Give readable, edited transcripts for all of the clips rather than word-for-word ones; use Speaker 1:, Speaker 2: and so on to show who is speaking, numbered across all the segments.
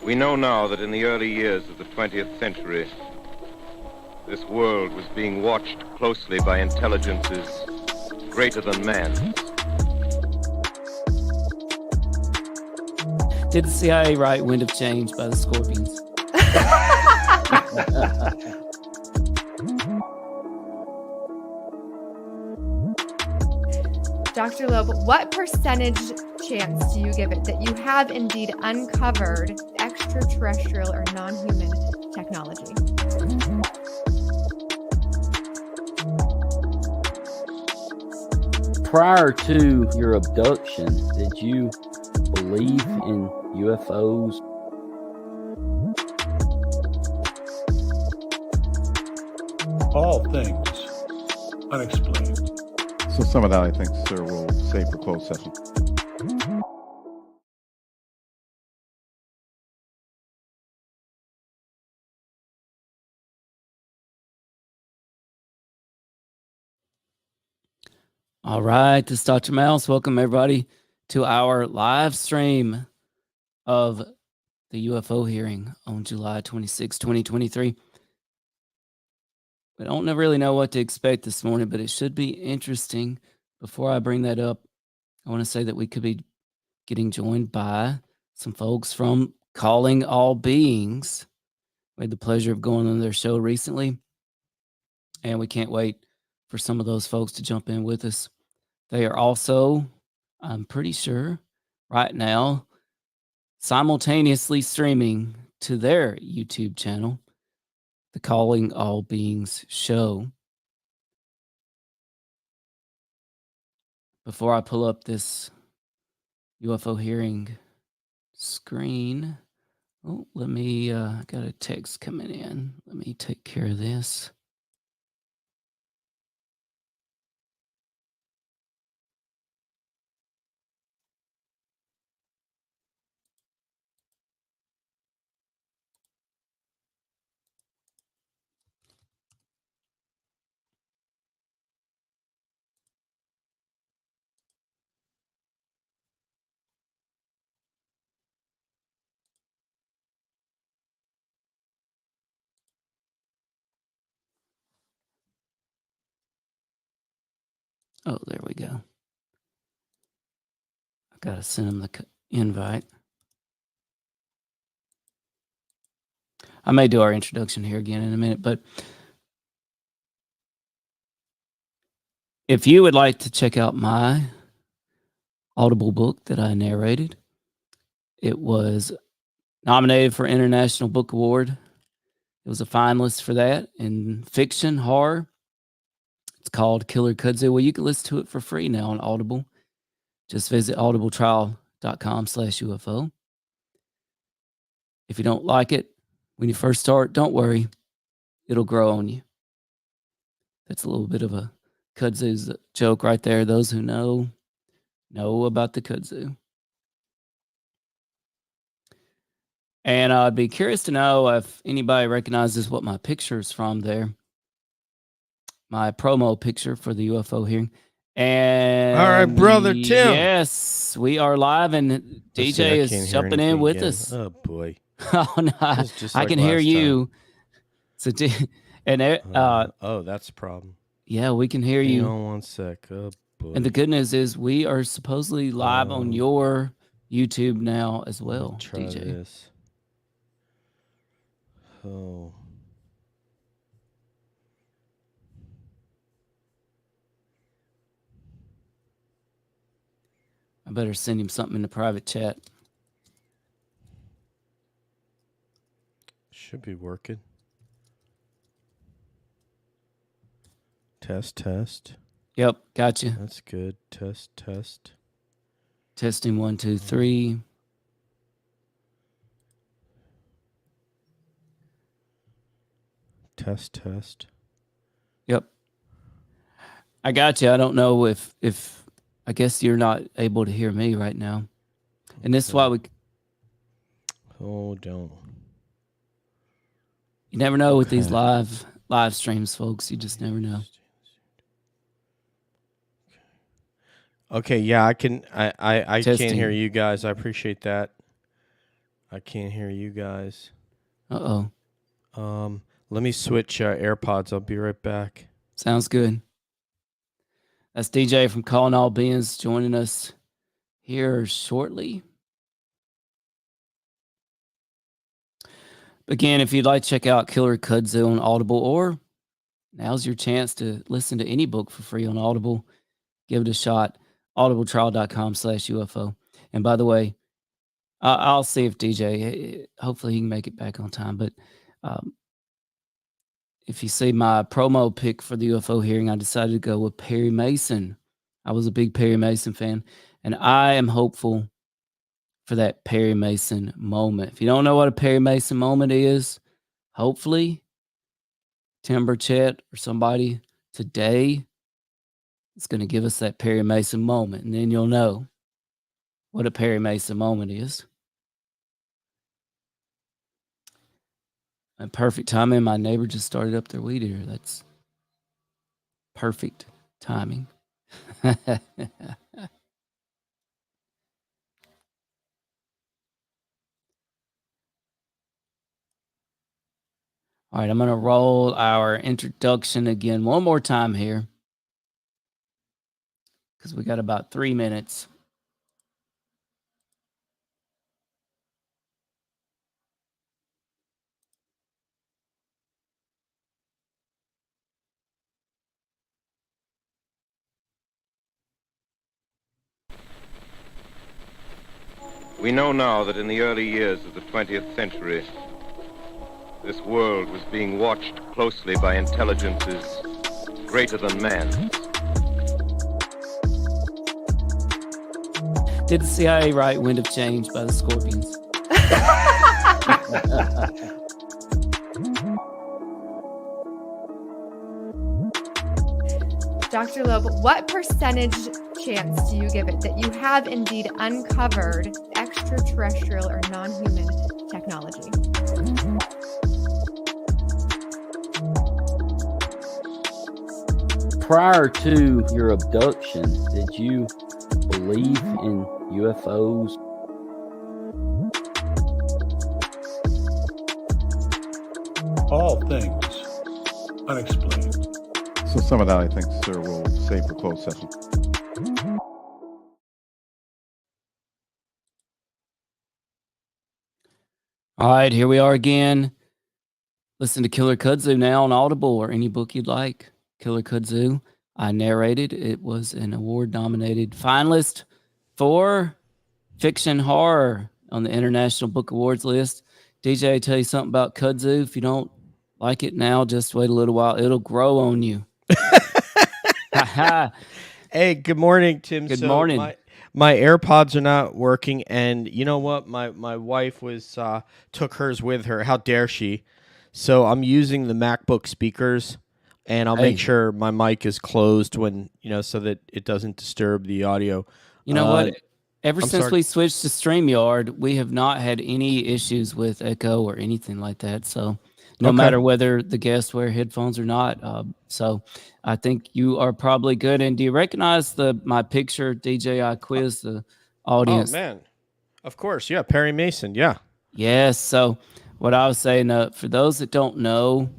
Speaker 1: We know now that in the early years of the 20th century, this world was being watched closely by intelligences greater than man's.
Speaker 2: Did the CIA write Wind of Change by the Scorpions?
Speaker 3: Dr. Loeb, what percentage chance do you give it that you have indeed uncovered extraterrestrial or non-human technology?
Speaker 4: Prior to your abduction, did you believe in UFOs?
Speaker 5: All things unexplained.
Speaker 6: So some of that, I think, sir, we'll save for closed session.
Speaker 2: All right, this is Dr. Mouse. Welcome, everybody, to our live stream of the UFO hearing on July 26, 2023. We don't really know what to expect this morning, but it should be interesting. Before I bring that up, I want to say that we could be getting joined by some folks from Calling All Beings. We had the pleasure of going on their show recently, and we can't wait for some of those folks to jump in with us. They are also, I'm pretty sure, right now, simultaneously streaming to their YouTube channel, the Calling All Beings show. Before I pull up this UFO hearing screen, let me, I got a text coming in. Let me take care of this. Oh, there we go. I got to send them the invite. I may do our introduction here again in a minute, but if you would like to check out my Audible book that I narrated, it was nominated for International Book Award. It was a finalist for that in fiction, horror. It's called Killer Kudzu. Well, you can listen to it for free now on Audible. Just visit audibletrial.com/UFO. If you don't like it when you first start, don't worry. It'll grow on you. That's a little bit of a kudzu's joke right there. Those who know about the kudzu. And I'd be curious to know if anybody recognizes what my picture is from there. My promo picture for the UFO hearing. And
Speaker 7: all right, brother Tim.
Speaker 2: Yes, we are live, and DJ is jumping in with us.
Speaker 7: Oh boy!
Speaker 2: Oh no, I can hear you. So, and
Speaker 7: that's a problem.
Speaker 2: Yeah, we can hear you.
Speaker 7: Hang on one sec. Oh boy!
Speaker 2: And the good news is we are supposedly live on your YouTube now as well.
Speaker 7: Try
Speaker 2: DJ.
Speaker 7: This. Oh.
Speaker 2: I better send him something in the private chat.
Speaker 7: Should be working. Test.
Speaker 2: Yep, gotcha.
Speaker 7: That's good. Test.
Speaker 2: Testing 1, 2, 3.
Speaker 7: Test.
Speaker 2: Yep. I got you. I don't know if I guess you're not able to hear me right now. And this is why we...
Speaker 7: Oh, don't.
Speaker 2: You never know with these live streams, folks. You just never know.
Speaker 7: Okay, yeah, I can can't
Speaker 2: Testing.
Speaker 7: hear you guys. I appreciate that. I can't hear you guys.
Speaker 2: Uh-oh.
Speaker 7: Let me switch AirPods. I'll be right back.
Speaker 2: Sounds good. That's DJ from Calling All Beings joining us here shortly. Again, if you'd like to check out Killer Kudzu on Audible, or now's your chance to listen to any book for free on Audible, give it a shot. audibletrial.com/UFO. And by the way, I'll see if DJ, hopefully he can make it back on time. But if you see my promo pick for the UFO hearing, I decided to go with Perry Mason. I was a big Perry Mason fan, and I am hopeful for that Perry Mason moment. If you don't know what a Perry Mason moment is, hopefully Tim Burchett or somebody today is going to give us that Perry Mason moment, and then you'll know what a Perry Mason moment is. And perfect timing. My neighbor just started up their weed eater. That's perfect timing. All right, I'm going to roll our introduction again one more time here, because we got about 3 minutes.
Speaker 1: We know now that in the early years of the 20th century, this world was being watched closely by intelligences greater than man's.
Speaker 2: Did the CIA write Wind of Change by the Scorpions?
Speaker 3: Dr. Loeb, what percentage chance do you give it that you have indeed uncovered extraterrestrial or non-human technology?
Speaker 4: Prior to your abduction, did you believe in UFOs?
Speaker 5: All things unexplained.
Speaker 6: So some of that, I think, sir, we'll save for closed session.
Speaker 2: All right, here we are again. Listen to Killer Kudzu now on Audible or any book you'd like. Killer Kudzu, I narrated. It was an award-nominated finalist for fiction horror on the International Book Awards list. DJ, tell you something about Kudzu. If you don't like it now, just wait a little while. It'll grow on you.
Speaker 7: Hey, good morning, Tim.
Speaker 2: Good morning.
Speaker 7: My AirPods are not working, and you know what? My wife was took hers with her. How dare she? So I'm using the MacBook speakers, and I'll make sure my mic is closed when so that it doesn't disturb the audio.
Speaker 2: You know what? Ever since we switched to StreamYard, we have not had any issues with echo or anything like that. So no matter whether the guests wear headphones or not. So I think you are probably good. And do you recognize my picture, DJ? I quiz the audience.
Speaker 7: Oh, man. Of course. Yeah. Perry Mason. Yeah.
Speaker 2: Yes. So what I was saying, for those that don't know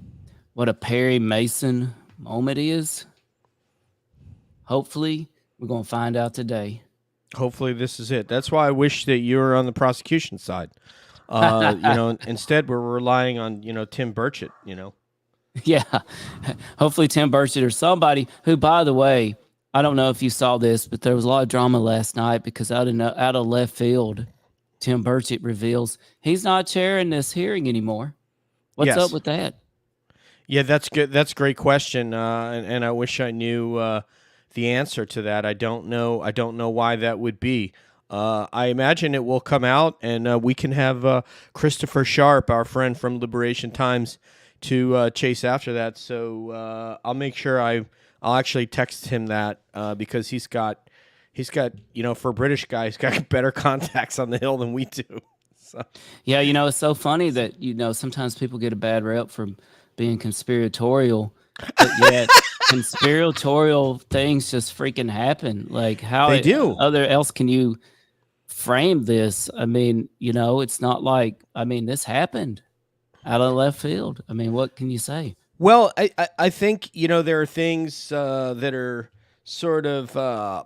Speaker 2: what a Perry Mason moment is, hopefully we're going to find out today.
Speaker 7: Hopefully this is it. That's why I wish that you were on the prosecution side. Instead we're relying on, Tim Burchett,
Speaker 2: Yeah. Hopefully Tim Burchett or somebody who, by the way, I don't know if you saw this, but there was a lot of drama last night because out of left field, Tim Burchett reveals he's not chairing this hearing anymore. What's up with that?
Speaker 7: Yeah, that's good. That's a great question. And I wish I knew the answer to that. I don't know why that would be. I imagine it will come out, and we can have Christopher Sharp, our friend from Liberation Times, to chase after that. So I'll make sure I'll actually text him that because he's got for a British guy, he's got better contacts on the Hill than we do. So.
Speaker 2: Yeah, it's so funny that sometimes people get a bad rep for being conspiratorial, but yet conspiratorial things just freaking happen. Like how
Speaker 7: they do.
Speaker 2: Other else can you frame this. I mean, it's not like, this happened out of left field. I mean, what can you say?
Speaker 7: Well, I think, there are things that are sort of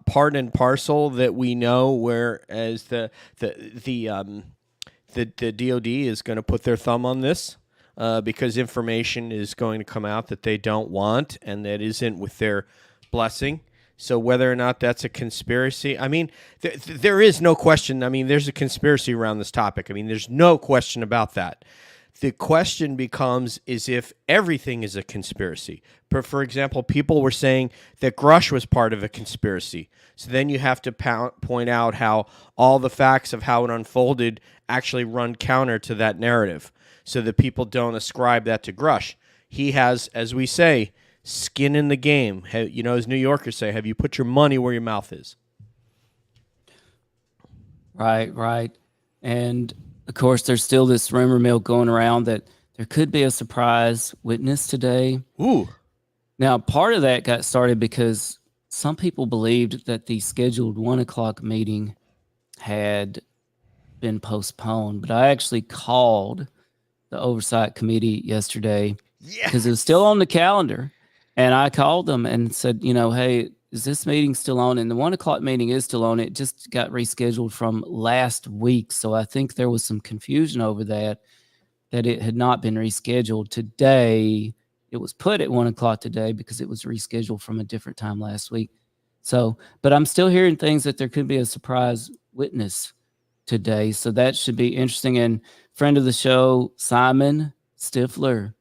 Speaker 7: part and parcel that we know, whereas the DOD is going to put their thumb on this because information is going to come out that they don't want and that isn't with their blessing. So whether or not that's a conspiracy, I mean, there is no question. I mean, there's a conspiracy around this topic. I mean, there's no question about that. The question becomes is if everything is a conspiracy. For example, people were saying that Grusch was part of a conspiracy. So then you have to point out how all the facts of how it unfolded actually run counter to that narrative so that people don't ascribe that to Grusch. He has, as we say, skin in the game. As New Yorkers say, have you put your money where your mouth is?
Speaker 2: Right. And of course, there's still this rumor mill going around that there could be a surprise witness today.
Speaker 7: Ooh.
Speaker 2: Now, part of that got started because some people believed that the scheduled 1:00 meeting had been postponed, but I actually called the Oversight Committee yesterday because it was still on the calendar. And I called them and said, hey, is this meeting still on? And the 1:00 meeting is still on. It just got rescheduled from last week. So I think there was some confusion over that it had not been rescheduled today. It was put at 1:00 today because it was rescheduled from a different time last week. So, but I'm still hearing things that there could be a surprise witness today. So that should be interesting. And friend of the show, Simon Stifler.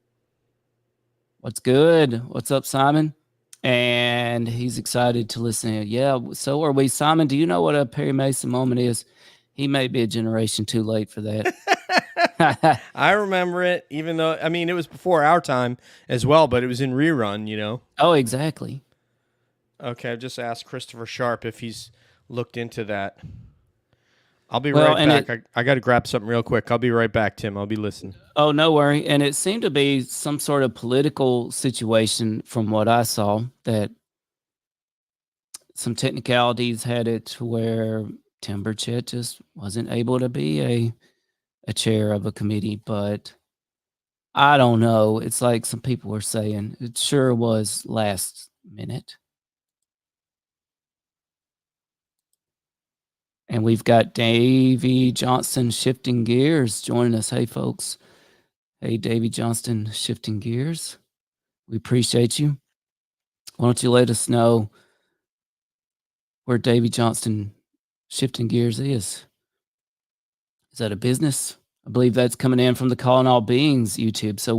Speaker 2: What's good? What's up, Simon? And he's excited to listen. Yeah, so are we. Simon, do you know what a Perry Mason moment is? He may be a generation too late for that.
Speaker 7: I remember it, even though, it was before our time as well, but it was in rerun,
Speaker 2: Oh, exactly.
Speaker 7: Okay, I've just asked Christopher Sharp if he's looked into that. I'll be right back. I got to grab something real quick. I'll be right back, Tim. I'll be listening.
Speaker 2: Oh, no worry. And it seemed to be some sort of political situation from what I saw, that some technicalities had it to where Tim Burchett just wasn't able to be a chair of a committee. But I don't know. It's like some people were saying it sure was last minute. And we've got Davey Johnston shifting gears joining us. Hey, folks. Hey, Davey Johnston shifting gears. We appreciate you. Why don't you let us know where Davey Johnston shifting gears is? Is that a business? I believe that's coming in from the Calling All Beings YouTube. So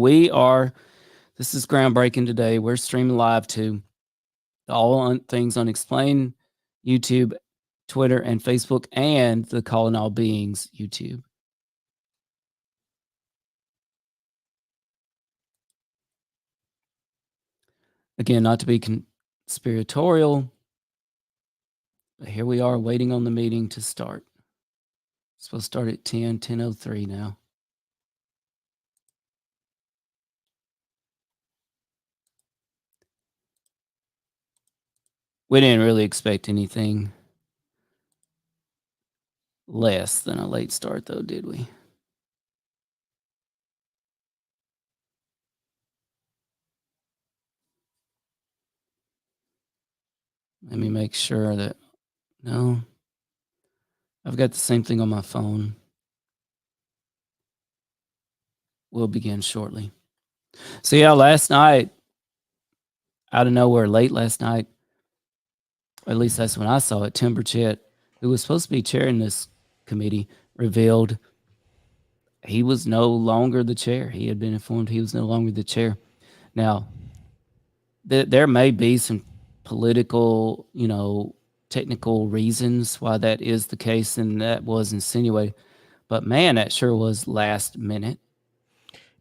Speaker 2: this is groundbreaking today. We're streaming live to the All Things Unexplained YouTube, Twitter, and Facebook, and the Calling All Beings YouTube. Again, not to be conspiratorial, but here we are waiting on the meeting to start. It's supposed to start at 10:03 now. We didn't really expect anything less than a late start, though, did we? Let me make sure that, no, I've got the same thing on my phone. We'll begin shortly. So yeah, last night, out of nowhere, late last night, or at least that's when I saw it, Tim Burchett, who was supposed to be chairing this committee, revealed he was no longer the chair. He had been informed he was no longer the chair. Now, there may be some political, technical reasons why that is the case, and that was insinuated. But man, that sure was last minute.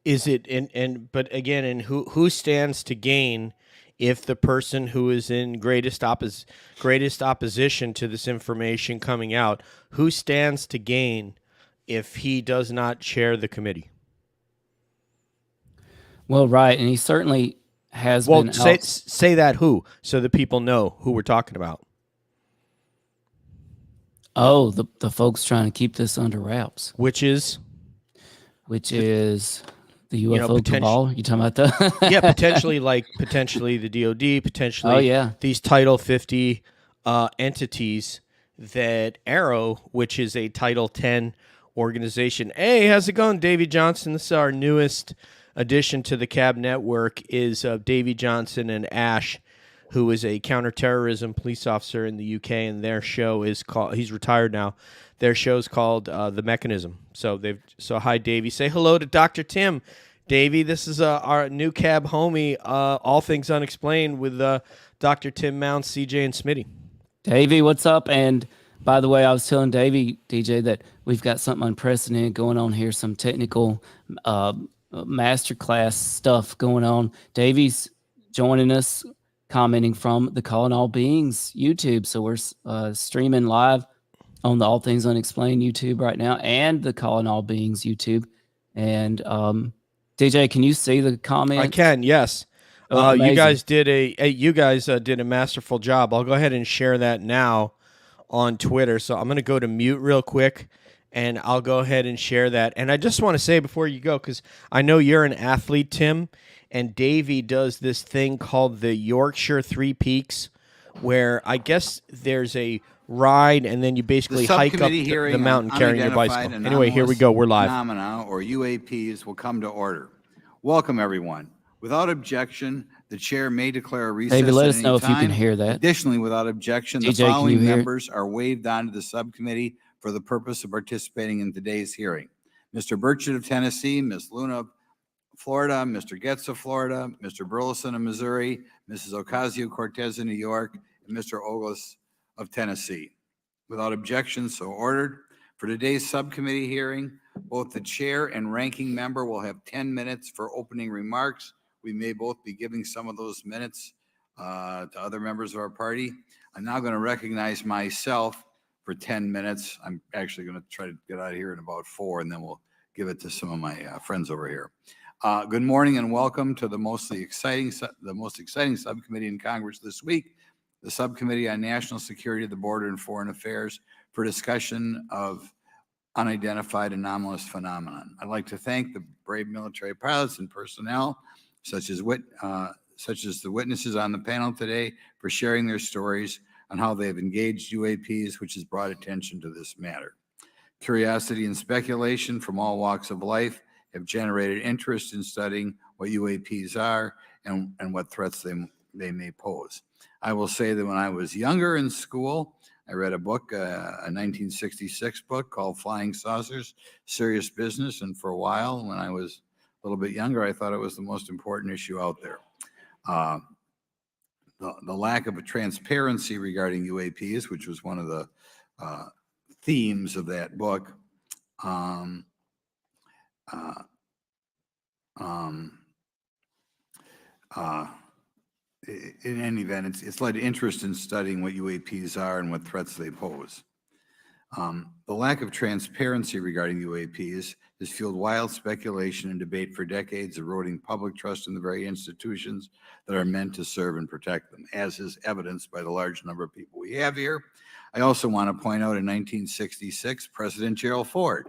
Speaker 7: Is it but again, and who stands to gain if the person who is in greatest opposition to this information coming out, who stands to gain if he does not chair the committee?
Speaker 2: Well, right, and he certainly has been.
Speaker 7: Say that who, so that people know who we're talking about.
Speaker 2: Oh, the folks trying to keep this under wraps,
Speaker 7: which is
Speaker 2: the
Speaker 7: you know,
Speaker 2: UFO cabal. You talking about that?
Speaker 7: yeah, potentially the DOD, potentially
Speaker 2: Oh yeah.
Speaker 7: these Title 50 entities that Arrow, which is a Title 10 organization. Hey, how's it going, Davy Johnson? This is our newest addition to the Cab Network, is Davy Johnson and Ash, who is a counterterrorism police officer in the UK, and their show is called, he's retired now, their show's called The Mechanism. So hi, Davy. Say hello to Dr. Tim. Davy, this is our new Cab homie, All Things Unexplained, with Dr. Tim Mounts, CJ, and Smitty.
Speaker 2: Davey, what's up? And by the way, I was telling Davey, DJ, that we've got something unprecedented going on here, some technical masterclass stuff going on. Davey's joining us, commenting from the Calling All Beings YouTube. So we're streaming live on the All Things Unexplained YouTube right now and the Calling All Beings YouTube. And DJ, can you see the comment?
Speaker 7: I can, yes.
Speaker 2: Oh,
Speaker 7: you guys did a masterful job. I'll go ahead and share that now on Twitter. So I'm going to go to mute real quick, and I'll go ahead and share that. And I just want to say before you go, because I know you're an athlete, Tim, and Davey does this thing called the Yorkshire Three Peaks, where I guess there's a ride, and then you basically hike up the mountain carrying your bicycle. Anyway, here we go. We're live.
Speaker 8: Phenomena, or UAPs, will come to order. Welcome, everyone. Without objection, the chair may declare a recess.
Speaker 2: David, let
Speaker 8: at
Speaker 2: us
Speaker 8: any
Speaker 2: know if you
Speaker 8: time.
Speaker 2: can hear that.
Speaker 8: Additionally, without objection, the
Speaker 2: DJ,
Speaker 8: following members are waived onto the subcommittee for the purpose of participating in today's hearing: Mr. Burchett of Tennessee, Ms. Luna of Florida, Mr. Getz of Florida, Mr. Burleson of Missouri, Mrs. Ocasio-Cortez of New York, and Mr. Ogles of Tennessee. Without objection, so ordered. For today's subcommittee hearing, both the chair and ranking member will have 10 minutes for opening remarks. We may both be giving some of those minutes to other members of our party. I'm now going to recognize myself for 10 minutes. I'm actually going to try to get out of here in about 4, and then we'll give it to some of my friends over here. Good morning and welcome to the most exciting subcommittee in Congress this week, the Subcommittee on National Security, the Border, and Foreign Affairs, for discussion of unidentified anomalous phenomenon. I'd like to thank the brave military pilots and personnel, such as the witnesses on the panel today, for sharing their stories on how they have engaged UAPs, which has brought attention to this matter. Curiosity and speculation from all walks of life have generated interest in studying what UAPs are and what threats they may pose. I will say that when I was younger in school, I read a book, a 1966 book called Flying Saucers, Serious Business. And for a while, when I was a little bit younger, I thought it was the most important issue out there. The lack of a transparency regarding UAPs, which was one of the themes of that book, in any event, it's led to interest in studying what UAPs are and what threats they pose. The lack of transparency regarding UAPs has fueled wild speculation and debate for decades, eroding public trust in the very institutions that are meant to serve and protect them, as is evidenced by the large number of people we have here. I also want to point out in 1966, President Gerald Ford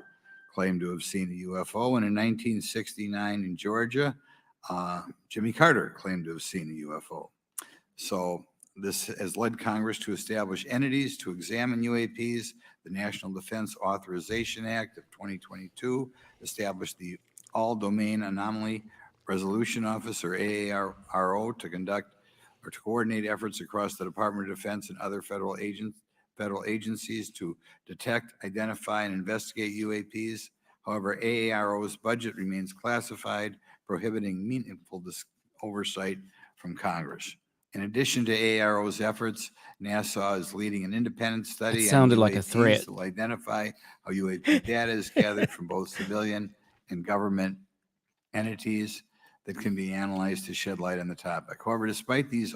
Speaker 8: claimed to have seen a UFO, and in 1969 in Georgia, Jimmy Carter claimed to have seen a UFO. So this has led Congress to establish entities to examine UAPs. The National Defense Authorization Act of 2022 established the All-Domain Anomaly Resolution Office, or AARO, to conduct or to coordinate efforts across the Department of Defense and other federal agencies to detect, identify, and investigate UAPs. However, AARO's budget remains classified, prohibiting meaningful oversight from Congress. In addition to AARO's efforts, NASA is leading an independent study.
Speaker 2: It sounded
Speaker 8: on
Speaker 2: like a threat.
Speaker 8: To identify how UAP data is gathered from both civilian and government entities that can be analyzed to shed light on the topic. However, despite these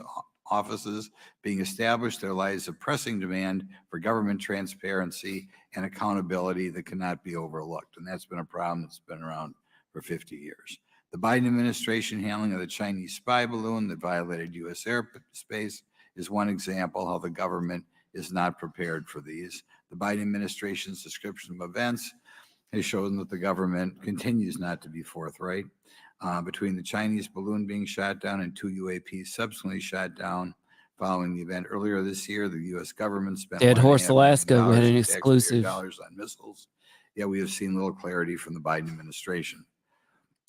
Speaker 8: offices being established, there lies a pressing demand for government transparency and accountability that cannot be overlooked. And that's been a problem that's been around for 50 years. The Biden administration handling of the Chinese spy balloon that violated U.S. airspace is one example how the government is not prepared for these. The Biden administration's description of events has shown that the government continues not to be forthright. Between the Chinese balloon being shot down and 2 UAPs subsequently shot down following the event earlier this year, the U.S. government spent
Speaker 2: Dead Horse
Speaker 8: $1.5 million
Speaker 2: Alaska, we had an
Speaker 8: of taxpayer
Speaker 2: exclusive.
Speaker 8: dollars on missiles. Yet we have seen little clarity from the Biden administration.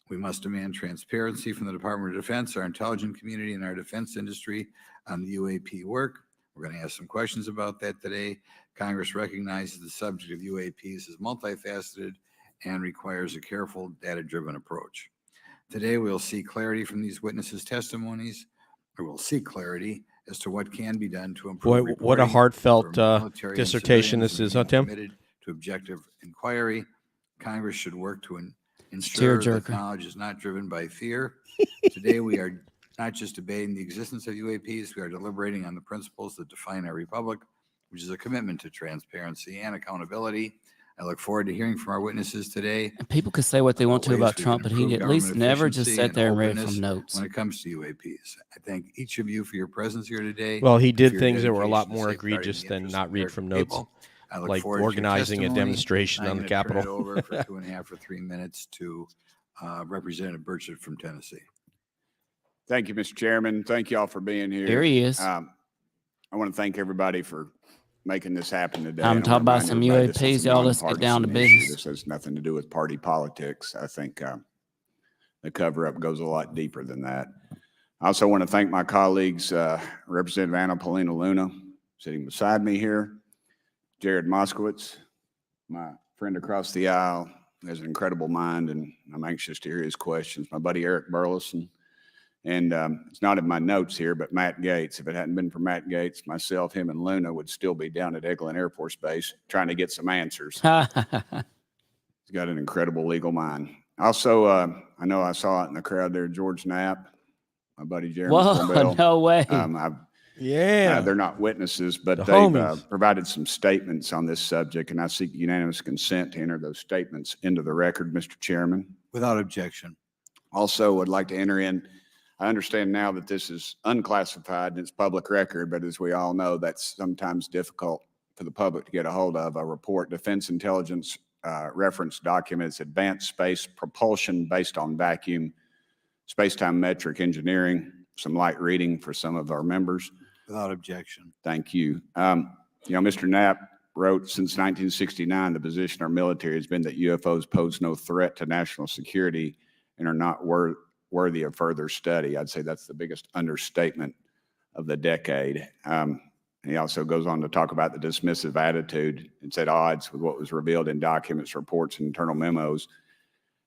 Speaker 8: We must demand transparency from the Department of Defense, our intelligence community, and our defense industry on the UAP work. We're going to ask some questions about that today. Congress recognizes the subject of UAPs is multifaceted and requires a careful, data-driven approach. Today, we'll see clarity from these witnesses' testimonies, or we'll seek clarity as to what can be done to improve.
Speaker 7: Boy, what a heartfelt
Speaker 8: for military and
Speaker 7: dissertation
Speaker 8: civilians
Speaker 7: this
Speaker 8: and
Speaker 7: is, huh,
Speaker 8: being
Speaker 7: Tim?
Speaker 8: committed to objective inquiry. Congress should work to ensure that
Speaker 2: Tearjerker.
Speaker 8: knowledge is not driven by fear. Today, we are not just debating the existence of UAPs, we are deliberating on the principles that define our republic, which is a commitment to transparency and accountability. I look forward to hearing from our witnesses today.
Speaker 2: And people could say what they want to
Speaker 8: ways
Speaker 2: about
Speaker 8: we
Speaker 2: Trump,
Speaker 8: can
Speaker 2: but he
Speaker 8: improve
Speaker 2: at least
Speaker 8: government
Speaker 2: never just
Speaker 8: efficiency
Speaker 2: sat there and read
Speaker 8: openness
Speaker 2: from notes.
Speaker 8: when it comes to UAPs. I thank each of you for your presence here today.
Speaker 7: Well, he
Speaker 8: and
Speaker 7: did
Speaker 8: for your
Speaker 7: things that were a lot
Speaker 8: dedication to
Speaker 7: more
Speaker 8: safeguarding
Speaker 7: egregious
Speaker 8: the
Speaker 7: than
Speaker 8: interests
Speaker 7: not
Speaker 8: of
Speaker 7: read
Speaker 8: American
Speaker 7: from notes,
Speaker 8: people. I look
Speaker 7: like
Speaker 8: forward to your
Speaker 7: organizing a
Speaker 8: testimony.
Speaker 7: demonstration
Speaker 8: I'm
Speaker 7: on the
Speaker 8: gonna turn it
Speaker 7: Capitol.
Speaker 8: over for 2.5 or 3 minutes to Representative Burchett from Tennessee.
Speaker 9: Thank you, Mr. Chairman. Thank you all for being here.
Speaker 2: Here he is.
Speaker 9: I want to thank everybody for making this happen today.
Speaker 2: Time to
Speaker 9: And
Speaker 2: talk about
Speaker 9: remind
Speaker 2: some
Speaker 9: everybody this is
Speaker 2: UAPs.
Speaker 9: a
Speaker 2: Y'all, let's get down to
Speaker 9: nonpartisan issue.
Speaker 2: business.
Speaker 9: This has nothing to do with party politics. I think the cover-up goes a lot deeper than that. I also want to thank my colleagues, Representative Paulina Luna, sitting beside me here, Jared Moskowitz, my friend across the aisle, who has an incredible mind, and I'm anxious to hear his questions, my buddy Eric Burleson, and it's not in my notes here, but Matt Gates. If it hadn't been for Matt Gates, myself, him, and Luna would still be down at Eglin Air Force Base trying to get some answers. He's got an incredible legal mind. Also, I know I saw it in the crowd there, George Knapp, my buddy Jeremy
Speaker 2: Whoa,
Speaker 9: Thornbell.
Speaker 2: no way.
Speaker 7: Yeah.
Speaker 9: They're not witnesses, but
Speaker 7: The
Speaker 9: they've
Speaker 7: homies.
Speaker 9: provided some statements on this subject, and I seek unanimous consent to enter those statements into the record, Mr. Chairman.
Speaker 8: Without objection.
Speaker 9: Also, would like to enter in, I understand now that this is unclassified and it's public record, but as we all know, that's sometimes difficult for the public to get a hold of. A report, Defense Intelligence reference documents, advanced space propulsion based on vacuum, space-time metric engineering, some light reading for some of our members.
Speaker 8: Without objection.
Speaker 9: Thank you. Mr. Knapp wrote, since 1969, the position of our military has been that UFOs pose no threat to national security and are not worthy of further study. I'd say that's the biggest understatement of the decade. And he also goes on to talk about the dismissive attitude. It's at odds with what was revealed in documents, reports, and internal memos.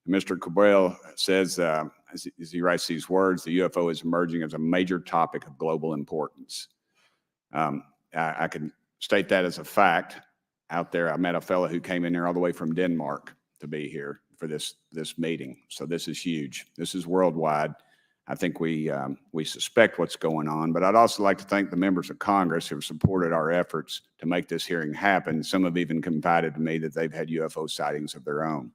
Speaker 9: Mr. Cabral says, as he writes these words, the UFO is emerging as a major topic of global importance. I can state that as a fact. Out there, I met a fellow who came in here all the way from Denmark to be here for this meeting. So this is huge. This is worldwide. I think we suspect what's going on, but I'd also like to thank the members of Congress who have supported our efforts to make this hearing happen. Some have even confided to me that they've had UFO sightings of their own.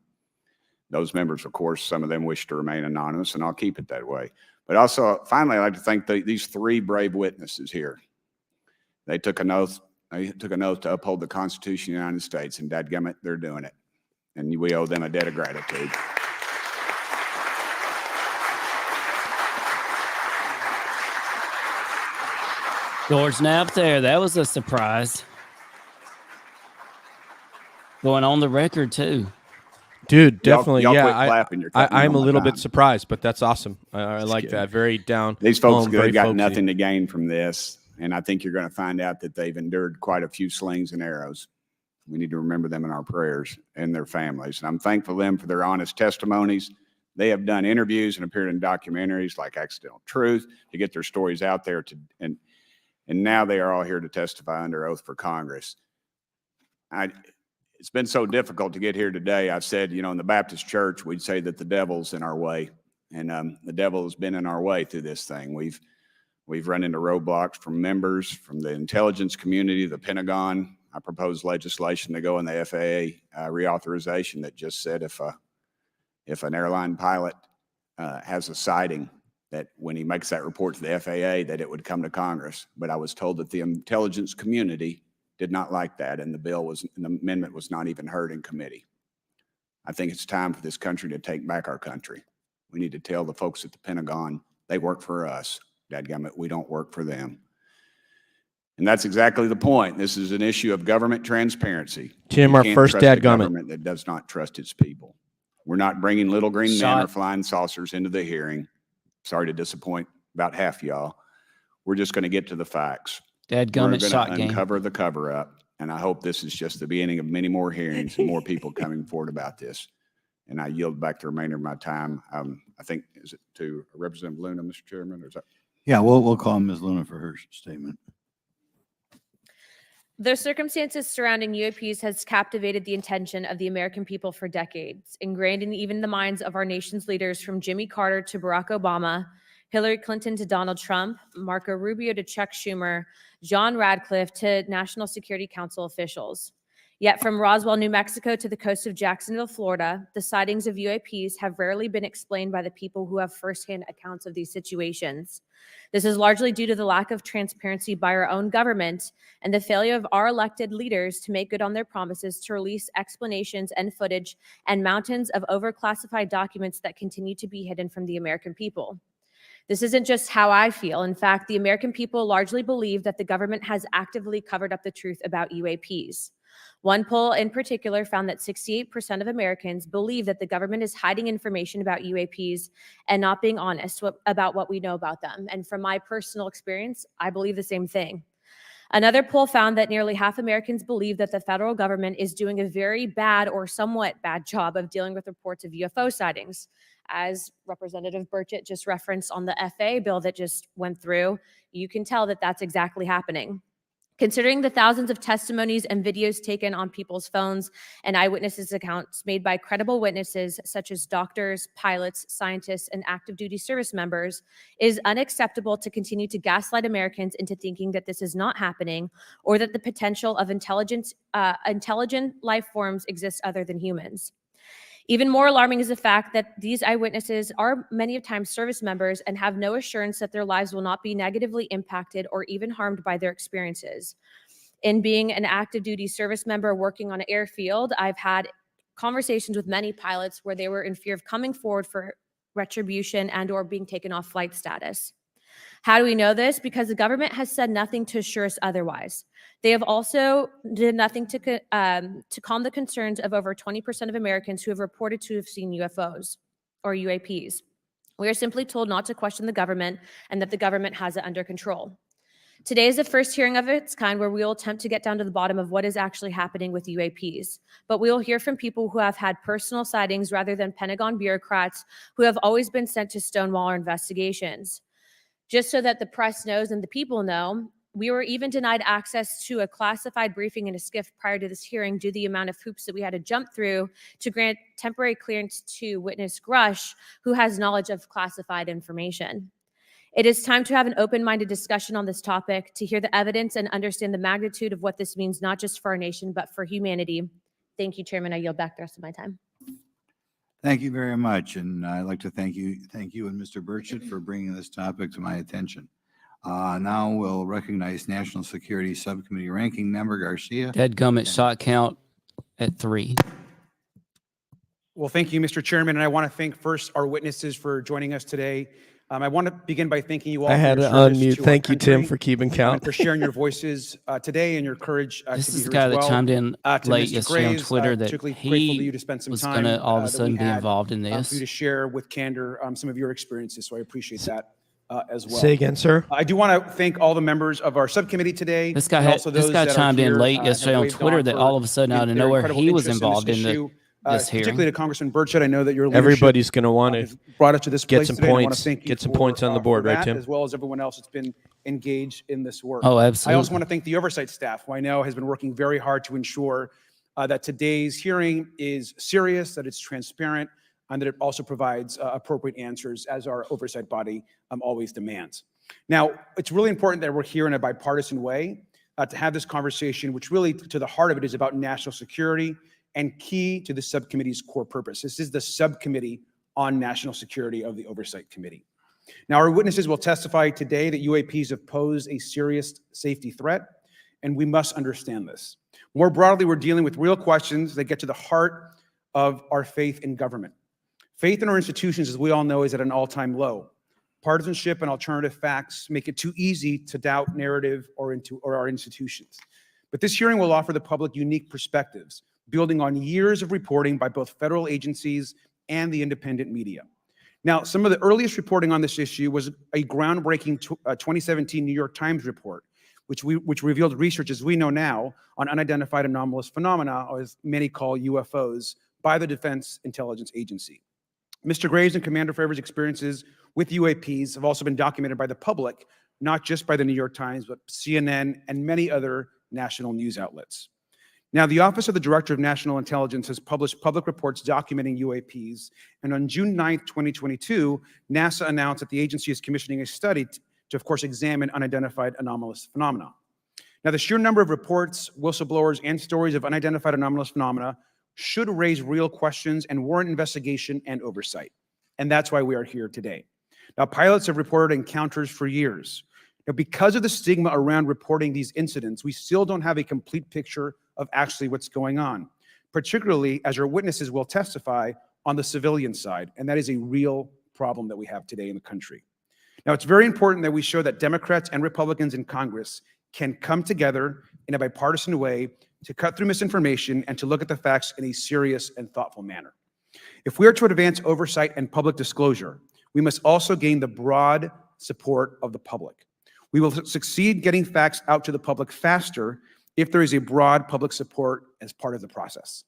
Speaker 9: Those members, of course, some of them wish to remain anonymous, and I'll keep it that way. But also, finally, I'd like to thank these three brave witnesses here. They took an oath. They took an oath to uphold the Constitution of the United States, and dadgummit, they're doing it. And we owe them a debt of gratitude.
Speaker 2: George Knapp there. That was a surprise. Going on the record, too.
Speaker 7: Dude, definitely.
Speaker 9: Y'all
Speaker 7: yeah,
Speaker 9: quit clapping. You're cutting
Speaker 7: I'm
Speaker 9: me
Speaker 7: a
Speaker 9: on my
Speaker 7: little bit
Speaker 9: time.
Speaker 7: surprised, but that's awesome. I like that. Very down.
Speaker 9: These folks
Speaker 7: very
Speaker 9: have got
Speaker 7: folksy.
Speaker 9: nothing to gain from this, and I think you're going to find out that they've endured quite a few slings and arrows. We need to remember them in our prayers and their families. And I'm thankful to them for their honest testimonies. They have done interviews and appeared in documentaries like Accidental Truth to get their stories out there. And now they are all here to testify under oath for Congress. It's been so difficult to get here today. I've said, in the Baptist church, we'd say that the devil's in our way. And the devil has been in our way through this thing. We've run into roadblocks from members, from the intelligence community, the Pentagon. I proposed legislation to go in the FAA reauthorization that just said if an airline pilot has a sighting, that when he makes that report to the FAA, that it would come to Congress. But I was told that the intelligence community did not like that, and the amendment was not even heard in committee. I think it's time for this country to take back our country. We need to tell the folks at the Pentagon they work for us. Dadgummit, we don't work for them. And that's exactly the point. This is an issue of government transparency.
Speaker 7: Tim,
Speaker 9: You
Speaker 7: our
Speaker 9: can't
Speaker 7: first
Speaker 9: trust a
Speaker 7: dadgummit.
Speaker 9: government that does not trust its people. We're not bringing little green men or flying saucers into the hearing. Sorry to disappoint about half y'all. We're just going to get to the facts. We're
Speaker 2: Dadgummit
Speaker 9: going
Speaker 2: shot
Speaker 9: to
Speaker 2: game.
Speaker 9: uncover the cover-up, and I hope this is just the beginning of many more hearings and more people coming forward about this. And I yield back the remainder of my time. I think, is it to Representative Luna, Mr. Chairman, or is that?
Speaker 8: Yeah, we'll call Ms. Luna for her statement.
Speaker 10: The circumstances surrounding UAPs has captivated the attention of the American people for decades, ingrained in even the minds of our nation's leaders from Jimmy Carter to Barack Obama, Hillary Clinton to Donald Trump, Marco Rubio to Chuck Schumer, John Radcliffe to National Security Council officials. Yet from Roswell, New Mexico to the coast of Jacksonville, Florida, the sightings of UAPs have rarely been explained by the people who have firsthand accounts of these situations. This is largely due to the lack of transparency by our own government and the failure of our elected leaders to make good on their promises to release explanations and footage and mountains of overclassified documents that continue to be hidden from the American people. This isn't just how I feel. In fact, the American people largely believe that the government has actively covered up the truth about UAPs. One poll in particular found that 68% of Americans believe that the government is hiding information about UAPs and not being honest about what we know about them. And from my personal experience, I believe the same thing. Another poll found that nearly half Americans believe that the federal government is doing a very bad or somewhat bad job of dealing with reports of UFO sightings. As Representative Burchett just referenced on the FAA bill that just went through, you can tell that that's exactly happening. Considering the thousands of testimonies and videos taken on people's phones and eyewitnesses' accounts made by credible witnesses such as doctors, pilots, scientists, and active duty service members, it is unacceptable to continue to gaslight Americans into thinking that this is not happening or that the potential of intelligent life forms exists other than humans. Even more alarming is the fact that these eyewitnesses are many of times service members and have no assurance that their lives will not be negatively impacted or even harmed by their experiences. In being an active duty service member working on an airfield, I've had conversations with many pilots where they were in fear of coming forward for retribution and or being taken off flight status. How do we know this? Because the government has said nothing to assure us otherwise. They have also did nothing to calm the concerns of over 20% of Americans who have reported to have seen UFOs or UAPs. We are simply told not to question the government and that the government has it under control. Today is the first hearing of its kind where we will attempt to get down to the bottom of what is actually happening with UAPs. But we will hear from people who have had personal sightings rather than Pentagon bureaucrats who have always been sent to stonewall our investigations. Just so that the press knows and the people know, we were even denied access to a classified briefing in a SCIF prior to this hearing due to the amount of hoops that we had to jump through to grant temporary clearance to witness Grusch, who has knowledge of classified information. It is time to have an open-minded discussion on this topic, to hear the evidence and understand the magnitude of what this means, not just for our nation, but for humanity. Thank you, Chairman. I yield back the rest of my time.
Speaker 8: Thank you very much, and I'd like to thank you and Mr. Burchett for bringing this topic to my attention. Now we'll recognize National Security Subcommittee Ranking Member Garcia.
Speaker 2: Dadgummit shot count at 3.
Speaker 11: Well, thank you, Mr. Chairman, and I want to thank first our witnesses for joining us today. I want to begin by thanking you all.
Speaker 7: I had to unmute. Thank you, Tim, for keeping count.
Speaker 11: And for sharing your voices today and your courage.
Speaker 2: This
Speaker 11: to
Speaker 2: is
Speaker 11: be
Speaker 2: the
Speaker 11: here
Speaker 2: guy
Speaker 11: as
Speaker 2: that
Speaker 11: well.
Speaker 2: chimed in late yesterday on Twitter that
Speaker 11: particularly grateful to you to spend some
Speaker 2: was
Speaker 11: time
Speaker 2: going to all of a
Speaker 11: that we
Speaker 2: sudden be
Speaker 11: had,
Speaker 2: involved in
Speaker 11: for
Speaker 2: this.
Speaker 11: you to share with candor some of your experiences. So I appreciate that as well.
Speaker 7: Say again, sir.
Speaker 11: I do want to thank all the members of our subcommittee today.
Speaker 2: This guy
Speaker 11: and
Speaker 2: had,
Speaker 11: also
Speaker 2: this
Speaker 11: those
Speaker 2: guy
Speaker 11: that are
Speaker 2: chimed in
Speaker 11: here,
Speaker 2: late yesterday on
Speaker 11: waved
Speaker 2: Twitter
Speaker 11: on
Speaker 2: that
Speaker 11: for
Speaker 2: all of a sudden out of
Speaker 11: their
Speaker 2: nowhere
Speaker 11: incredible
Speaker 2: he was
Speaker 11: interest in
Speaker 2: involved
Speaker 11: this
Speaker 2: in
Speaker 11: issue.
Speaker 2: this hearing.
Speaker 11: Particularly to Congressman Burchett, I know that your leadership
Speaker 7: Everybody's going to want
Speaker 11: has
Speaker 7: to
Speaker 11: brought us to this
Speaker 7: get
Speaker 11: place
Speaker 7: some
Speaker 11: today, and I want to
Speaker 7: points.
Speaker 11: thank you
Speaker 7: Get some
Speaker 11: for,
Speaker 7: points on the board,
Speaker 11: for
Speaker 7: right,
Speaker 11: that,
Speaker 7: Tim?
Speaker 11: as well as everyone else that's been engaged in this work.
Speaker 2: Oh,
Speaker 11: I
Speaker 2: absolutely.
Speaker 11: also want to thank the oversight staff, who I know has been working very hard to ensure that today's hearing is serious, that it's transparent, and that it also provides appropriate answers, as our oversight body always demands. Now, it's really important that we're here in a bipartisan way to have this conversation, which really, to the heart of it, is about national security and key to the subcommittee's core purpose. This is the subcommittee on national security of the Oversight Committee. Now, our witnesses will testify today that UAPs have posed a serious safety threat, and we must understand this. More broadly, we're dealing with real questions that get to the heart of our faith in government. Faith in our institutions, as we all know, is at an all-time low. Partisanship and alternative facts make it too easy to doubt narrative or our institutions. But this hearing will offer the public unique perspectives, building on years of reporting by both federal agencies and the independent media. Now, some of the earliest reporting on this issue was a groundbreaking 2017 New York Times report, which revealed research, as we know now, on unidentified anomalous phenomena, or as many call UFOs, by the Defense Intelligence Agency. Mr. Graves and Commander Fravor's experiences with UAPs have also been documented by the public, not just by the New York Times, but CNN and many other national news outlets. Now, the Office of the Director of National Intelligence has published public reports documenting UAPs, and on June 9th, 2022, NASA announced that the agency is commissioning a study to, of course, examine unidentified anomalous phenomena. Now, the sheer number of reports, whistleblowers, and stories of unidentified anomalous phenomena should raise real questions and warrant investigation and oversight, and that's why we are here today. Now, pilots have reported encounters for years. Now, because of the stigma around reporting these incidents, we still don't have a complete picture of actually what's going on, particularly as our witnesses will testify on the civilian side, and that is a real problem that we have today in the country. Now, it's very important that we show that Democrats and Republicans in Congress can come together in a bipartisan way to cut through misinformation and to look at the facts in a serious and thoughtful manner. If we are to advance oversight and public disclosure, we must also gain the broad support of the public. We will succeed getting facts out to the public faster if there is a broad public support as part of the process.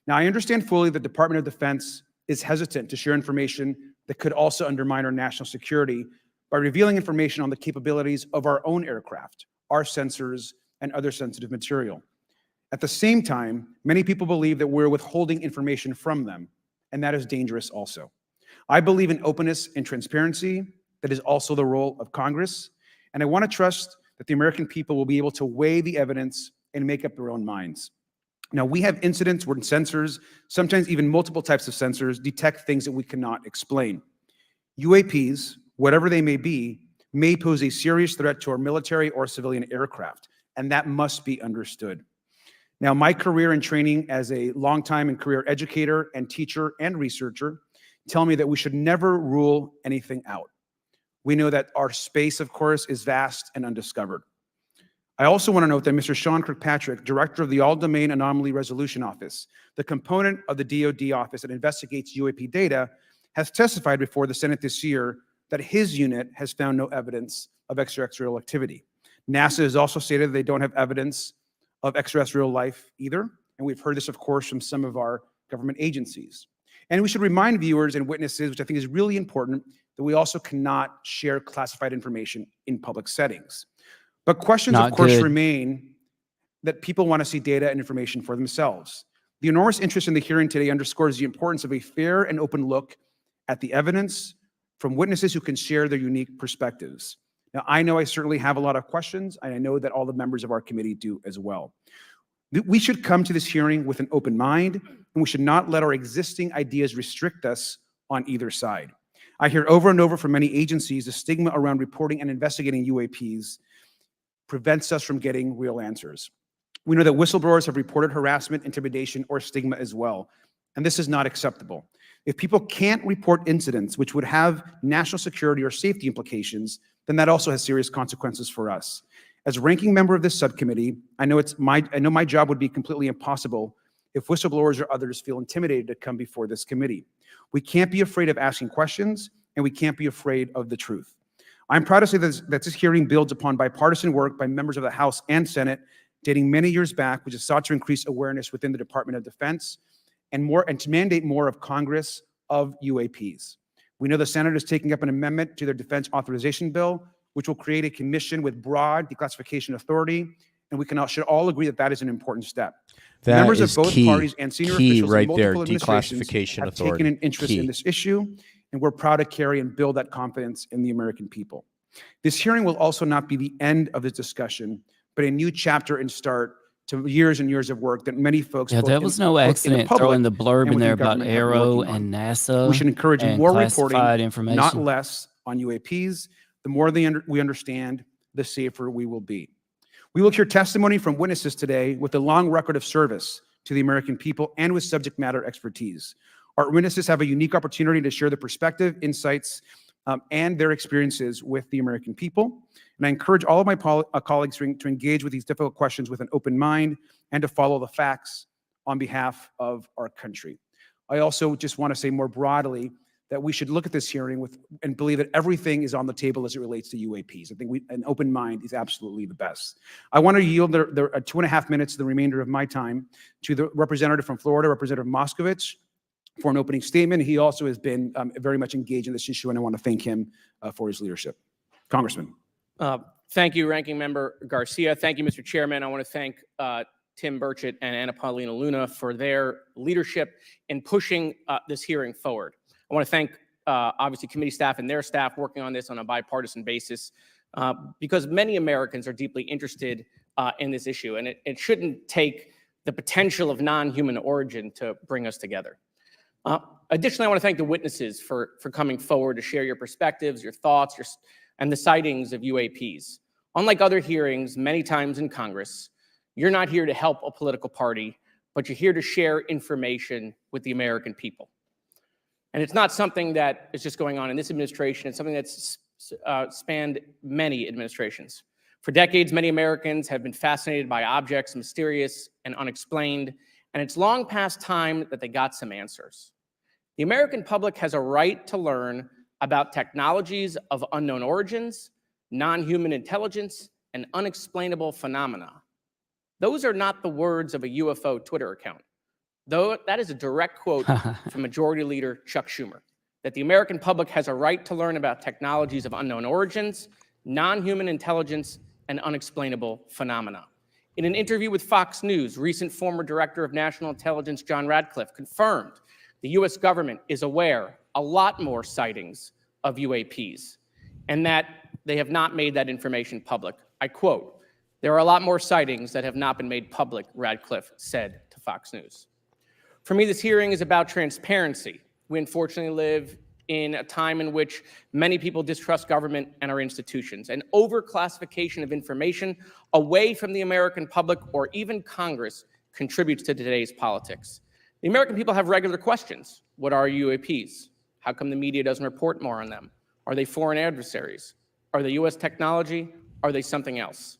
Speaker 11: Now, I understand fully the Department of Defense is hesitant to share information that could also undermine our national security by revealing information on the capabilities of our own aircraft, our sensors, and other sensitive material. At the same time, many people believe that we're withholding information from them, and that is dangerous also. I believe in openness and transparency. That is also the role of Congress, and I want to trust that the American people will be able to weigh the evidence and make up their own minds. Now, we have incidents where sensors, sometimes even multiple types of sensors, detect things that we cannot explain. UAPs, whatever they may be, may pose a serious threat to our military or civilian aircraft, and that must be understood. Now, my career and training as a longtime and career educator and teacher and researcher tell me that we should never rule anything out. We know that our space, of course, is vast and undiscovered. I also want to note that Mr. Sean Kirkpatrick, director of the All-Domain Anomaly Resolution Office, the component of the DoD office that investigates UAP data, has testified before the Senate this year that his unit has found no evidence of extraterrestrial activity. NASA has also stated they don't have evidence of extraterrestrial life either, and we've heard this, of course, from some of our government agencies. And we should remind viewers and witnesses, which I think is really important, that we also cannot share classified information in public settings. But questions, of course, remain that people want to see data and information for themselves. The enormous interest in the hearing today underscores the importance of a fair and open look at the evidence from witnesses who can share their unique perspectives. Now, I know I certainly have a lot of questions, and I know that all the members of our committee do as well. We should come to this hearing with an open mind, and we should not let our existing ideas restrict us on either side. I hear over and over from many agencies the stigma around reporting and investigating UAPs prevents us from getting real answers. We know that whistleblowers have reported harassment, intimidation, or stigma as well, and this is not acceptable. If people can't report incidents which would have national security or safety implications, then that also has serious consequences for us. As ranking member of this subcommittee, I know my job would be completely impossible if whistleblowers or others feel intimidated to come before this committee. We can't be afraid of asking questions, and we can't be afraid of the truth. I'm proud to say that this hearing builds upon bipartisan work by members of the House and Senate dating many years back, which has sought to increase awareness within the Department of Defense and to mandate more of Congress of UAPs. We know the Senate is taking up an amendment to their defense authorization bill, which will create a commission with broad declassification authority, and we should all agree that that is an important step.
Speaker 7: That
Speaker 11: Members
Speaker 7: is
Speaker 11: of both parties and senior officials
Speaker 7: right
Speaker 11: in multiple
Speaker 7: there,
Speaker 11: administrations
Speaker 7: declassification
Speaker 11: have
Speaker 7: authority.
Speaker 11: taken an interest in this issue, and we're proud to carry and build that confidence in the American people. This hearing will also not be the end of this discussion, but a new chapter and start to years and years of work that many folks.
Speaker 2: Yeah, there was no accident throwing the blurb in there about Aero and NASA.
Speaker 11: We should encourage
Speaker 2: and
Speaker 11: more reporting,
Speaker 2: information,
Speaker 11: not less, on UAPs. The more we understand, the safer we will be. We will hear testimony from witnesses today with a long record of service to the American people and with subject matter expertise. Our witnesses have a unique opportunity to share their perspective, insights, and their experiences with the American people. And I encourage all of my colleagues to engage with these difficult questions with an open mind and to follow the facts on behalf of our country. I also just want to say more broadly that we should look at this hearing and believe that everything is on the table as it relates to UAPs. I think an open mind is absolutely the best. I want to yield the 2.5 minutes, the remainder of my time, to the representative from Florida, Representative Moskowitz, for an opening statement. He also has been very much engaged in this issue, and I want to thank him for his leadership. Congressman.
Speaker 12: Thank you, Ranking Member Garcia. Thank you, Mr. Chairman. I want to thank Tim Burchett and Paulina Luna for their leadership in pushing this hearing forward. I want to thank, obviously, committee staff and their staff working on this on a bipartisan basis because many Americans are deeply interested in this issue, and it shouldn't take the potential of non-human origin to bring us together. Additionally, I want to thank the witnesses for coming forward to share your perspectives, your thoughts, and the sightings of UAPs. Unlike other hearings many times in Congress, you're not here to help a political party, but you're here to share information with the American people. And it's not something that is just going on in this administration. It's something that's spanned many administrations. For decades, many Americans have been fascinated by objects mysterious and unexplained, and it's long past time that they got some answers. The American public has a right to learn about technologies of unknown origins, non-human intelligence, and unexplainable phenomena. Those are not the words of a UFO Twitter account. Though that is a direct quote from Majority Leader Chuck Schumer, that the American public has a right to learn about technologies of unknown origins, non-human intelligence, and unexplainable phenomena. In an interview with Fox News, recent former Director of National Intelligence John Radcliffe confirmed the U.S. government is aware a lot more sightings of UAPs and that they have not made that information public. I quote, "There are a lot more sightings that have not been made public," Radcliffe said to Fox News. For me, this hearing is about transparency. We unfortunately live in a time in which many people distrust government and our institutions, and overclassification of information away from the American public or even Congress contributes to today's politics. The American people have regular questions. What are UAPs? How come the media doesn't report more on them? Are they foreign adversaries? Are they U.S. technology? Are they something else?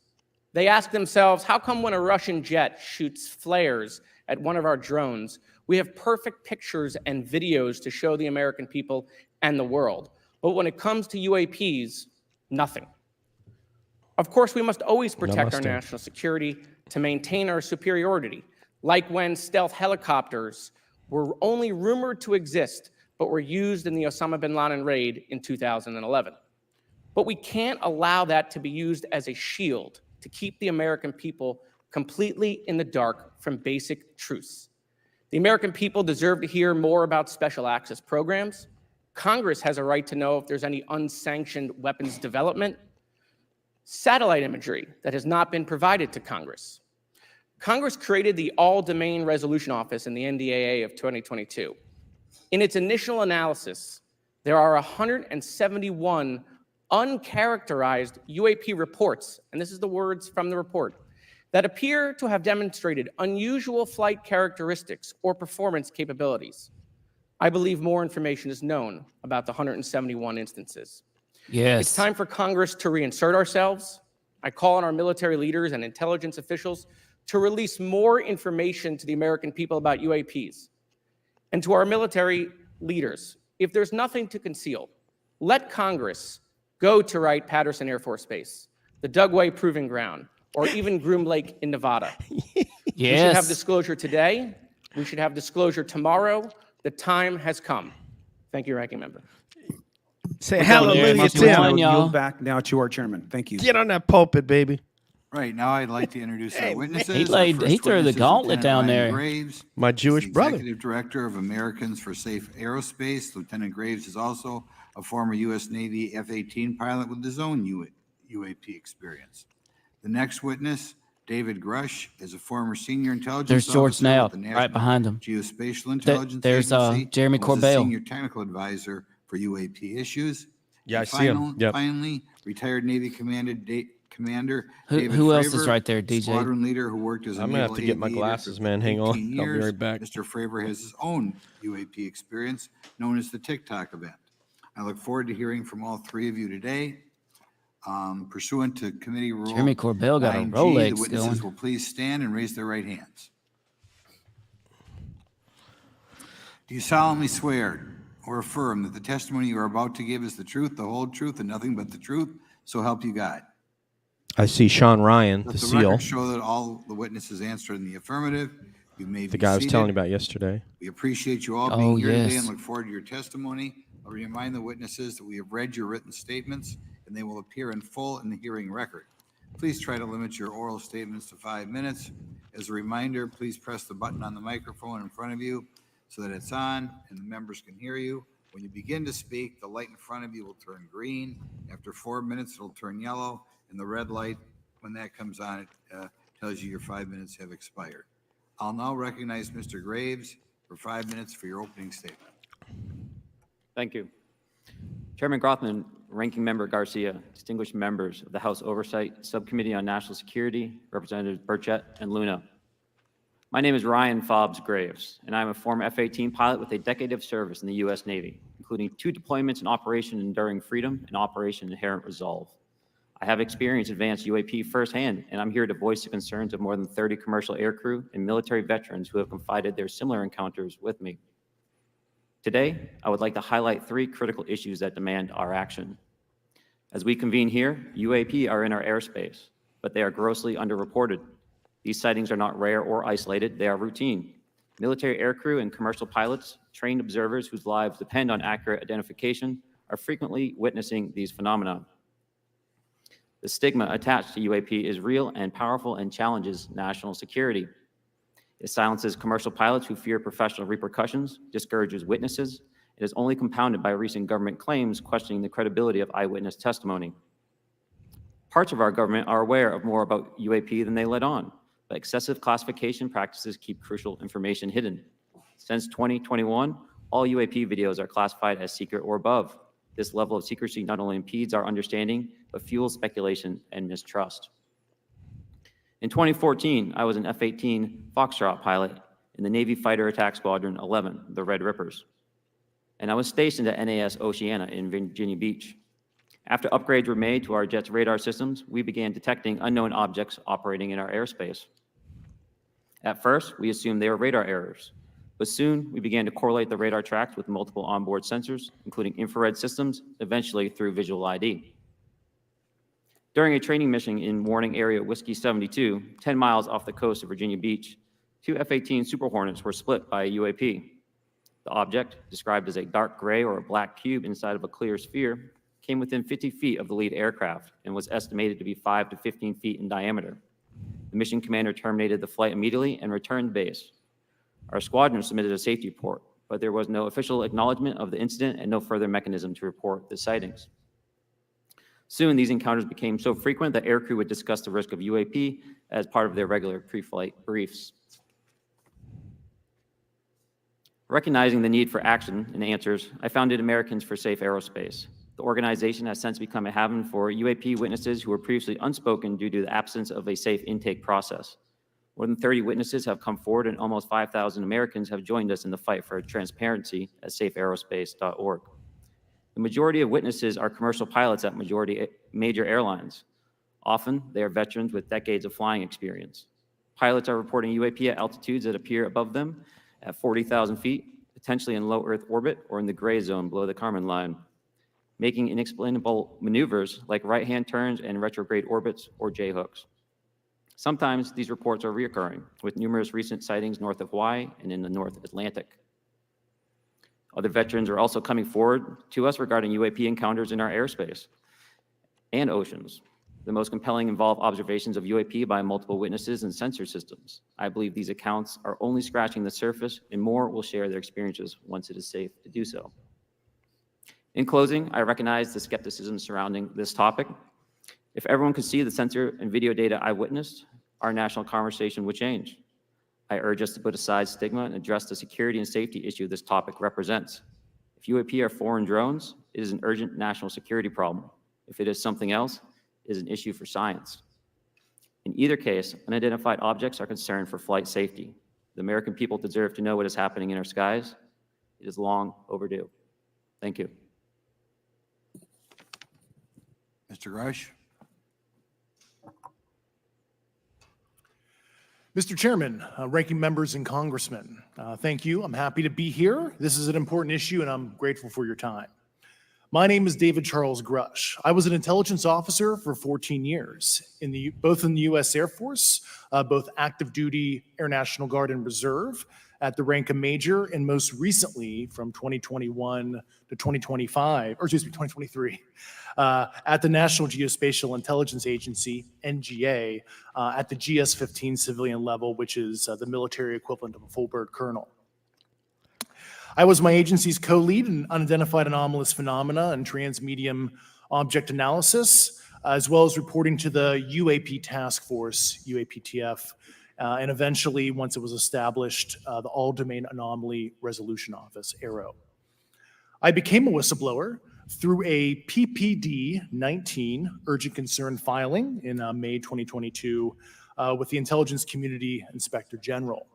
Speaker 12: They ask themselves, how come when a Russian jet shoots flares at one of our drones, we have perfect pictures and videos to show the American people and the world, but when it comes to UAPs, nothing. Of course, we must always protect our national security to maintain our superiority, like when stealth helicopters were only rumored to exist, but were used in the Osama bin Laden raid in 2011. But we can't allow that to be used as a shield to keep the American people completely in the dark from basic truths. The American people deserve to hear more about special access programs. Congress has a right to know if there's any unsanctioned weapons development, satellite imagery that has not been provided to Congress. Congress created the All-Domain Resolution Office in the NDAA of 2022. In its initial analysis, there are 171 uncharacterized UAP reports, and this is the words from the report, that appear to have demonstrated unusual flight characteristics or performance capabilities. I believe more information is known about the 171 instances.
Speaker 2: Yes.
Speaker 12: It's time for Congress to reinsert ourselves. I call on our military leaders and intelligence officials to release more information to the American people about UAPs. And to our military leaders, if there's nothing to conceal, let Congress go to Wright-Patterson Air Force Base, the Dugway Proving Ground, or even Groom Lake in Nevada.
Speaker 2: Yes.
Speaker 12: We should have disclosure today. We should have disclosure tomorrow. The time has come. Thank you, Ranking Member.
Speaker 7: Say hallelujah, Tim.
Speaker 11: Yield back now to our chairman. Thank you.
Speaker 7: Get on that pulpit, baby.
Speaker 8: Right, now I'd like to introduce our witnesses.
Speaker 2: He threw the gauntlet down there.
Speaker 8: Graves,
Speaker 7: my Jewish brother.
Speaker 8: Executive Director of Americans for Safe Aerospace. Lieutenant Graves is also a former U.S. Navy F-18 pilot with his own UAP experience. The next witness, David Grusch, is a former senior intelligence
Speaker 2: There's George
Speaker 8: officer
Speaker 2: Snell
Speaker 8: with the National
Speaker 2: right behind him.
Speaker 8: Geospatial Intelligence
Speaker 2: There's
Speaker 8: Agency.
Speaker 2: Jeremy
Speaker 8: Was a
Speaker 2: Corbell.
Speaker 8: senior technical advisor for UAP issues.
Speaker 7: Yeah,
Speaker 8: And
Speaker 7: I see him. Yep.
Speaker 8: Finally, retired Navy Commander
Speaker 2: Who,
Speaker 8: David
Speaker 2: who else is
Speaker 8: Fravor,
Speaker 2: right there, DJ?
Speaker 8: Squadron leader who worked as a
Speaker 7: I'm gonna have
Speaker 8: naval
Speaker 7: to get my
Speaker 8: aviator
Speaker 7: glasses,
Speaker 8: for
Speaker 7: man. Hang on.
Speaker 8: 18
Speaker 7: I'll be
Speaker 8: years.
Speaker 7: right back.
Speaker 8: Mr. Fravor has his own UAP experience known as the TikTok event. I look forward to hearing from all three of you today. Pursuant to committee rule
Speaker 2: Jeremy Corbell got a
Speaker 8: 9G,
Speaker 2: Rolex
Speaker 8: the witnesses
Speaker 2: going.
Speaker 8: will please stand and raise their right hands. Do you solemnly swear or affirm that the testimony you are about to give is the truth, the whole truth, and nothing but the truth, so help you God?
Speaker 7: I see Sean Ryan,
Speaker 8: Let
Speaker 7: the
Speaker 8: the
Speaker 7: seal,
Speaker 8: record show that all the witnesses answered in the affirmative. You may
Speaker 7: the
Speaker 8: be
Speaker 7: guy I was telling you
Speaker 8: seated.
Speaker 7: about yesterday.
Speaker 8: We appreciate you all
Speaker 2: Oh,
Speaker 8: being here today
Speaker 2: yes.
Speaker 8: and look forward to your testimony. I'll remind the witnesses that we have read your written statements and they will appear in full in the hearing record. Please try to limit your oral statements to 5 minutes. As a reminder, please press the button on the microphone in front of you so that it's on and the members can hear you. When you begin to speak, the light in front of you will turn green. After 4 minutes, it'll turn yellow, and the red light, when that comes on, it tells you your 5 minutes have expired. I'll now recognize Mr. Graves for 5 minutes for your opening statement.
Speaker 13: Thank you. Chairman Grothman, Ranking Member Garcia, distinguished members of the House Oversight Subcommittee on National Security, Representatives Burchett and Luna. My name is Ryan Fobbs Graves, and I'm a former F-18 pilot with a decade of service in the U.S. Navy, including 2 deployments in Operation Enduring Freedom and Operation Inherent Resolve. I have experienced advanced UAP firsthand, and I'm here to voice the concerns of more than 30 commercial aircrew and military veterans who have confided their similar encounters with me. Today, I would like to highlight 3 critical issues that demand our action. As we convene here, UAP are in our airspace, but they are grossly underreported. These sightings are not rare or isolated, they are routine. Military aircrew and commercial pilots, trained observers whose lives depend on accurate identification, are frequently witnessing these phenomena. The stigma attached to UAP is real and powerful and challenges national security. It silences commercial pilots who fear professional repercussions, discourages witnesses. It is only compounded by recent government claims questioning the credibility of eyewitness testimony. Parts of our government are aware of more about UAP than they let on, but excessive classification practices keep crucial information hidden. Since 2021, all UAP videos are classified as secret or above. This level of secrecy not only impedes our understanding, but fuels speculation and mistrust. In 2014, I was an F-18 Foxtrot pilot in the Navy Fighter Attack Squadron 11, the Red Rippers. And I was stationed at NAS Oceana in Virginia Beach. After upgrades were made to our jet's radar systems, we began detecting unknown objects operating in our airspace. At first, we assumed they were radar errors, but soon we began to correlate the radar tracks with multiple onboard sensors, including infrared systems, eventually through visual ID. During a training mission in Warning Area Whiskey 72, 10 miles off the coast of Virginia Beach, 2 F-18 Super Hornets were split by a UAP. The object, described as a dark gray or a black cube inside of a clear sphere, came within 50 feet of the lead aircraft and was estimated to be 5 to 15 feet in diameter. The mission commander terminated the flight immediately and returned to base. Our squadron submitted a safety report, but there was no official acknowledgement of the incident and no further mechanism to report the sightings. Soon, these encounters became so frequent that aircrew would discuss the risk of UAP as part of their regular pre-flight briefs. Recognizing the need for action and answers, I founded Americans for Safe Aerospace. The organization has since become a haven for UAP witnesses who were previously unspoken due to the absence of a safe intake process. More than 30 witnesses have come forward and almost 5,000 Americans have joined us in the fight for transparency at safeaerospace.org. The majority of witnesses are commercial pilots at major airlines. Often, they are veterans with decades of flying experience. Pilots are reporting UAP at altitudes that appear above them at 40,000 feet, potentially in low Earth orbit or in the gray zone below the Kármán line, making inexplainable maneuvers like right-hand turns and retrograde orbits or J-hooks. Sometimes these reports are reoccurring, with numerous recent sightings north of Hawaii and in the North Atlantic. Other veterans are also coming forward to us regarding UAP encounters in our airspace and oceans. The most compelling involve observations of UAP by multiple witnesses and sensor systems. I believe these accounts are only scratching the surface, and more will share their experiences once it is safe to do so. In closing, I recognize the skepticism surrounding this topic. If everyone could see the sensor and video data I witnessed, our national conversation would change. I urge us to put aside stigma and address the security and safety issue this topic represents. If UAP are foreign drones, it is an urgent national security problem. If it is something else, is an issue for science. In either case, unidentified objects are concerned for flight safety. The American people deserve to know what is happening in our skies. It is long overdue. Thank you.
Speaker 8: Mr. Grusch?
Speaker 14: Mr. Chairman, ranking members and congressmen, thank you. I'm happy to be here. This is an important issue and I'm grateful for your time. My name is David Charles Grusch. I was an intelligence officer for 14 years, both in the U.S. Air Force, both active duty, Air National Guard, and Reserve at the rank of major, and most recently from 2021 to 2023, at the National Geospatial Intelligence Agency, NGA, at the GS-15 civilian level, which is the military equivalent of a full bird colonel. I was my agency's co-lead in unidentified anomalous phenomena and transmedium object analysis, as well as reporting to the UAP task force, UAPTF, and eventually, once it was established, the All-Domain Anomaly Resolution Office, AARO. I became a whistleblower through a PPD-19 urgent concern filing in May 2022 with the Intelligence Community Inspector General.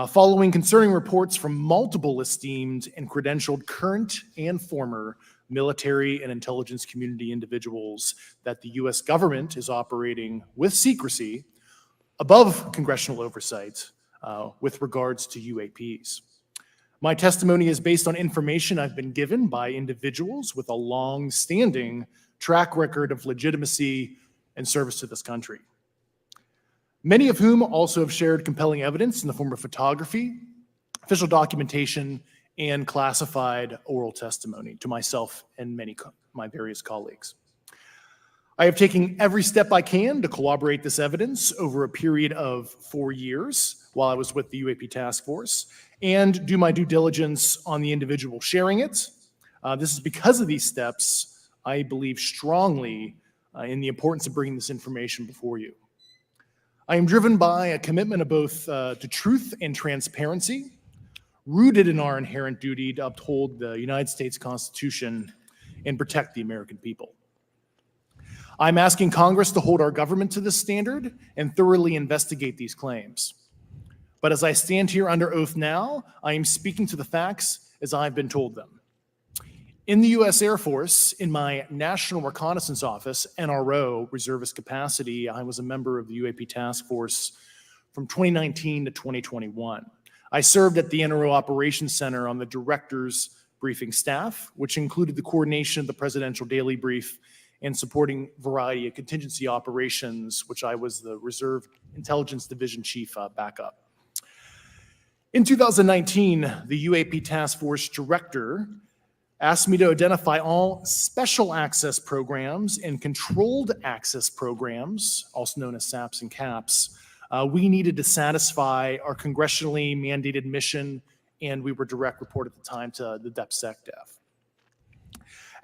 Speaker 14: Following concerning reports from multiple esteemed and credentialed current and former military and intelligence community individuals that the U.S. government is operating with secrecy above congressional oversight with regards to UAPs. My testimony is based on information I've been given by individuals with a long-standing track record of legitimacy and service to this country, many of whom also have shared compelling evidence in the form of photography, official documentation, and classified oral testimony to myself and my various colleagues. I have taken every step I can to corroborate this evidence over a period of 4 years while I was with the UAP task force and do my due diligence on the individual sharing it. This is because of these steps, I believe strongly in the importance of bringing this information before you. I am driven by a commitment of both to truth and transparency, rooted in our inherent duty to uphold the United States Constitution and protect the American people. I'm asking Congress to hold our government to this standard and thoroughly investigate these claims. But as I stand here under oath now, I am speaking to the facts as I've been told them. In the U.S. Air Force, in my National Reconnaissance Office, NRO, reservist capacity, I was a member of the UAP task force from 2019 to 2021. I served at the NRO Operations Center on the director's briefing staff, which included the coordination of the Presidential Daily Brief and supporting variety of contingency operations, which I was the Reserve Intelligence Division Chief backup. In 2019, the UAP Task Force Director asked me to identify all special access programs and controlled access programs, also known as SAPs and CAPs, we needed to satisfy our congressionally mandated mission, and we were direct report at the time to the DepSecDef.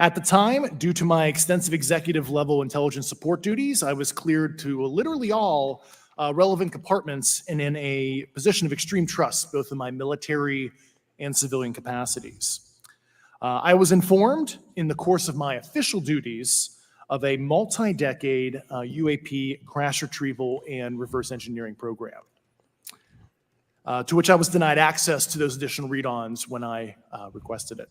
Speaker 14: At the time, due to my extensive executive level intelligence support duties, I was cleared to literally all relevant compartments and in a position of extreme trust, both in my military and civilian capacities. I was informed in the course of my official duties of a multi-decade UAP crash retrieval and reverse engineering program, to which I was denied access to those additional read-ons when I requested it.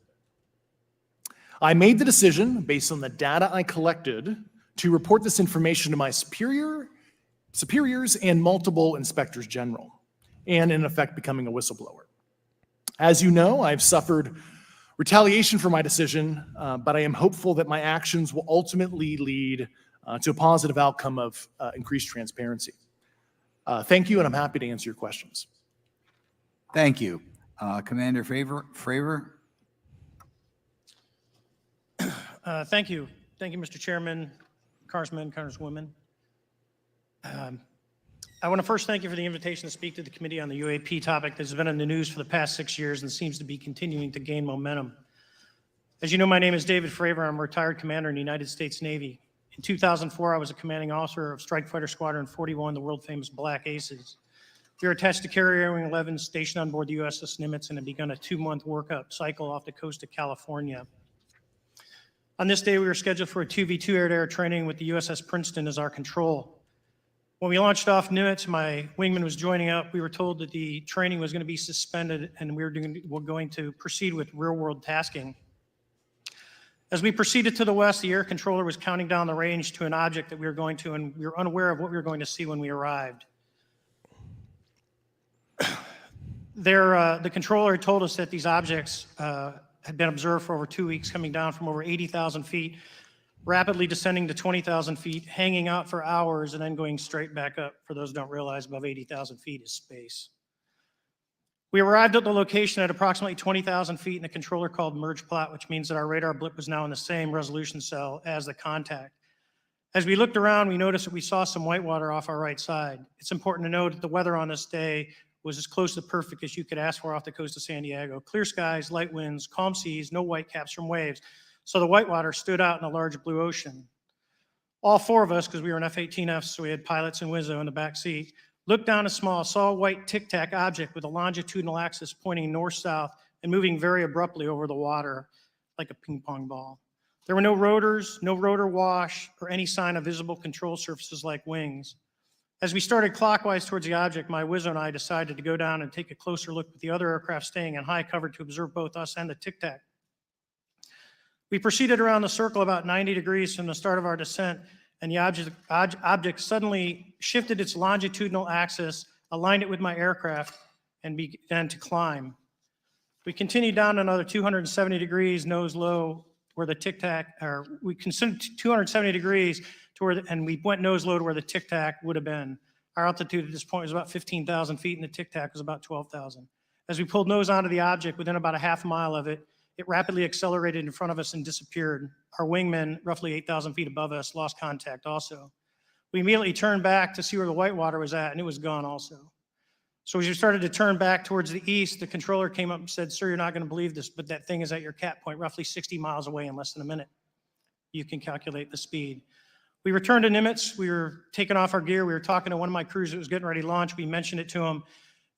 Speaker 14: I made the decision, based on the data I collected, to report this information to my superiors and multiple inspectors general, and in effect becoming a whistleblower. As you know, I've suffered retaliation for my decision, but I am hopeful that my actions will ultimately lead to a positive outcome of increased transparency. Thank you, and I'm happy to answer your questions.
Speaker 8: Thank you. Commander Fravor?
Speaker 15: Thank you. Thank you, Mr. Chairman, Congressmen, Congresswomen. I want to first thank you for the invitation to speak to the committee on the UAP topic that has been in the news for the past 6 years and seems to be continuing to gain momentum. As you know, my name is David Fravor. I'm a retired commander in the United States Navy. In 2004, I was a commanding officer of Strike Fighter Squadron 41, the world-famous Black Aces. We were attached to Carrier Wing 11, stationed on board the USS Nimitz, and had begun a 2-month workup cycle off the coast of California. On this day, we were scheduled for a 2v2 air-to-air training with the USS Princeton as our control. When we launched off Nimitz, my wingman was joining up. We were told that the training was going to be suspended and we're going to proceed with real-world tasking. As we proceeded to the west, the air controller was counting down the range to an object that we were going to, and we were unaware of what we were going to see when we arrived. The controller had told us that these objects had been observed for over 2 weeks, coming down from over 80,000 feet, rapidly descending to 20,000 feet, hanging out for hours, and then going straight back up. For those who don't realize, above 80,000 feet is space. We arrived at the location at approximately 20,000 feet, and the controller called merge plot, which means that our radar blip was now in the same resolution cell as the contact. As we looked around, we noticed that we saw some whitewater off our right side. It's important to note that the weather on this day was as close to perfect as you could ask for off the coast of San Diego. Clear skies, light winds, calm seas, no whitecaps from waves. So the whitewater stood out in a large blue ocean. All four of us, because we were in F-18Fs, so we had pilots and Wizzo in the back seat, looked down a saw a white tic-tac object with a longitudinal axis pointing north-south and moving very abruptly over the water like a ping pong ball. There were no rotors, no rotor wash, or any sign of visible control surfaces like wings. As we started clockwise towards the object, my Wizzo and I decided to go down and take a closer look with the other aircraft staying in high cover to observe both us and the tic-tac. We proceeded around the circle about 90 degrees from the start of our descent, and the object suddenly shifted its longitudinal axis, aligned it with my aircraft, and began to climb. We continued down another 270 degrees, nose low, where the tic-tac, or we considered 270 degrees to where, and we went nose low to where the tic-tac would have been. Our altitude at this point was about 15,000 feet, and the tic-tac was about 12,000. As we pulled nose onto the object, within about a half mile of it, it rapidly accelerated in front of us and disappeared. Our wingman, roughly 8,000 feet above us, lost contact also. We immediately turned back to see where the whitewater was at, and it was gone also. So as we started to turn back towards the east, the controller came up and said, "Sir, you're not going to believe this, but that thing is at your cap point, roughly 60 miles away in less than a minute." You can calculate the speed. We returned to Nimitz. We were taking off our gear. We were talking to one of my crews that was getting ready to launch. We mentioned it to them,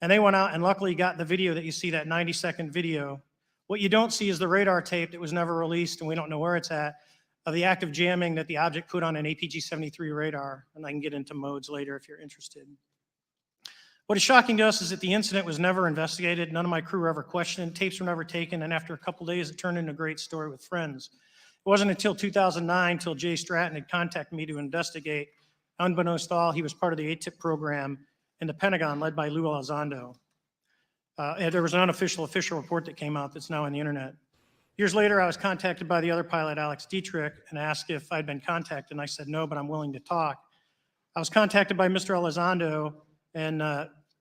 Speaker 15: and they went out and luckily got the video that you see, that 90-second video. What you don't see is the radar tape that was never released, and we don't know where it's at, of the active jamming that the object put on an APG-73 radar, and I can get into modes later if you're interested. What is shocking to us is that the incident was never investigated. None of my crew were ever questioned. Tapes were never taken, and after a couple days, it turned into a great story with friends. It wasn't until 2009 till Jay Stratton had contacted me to investigate. Unbeknownst to all, he was part of the ATIP program in the Pentagon led by Lou Elizondo. And there was an unofficial official report that came out that's now on the internet. Years later, I was contacted by the other pilot, Alex Dietrich, and asked if I'd been contacted, and I said no, but I'm willing to talk. I was contacted by Mr. Elizondo, and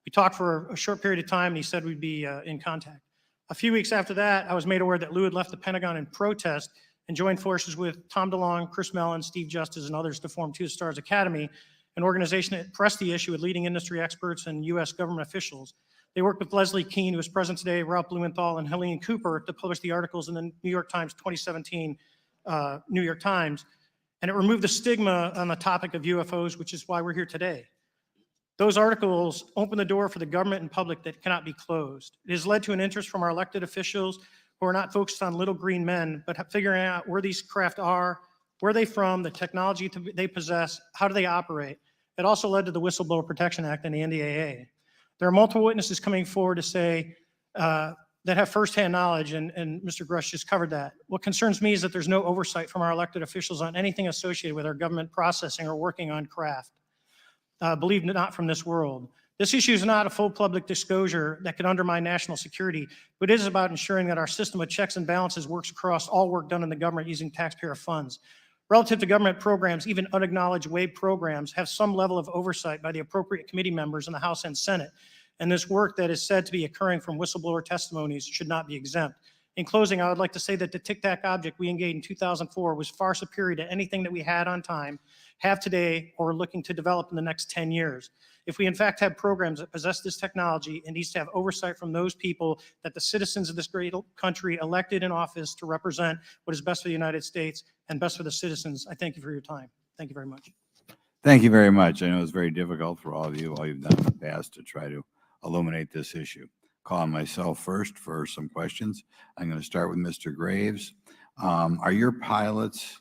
Speaker 15: we talked for a short period of time, and he said we'd be in contact. A few weeks after that, I was made aware that Lou had left the Pentagon in protest and joined forces with Tom DeLong, Chris Mellon, Steve Justice, and others to form Two Stars Academy, an organization that pressed the issue with leading industry experts and U.S. government officials. They worked with Leslie Keene, who is present today, Ralph Blumenthal, and Helene Cooper to publish the articles in the New York Times 2017 New York Times. And it removed the stigma on the topic of UFOs, which is why we're here today. Those articles open the door for the government and public that cannot be closed. It has led to an interest from our elected officials who are not focused on little green men, but figuring out where these craft are, where they're from, the technology they possess, how do they operate. It also led to the Whistleblower Protection Act and the NDAA. There are multiple witnesses coming forward to say that have firsthand knowledge, and Mr. Grusch just covered that. What concerns me is that there's no oversight from our elected officials on anything associated with our government processing or working on craft. Believe it not from this world. This issue is not a full public disclosure that could undermine national security, but it is about ensuring that our system of checks and balances works across all work done in the government using taxpayer funds. Relative to government programs, even unacknowledged WAVE programs have some level of oversight by the appropriate committee members in the House and Senate. And this work that is said to be occurring from whistleblower testimonies should not be exempt. In closing, I would like to say that the Tic-Tac object we engaged in 2004 was far superior to anything that we had on time, have today, or are looking to develop in the next 10 years. If we in fact have programs that possess this technology, it needs to have oversight from those people that the citizens of this great country elected in office to represent what is best for the United States and best for the citizens. I thank you for your time. Thank you very much.
Speaker 8: Thank you very much. I know it's very difficult for all of you, all you've done in the past to try to illuminate this issue. Calling myself first for some questions. I'm going to start with Mr. Graves. Are pilots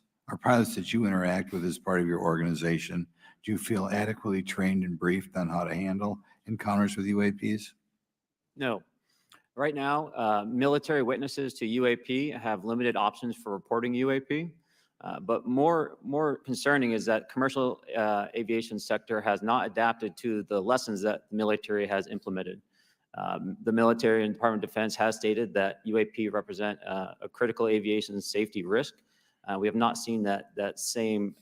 Speaker 8: that you interact with as part of your organization, do you feel adequately trained and briefed on how to handle encounters with UAPs?
Speaker 13: No. Right now, military witnesses to UAP have limited options for reporting UAP. But more concerning is that commercial aviation sector has not adapted to the lessons that the military has implemented. The military and Department of Defense has stated that UAP represent a critical aviation safety risk. We have not seen that same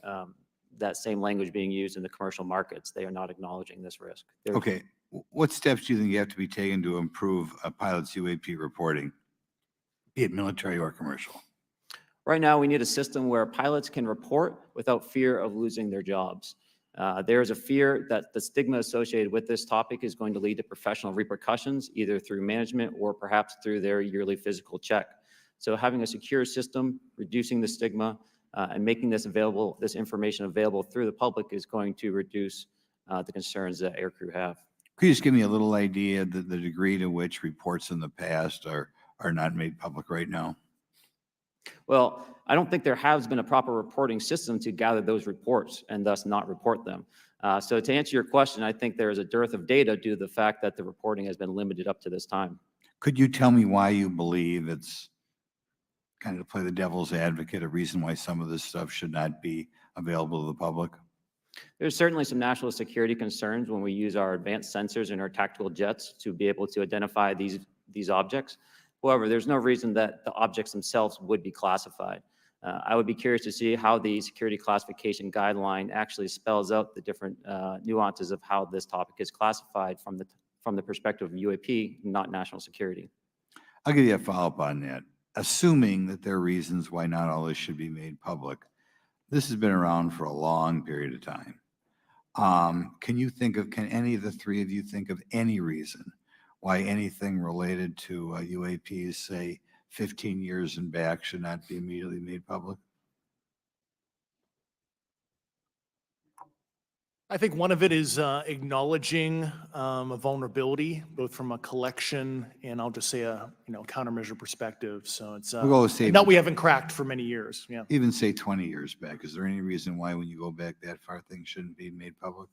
Speaker 13: language being used in the commercial markets. They are not acknowledging this risk.
Speaker 8: Okay, what steps do you think you have to be taken to improve a pilot's UAP reporting, be it military or commercial?
Speaker 13: Right now, we need a system where pilots can report without fear of losing their jobs. There is a fear that the stigma associated with this topic is going to lead to professional repercussions, either through management or perhaps through their yearly physical check. So having a secure system, reducing the stigma, and making this information available through the public is going to reduce the concerns that aircrew have.
Speaker 8: Could you just give me a little idea of the degree to which reports in the past are not made public right now?
Speaker 13: Well, I don't think there has been a proper reporting system to gather those reports and thus not report them. So to answer your question, I think there is a dearth of data due to the fact that the reporting has been limited up to this time.
Speaker 8: Could you tell me why you believe it's, kind of to play the devil's advocate, a reason why some of this stuff should not be available to the public?
Speaker 13: There's certainly some national security concerns when we use our advanced sensors in our tactical jets to be able to identify these objects. However, there's no reason that the objects themselves would be classified. I would be curious to see how the security classification guideline actually spells out the different nuances of how this topic is classified from the perspective of UAP, not national security.
Speaker 8: I'll give you a follow-up on that. Assuming that there are reasons why not all this should be made public, this has been around for a long period of time. Can any of the three of you think of any reason why anything related to UAPs, say 15 years and back, should not be immediately made public?
Speaker 14: I think one of it is acknowledging a vulnerability, both from a collection and I'll just say a countermeasure perspective. So it's that we haven't cracked for many years. Yeah.
Speaker 8: Even say 20 years back. Is there any reason why, when you go back that far, things shouldn't be made public?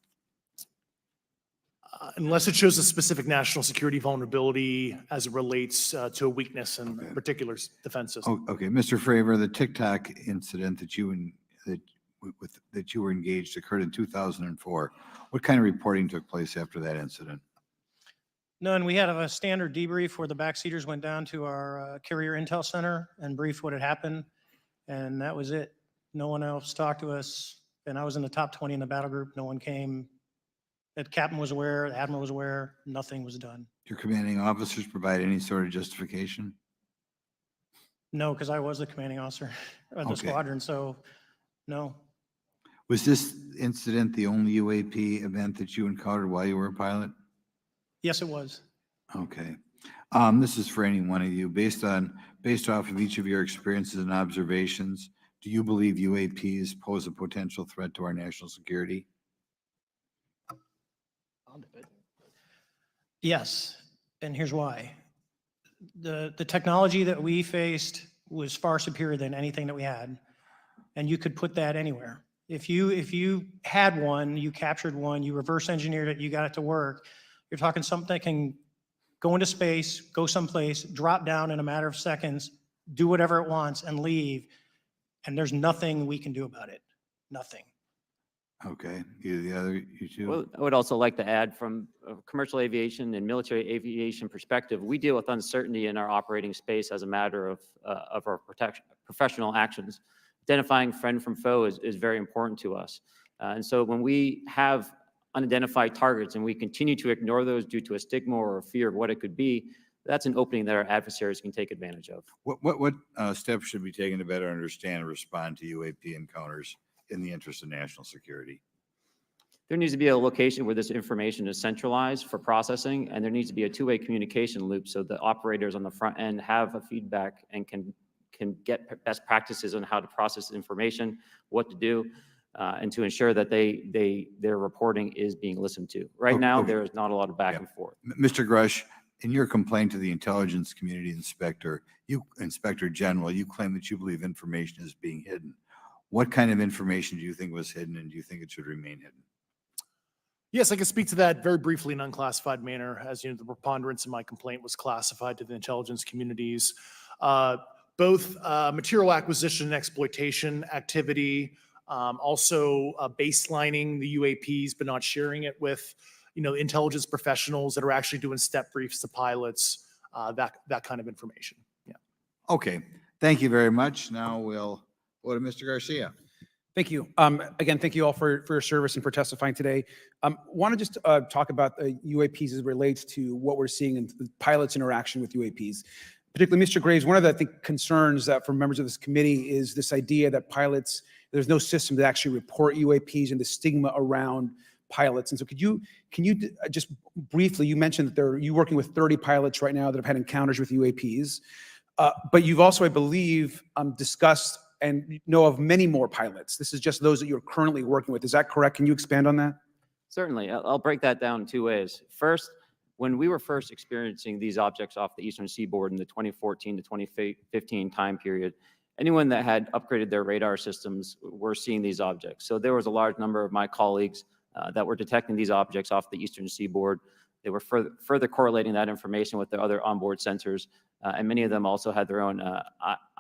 Speaker 14: Unless it shows a specific national security vulnerability as it relates to a weakness in a particular defense system.
Speaker 8: Okay, Mr. Fravor, the TikTok incident that you were engaged occurred in 2004. What kind of reporting took place after that incident?
Speaker 15: None. We had a standard debrief where the backseaters went down to our carrier intel center and briefed what had happened, and that was it. No one else talked to us, and I was in the top 20 in the battle group. No one came. The captain was aware, the admiral was aware, nothing was done.
Speaker 8: Your commanding officers provide any sort of justification?
Speaker 15: No, because I was the commanding officer of the squadron, so no.
Speaker 8: Was this incident the only UAP event that you encountered while you were a pilot?
Speaker 15: Yes, it was.
Speaker 8: Okay. This is for any one of you. Based off of each of your experiences and observations, do you believe UAPs pose a potential threat to our national security?
Speaker 15: Yes, and here's why. The technology that we faced was far superior than anything that we had, and you could put that anywhere. If you had one, you captured one, you reverse engineered it, you got it to work, you're talking something that can go into space, go someplace, drop down in a matter of seconds, do whatever it wants, and leave, and there's nothing we can do about it. Nothing.
Speaker 8: Okay, you two?
Speaker 13: Well, I would also like to add, from a commercial aviation and military aviation perspective, we deal with uncertainty in our operating space as a matter of our professional actions. Identifying friend from foe is very important to us. And so when we have unidentified targets and we continue to ignore those due to a stigma or a fear of what it could be, that's an opening that our adversaries can take advantage of.
Speaker 8: What steps should be taken to better understand and respond to UAP encounters in the interest of national security?
Speaker 13: There needs to be a location where this information is centralized for processing, and there needs to be a two-way communication loop so the operators on the front end have a feedback and can get best practices on how to process information, what to do, and to ensure that their reporting is being listened to. Right now, there is not a lot of back and forth.
Speaker 8: Mr. Grusch, in your complaint to the Intelligence Community Inspector General, you claim that you believe information is being hidden. What kind of information do you think was hidden, and do you think it should remain hidden?
Speaker 14: Yes, I can speak to that very briefly in unclassified manner. As you know, the preponderance of my complaint was classified to the intelligence communities. Both material acquisition and exploitation activity, also baselining the UAPs, but not sharing it with, intelligence professionals that are actually doing step briefs to pilots, that kind of information. Yeah.
Speaker 8: Okay, thank you very much. Now we'll go to Mr. Garcia.
Speaker 11: Thank you. Again, thank you all for your service and for testifying today. Want to just talk about the UAPs as it relates to what we're seeing in the pilots' interaction with UAPs. Particularly, Mr. Graves, one of the, I think, concerns that for members of this committee is this idea that pilots, there's no system to actually report UAPs and the stigma around pilots. And so can you just briefly, you mentioned that you're working with 30 pilots right now that have had encounters with UAPs, but you've also, I believe, discussed and know of many more pilots. This is just those that you're currently working with. Is that correct? Can you expand on that?
Speaker 13: Certainly. I'll break that down in 2 ways. First, when we were first experiencing these objects off the eastern seaboard in the 2014 to 2015 time period, anyone that had upgraded their radar systems were seeing these objects. So there was a large number of my colleagues that were detecting these objects off the eastern seaboard. They were further correlating that information with their other onboard sensors, and many of them also had their own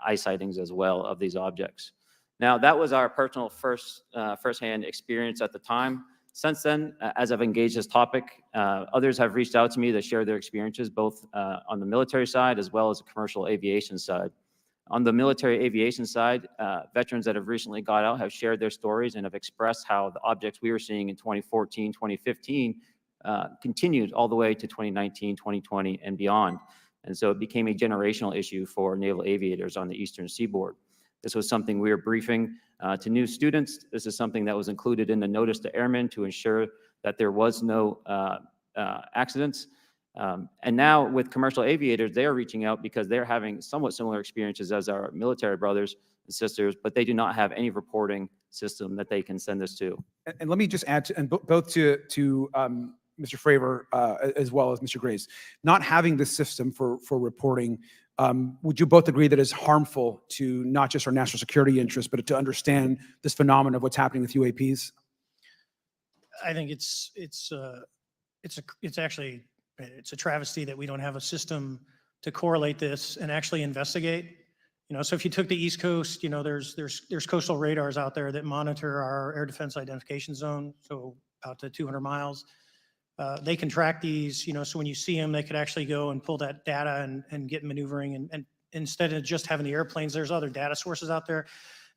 Speaker 13: eye sightings as well of these objects. Now, that was our personal firsthand experience at the time. Since then, as I've engaged this topic, others have reached out to me to share their experiences, both on the military side as well as the commercial aviation side. On the military aviation side, veterans that have recently got out have shared their stories and have expressed how the objects we were seeing in 2014, 2015 continued all the way to 2019, 2020, and beyond. And so it became a generational issue for naval aviators on the eastern seaboard. This was something we were briefing to new students. This is something that was included in the notice to airmen to ensure that there was no accidents. And now with commercial aviators, they are reaching out because they're having somewhat similar experiences as our military brothers and sisters, but they do not have any reporting system that they can send this to.
Speaker 11: And let me just add to, and both to Mr. Fravor as well as Mr. Graves, not having this system for reporting, would you both agree that it's harmful to not just our national security interests, but to understand this phenomenon of what's happening with UAPs?
Speaker 15: I think it's actually a travesty that we don't have a system to correlate this and actually investigate. So if you took the East Coast, there's coastal radars out there that monitor our air defense identification zone, so out to 200 miles. They can track these, so when you see them, they could actually go and pull that data and get maneuvering. And instead of just having the airplanes, there's other data sources out there.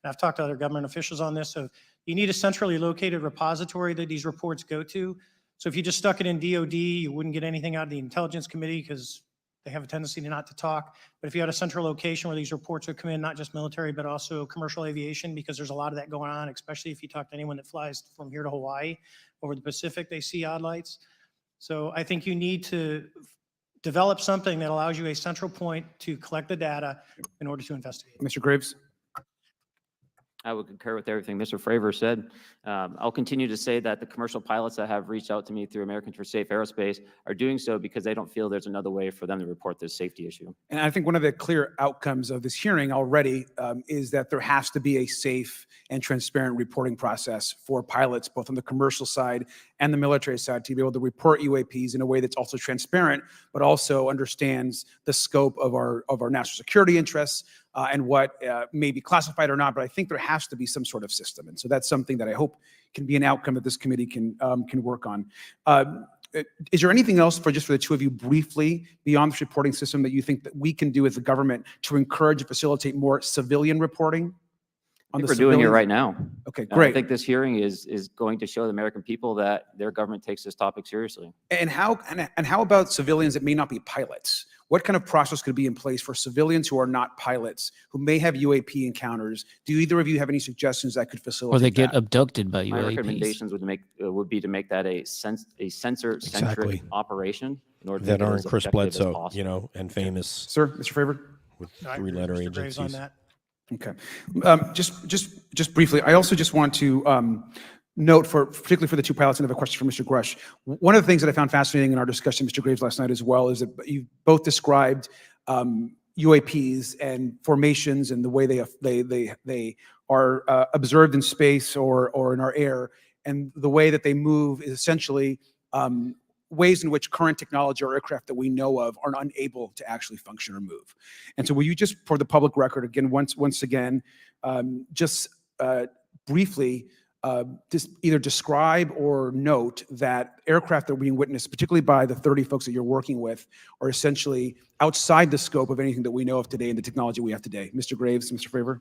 Speaker 15: And I've talked to other government officials on this. So you need a centrally located repository that these reports go to. So if you just stuck it in DOD, you wouldn't get anything out of the Intelligence Committee because they have a tendency to not to talk. But if you had a central location where these reports would come in, not just military, but also commercial aviation, because there's a lot of that going on, especially if you talk to anyone that flies from here to Hawaii, over the Pacific, they see odd lights. So I think you need to develop something that allows you a central point to collect the data in order to investigate.
Speaker 11: Mr. Graves?
Speaker 13: I would concur with everything Mr. Fravor said. I'll continue to say that the commercial pilots that have reached out to me through Americans for Safe Aerospace are doing so because they don't feel there's another way for them to report this safety issue.
Speaker 11: And I think one of the clear outcomes of this hearing already is that there has to be a safe and transparent reporting process for pilots, both on the commercial side and the military side, to be able to report UAPs in a way that's also transparent, but also understands the scope of our national security interests and what may be classified or not. But I think there has to be some sort of system. And so that's something that I hope can be an outcome that this committee can work on. Is there anything else for the two of you briefly beyond this reporting system that you think that we can do as a government to encourage and facilitate more civilian reporting?
Speaker 13: We're doing it right now.
Speaker 11: Okay, great.
Speaker 13: I think this hearing is going to show the American people that their government takes this topic seriously.
Speaker 11: And how about civilians that may not be pilots? What kind of process could be in place for civilians who are not pilots, who may have UAP encounters? Do either of you have any suggestions that could facilitate
Speaker 2: or they get
Speaker 11: that?
Speaker 2: abducted by UAPs?
Speaker 13: My recommendations would be to make that a sensor-centric operation in order
Speaker 7: that
Speaker 13: to
Speaker 7: aren't Chris Bledsoe, and famous.
Speaker 11: Sir, Mr. Fravor?
Speaker 7: With three-letter
Speaker 15: Mr. Graves on
Speaker 7: agencies.
Speaker 15: that.
Speaker 11: Okay. Just briefly, I also just want to note particularly for the two pilots, and I have a question for Mr. Grusch. One of the things that I found fascinating in our discussion, Mr. Graves, last night as well, is that you both described UAPs and formations and the way they are observed in space or in our air, and the way that they move is essentially ways in which current technology or aircraft that we know of are unable to actually function or move. And so will you just, for the public record, again, once again, just briefly just either describe or note that aircraft that are being witnessed, particularly by the 30 folks that you're working with, are essentially outside the scope of anything that we know of today and the technology we have today. Mr. Graves, Mr. Fravor?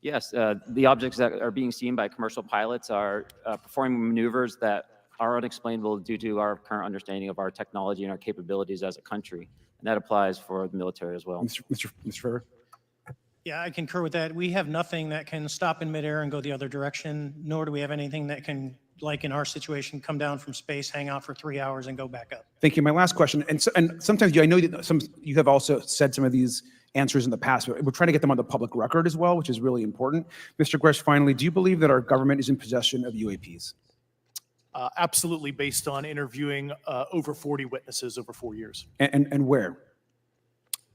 Speaker 13: Yes, the objects that are being seen by commercial pilots are performing maneuvers that are unexplainable due to our current understanding of our technology and our capabilities as a country. And that applies for the military as well.
Speaker 11: Mr. Fravor?
Speaker 15: Yeah, I concur with that. We have nothing that can stop in midair and go the other direction, nor do we have anything that can, like in our situation, come down from space, hang out for 3 hours, and go back up.
Speaker 11: Thank you. My last question, and sometimes I know that you have also said some of these answers in the past, but we're trying to get them on the public record as well, which is really important. Mr. Grusch, finally, do you believe that our government is in possession of UAPs?
Speaker 14: Absolutely, based on interviewing over 40 witnesses over 4 years.
Speaker 11: And where?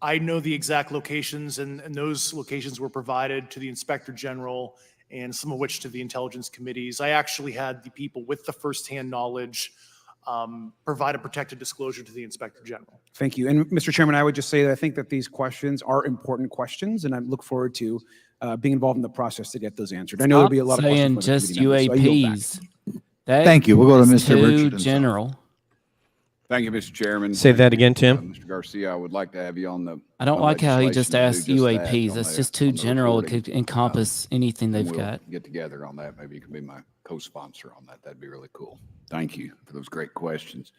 Speaker 14: I know the exact locations, and those locations were provided to the Inspector General, and some of which to the intelligence committees. I actually had the people with the firsthand knowledge provide a protected disclosure to the Inspector General.
Speaker 11: Thank you. And Mr. Chairman, I would just say that I think that these questions are important questions, and I look forward to being involved in the process to get those answered. I know there'll be a lot of questions.
Speaker 2: Saying just UAPs.
Speaker 8: Thank you. We'll go to Mr.
Speaker 2: Too
Speaker 8: Burchett.
Speaker 2: general.
Speaker 9: Thank you, Mr. Chairman.
Speaker 7: Say that again, Tim.
Speaker 9: Mr. Garcia, I would like to have you on the.
Speaker 2: I don't like how he just asked UAPs.
Speaker 9: on
Speaker 2: That's
Speaker 9: the-
Speaker 2: just too
Speaker 9: on the
Speaker 2: general. It
Speaker 9: recording.
Speaker 2: could encompass anything they've
Speaker 9: We'll
Speaker 2: got.
Speaker 9: get together on that. Maybe you can be my co-sponsor on that. That'd be really cool. Thank you for those great questions.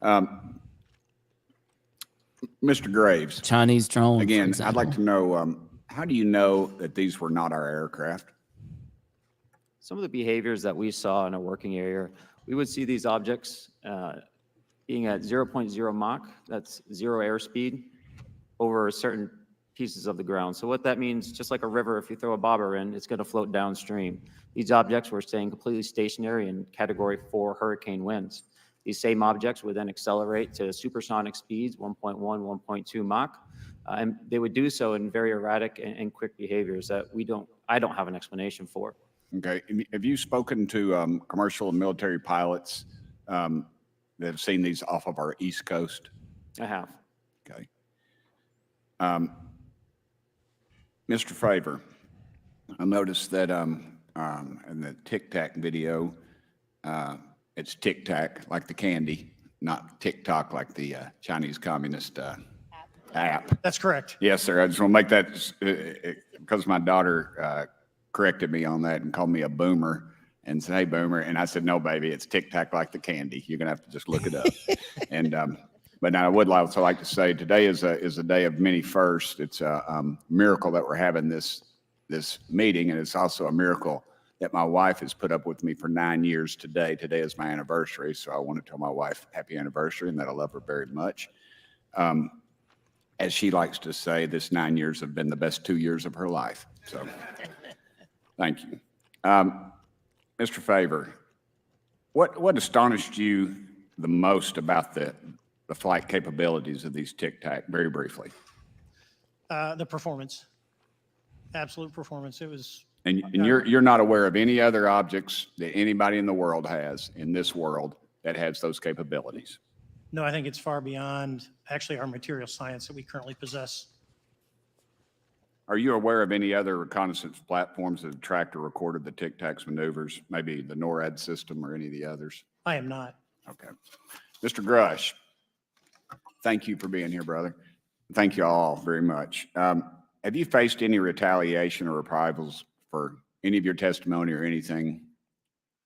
Speaker 9: Mr. Graves.
Speaker 2: Chinese drone. for
Speaker 9: Again, I'd
Speaker 2: example.
Speaker 9: like to know, how do you know that these were not our aircraft?
Speaker 13: Some of the behaviors that we saw in a working area, we would see these objects being at 0.0 Mach, that's zero airspeed, over certain pieces of the ground. So what that means, just like a river, if you throw a bobber in, it's going to float downstream. These objects were staying completely stationary in Category 4 hurricane winds. These same objects would then accelerate to supersonic speeds, 1.1, 1.2 Mach, and they would do so in very erratic and quick behaviors that I don't have an explanation for.
Speaker 9: Okay. Have you spoken to commercial and military pilots that have seen these off of our East Coast?
Speaker 13: I have.
Speaker 9: Okay. Mr. Fravor, I noticed that in the Tic Tac video, it's Tic Tac like the candy, not TikTok like the Chinese Communist app.
Speaker 15: That's correct.
Speaker 9: Yes, sir. I just want to make that because my daughter corrected me on that and called me a boomer and said, "Hey, boomer," and I said, "No, baby, it's Tic Tac like the candy. You're gonna have to just look it up." And but now I would also like to say today is a day of many firsts. It's a miracle that we're having this meeting, and it's also a miracle that my wife has put up with me for 9 years today. Today is my anniversary, so I want to tell my wife happy anniversary and that I love her very much. As she likes to say, this 9 years have been the best 2 years of her life. So thank you. Mr. Fravor, what astonished you the most about the flight capabilities of these Tic Tac, very briefly?
Speaker 15: The performance, absolute performance. It was.
Speaker 9: And you're not aware of any other objects that anybody in the world has, in this world, that has those capabilities?
Speaker 15: No, I think it's far beyond actually our material science that we currently possess.
Speaker 9: Are you aware of any other reconnaissance platforms that have tracked or recorded the Tic Tac's maneuvers, maybe the NORAD system or any of the others?
Speaker 15: I am not.
Speaker 9: Okay. Mr. Grusch, thank you for being here, brother. Thank you all very much. Have you faced any retaliation or reprisals for any of your testimony or anything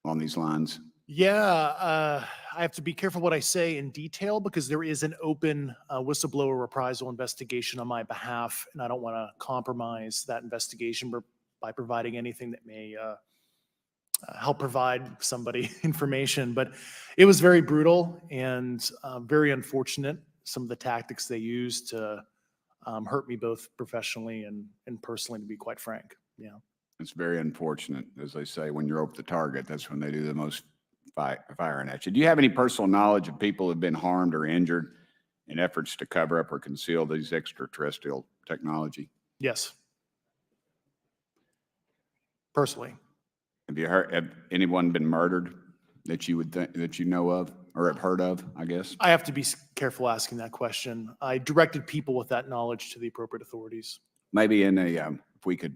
Speaker 9: on these lines?
Speaker 14: Yeah, I have to be careful what I say in detail because there is an open whistleblower reprisal investigation on my behalf, and I don't want to compromise that investigation by providing anything that may help provide somebody information. But it was very brutal and very unfortunate, some of the tactics they used to hurt me both professionally and personally, to be quite frank. Yeah.
Speaker 9: It's very unfortunate. As they say, when you're over the target, that's when they do the most firing at you. Do you have any personal knowledge of people who have been harmed or injured in efforts to cover up or conceal these extraterrestrial technology?
Speaker 14: Yes. Personally.
Speaker 9: Have anyone been murdered that you would think, that you know of or have heard of, I guess?
Speaker 14: I have to be careful asking that question. I directed people with that knowledge to the appropriate authorities.
Speaker 9: Maybe in a, if we could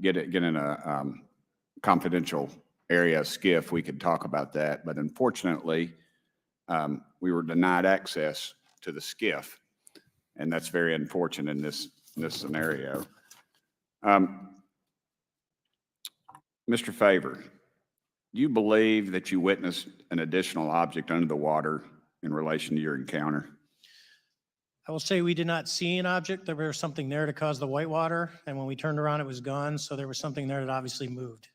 Speaker 9: get in a confidential area, SCIF, we could talk about that. But unfortunately, we were denied access to the SCIF, and that's very unfortunate in this scenario. Mr. Fravor, do you believe that you witnessed an additional object under the water in relation to your encounter?
Speaker 15: I will say we did not see an object. There was something there to cause the whitewater, and when we turned around, it was gone. So there was something there that obviously moved.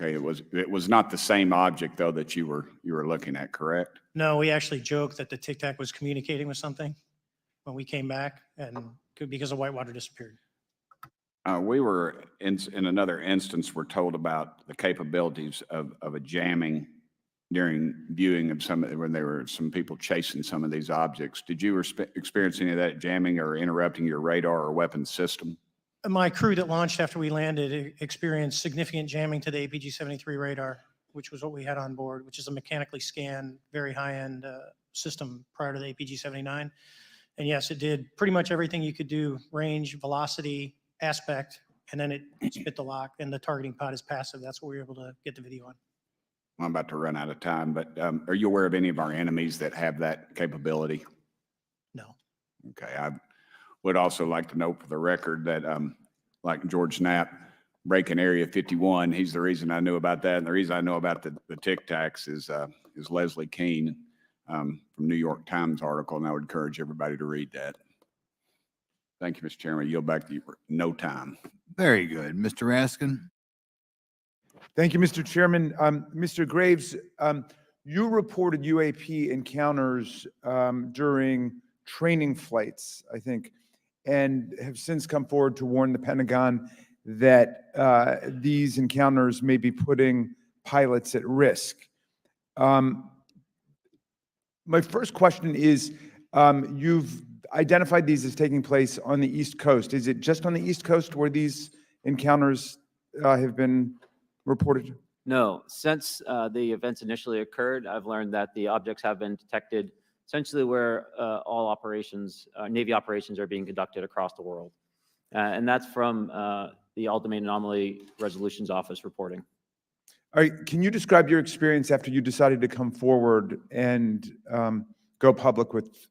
Speaker 9: Okay, it was not the same object though that you were looking at, correct?
Speaker 15: No, we actually joked that the Tic Tac was communicating with something when we came back, and because the whitewater disappeared.
Speaker 9: We were in another instance, we're told about the capabilities of a jamming during viewing of when there were some people chasing some of these objects. Did you experience any of that jamming or interrupting your radar or weapons system?
Speaker 15: My crew that launched after we landed experienced significant jamming to the APG-73 radar, which was what we had on board, which is a mechanically scanned, very high-end system prior to the APG-79. And yes, it did pretty much everything you could do: range, velocity, aspect, and then it spit the lock, and the targeting pod is passive. That's what we were able to get the video on.
Speaker 9: I'm about to run out of time, but are you aware of any of our enemies that have that capability?
Speaker 15: No.
Speaker 9: Okay, I would also like to note for the record that like George Knapp breaking Area 51, he's the reason I knew about that. And the reason I know about the Tic Tacs is Leslie Keene from New York Times article, and I would encourage everybody to read that. Thank you, Mr. Chairman. Yield back to you for no time.
Speaker 8: Very good. Mr. Raskin?
Speaker 16: Thank you, Mr. Chairman. Mr. Graves, you reported UAP encounters during training flights, I think, and have since come forward to warn the Pentagon that these encounters may be putting pilots at risk. My first question is, you've identified these as taking place on the East Coast. Is it just on the East Coast where these encounters have been reported?
Speaker 13: No, since the events initially occurred, I've learned that the objects have been detected essentially where all operations, Navy operations are being conducted across the world. And that's from the All-Domain Anomaly Resolutions Office reporting.
Speaker 16: All right, can you describe your experience after you decided to come forward and go public with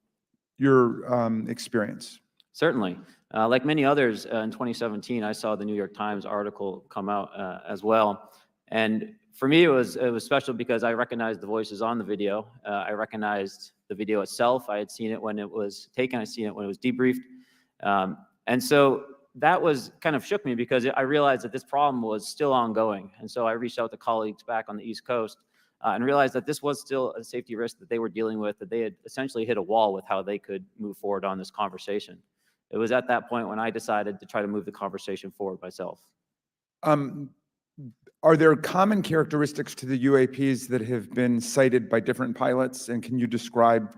Speaker 16: your experience?
Speaker 13: Certainly. Like many others, in 2017, I saw the New York Times article come out as well. And for me, it was special because I recognized the voices on the video. I recognized the video itself. I had seen it when it was taken. I seen it when it was debriefed. And so that was kind of shook me because I realized that this problem was still ongoing. And so I reached out to colleagues back on the East Coast and realized that this was still a safety risk that they were dealing with, that they had essentially hit a wall with how they could move forward on this conversation. It was at that point when I decided to try to move the conversation forward myself.
Speaker 16: Are there common characteristics to the UAPs that have been cited by different pilots? And can you describe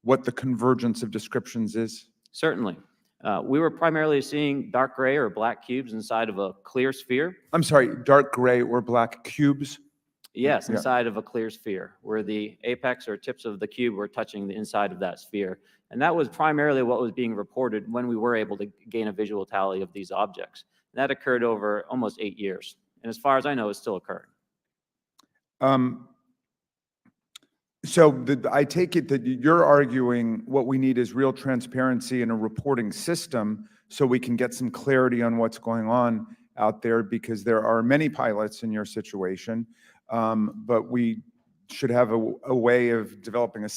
Speaker 16: what the convergence of descriptions is?
Speaker 13: Certainly. We were primarily seeing dark gray or black cubes inside of a clear sphere.
Speaker 16: I'm sorry, dark gray or black cubes?
Speaker 13: Yes, inside of a clear sphere, where the apex or tips of the cube were touching the inside of that sphere. And that was primarily what was being reported when we were able to gain a visual tally of these objects. And that occurred over almost 8 years. And as far as I know, it's still occurring.
Speaker 16: So I take it that you're arguing what we need is real transparency in a reporting system so we can get some clarity on what's going on out there, because there are many pilots in your situation, but we should have a way of developing a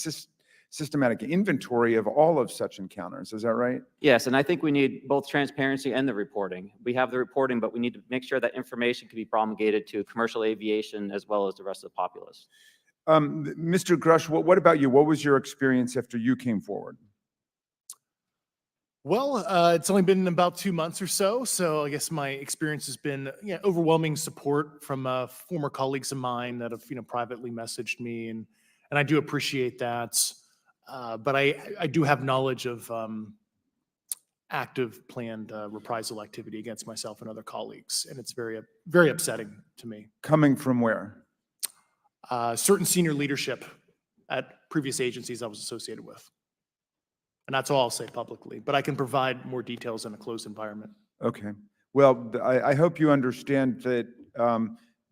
Speaker 16: systematic inventory of all of such encounters. Is that right?
Speaker 13: Yes, and I think we need both transparency and the reporting. We have the reporting, but we need to make sure that information can be promulgated to commercial aviation as well as the rest of the populace.
Speaker 16: Mr. Grusch, what about you? What was your experience after you came forward?
Speaker 14: Well, it's only been about 2 months or so, so I guess my experience has been overwhelming support from former colleagues of mine that have privately messaged me, and I do appreciate that. But I do have knowledge of active planned reprisal activity against myself and other colleagues, and it's very upsetting to me.
Speaker 16: Coming from where?
Speaker 14: Certain senior leadership at previous agencies I was associated with. And that's all I'll say publicly, but I can provide more details in a closed environment.
Speaker 16: Okay. Well, I hope you understand that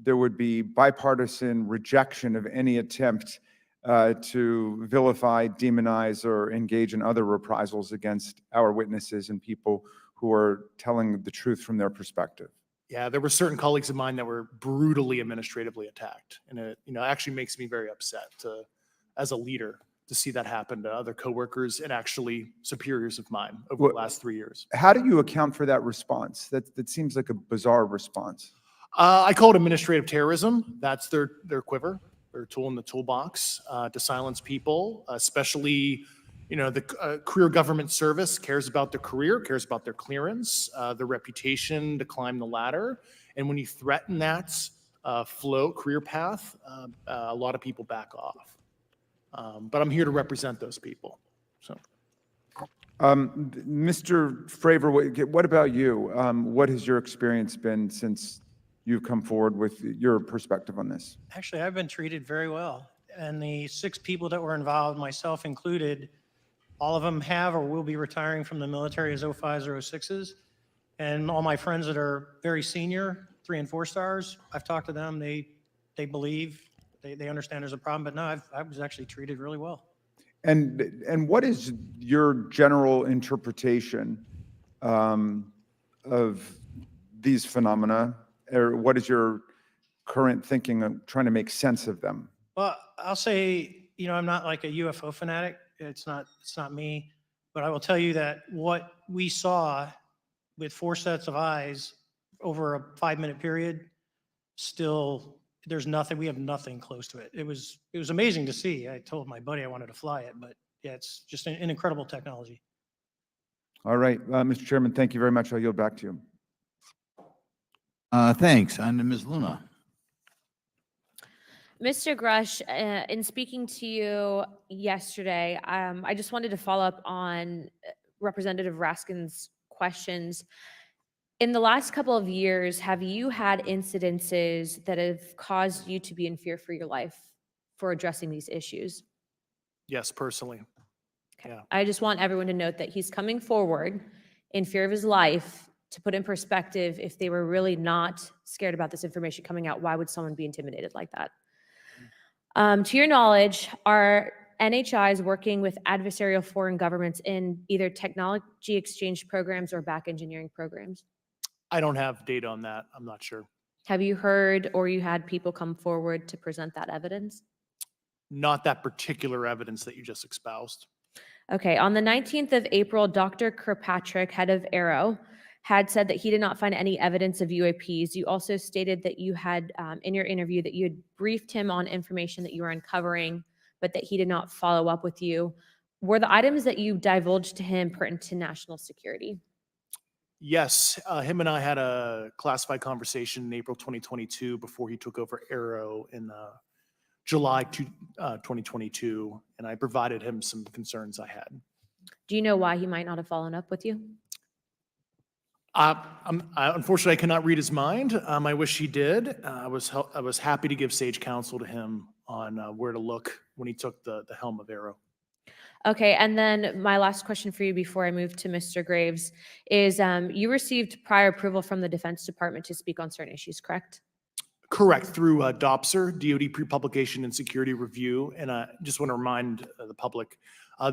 Speaker 16: there would be bipartisan rejection of any attempt to vilify, demonize, or engage in other reprisals against our witnesses and people who are telling the truth from their perspective.
Speaker 14: Yeah, there were certain colleagues of mine that were brutally administratively attacked, and it actually makes me very upset as a leader to see that happen to other coworkers and actually superiors of mine over the last 3 years.
Speaker 16: How do you account for that response? That seems like a bizarre response.
Speaker 14: I call it administrative terrorism. That's their quiver, their tool in the toolbox to silence people, especially the career government service cares about their career, cares about their clearance, their reputation to climb the ladder. And when you threaten that career path, a lot of people back off. But I'm here to represent those people. So,
Speaker 16: Mr. Fravor, what about you? What has your experience been since you've come forward with your perspective on this?
Speaker 15: Actually, I've been treated very well. And the 6 people that were involved, myself included, all of them have or will be retiring from the military as 05s or 06s. And all my friends that are very senior, 3 and 4 stars, I've talked to them. They believe, they understand there's a problem. But no, I was actually treated really well.
Speaker 16: And what is your general interpretation of these phenomena, or what is your current thinking of trying to make sense of them?
Speaker 15: Well, I'll say, I'm not like a UFO fanatic. It's not me, but I will tell you that what we saw with 4 sets of eyes over a 5-minute period, still, we have nothing close to it. It was amazing to see. I told my buddy I wanted to fly it, but yeah, it's just an incredible technology.
Speaker 16: All right, Mr. Chairman, thank you very much. I'll yield back to you.
Speaker 8: Thanks. On to Ms. Luna.
Speaker 10: Mr. Grusch, in speaking to you yesterday, I just wanted to follow up on Representative Raskin's questions. In the last couple of years, have you had incidences that have caused you to be in fear for your life for addressing these issues?
Speaker 14: Yes, personally.
Speaker 10: Okay.
Speaker 14: Yeah.
Speaker 10: I just want everyone to note that he's coming forward in fear of his life. To put in perspective, if they were really not scared about this information coming out, why would someone be intimidated like that? To your knowledge, are NHIs working with adversarial foreign governments in either technology exchange programs or back engineering programs?
Speaker 14: I don't have data on that. I'm not sure.
Speaker 10: Have you heard or you had people come forward to present that evidence?
Speaker 14: Not that particular evidence that you just espoused.
Speaker 10: Okay, on the 19th of April, Dr. Kirkpatrick, head of Aero, had said that he did not find any evidence of UAPs. You also stated that you had, in your interview, that you had briefed him on information that you were uncovering, but that he did not follow up with you. Were the items that you divulged to him pertinent to national security?
Speaker 14: Yes, him and I had a classified conversation in April 2022 before he took over Aero in July 2022, and I provided him some concerns I had.
Speaker 10: Do you know why he might not have followed up with you?
Speaker 14: Unfortunately, I cannot read his mind. I wish he did. I was happy to give sage counsel to him on where to look when he took the helm of Aero.
Speaker 10: Okay, and then my last question for you before I move to Mr. Graves is you received prior approval from the Defense Department to speak on certain issues, correct?
Speaker 14: Correct, through DOPSR, DoD Pre-Publication and Security Review. And I just want to remind the public,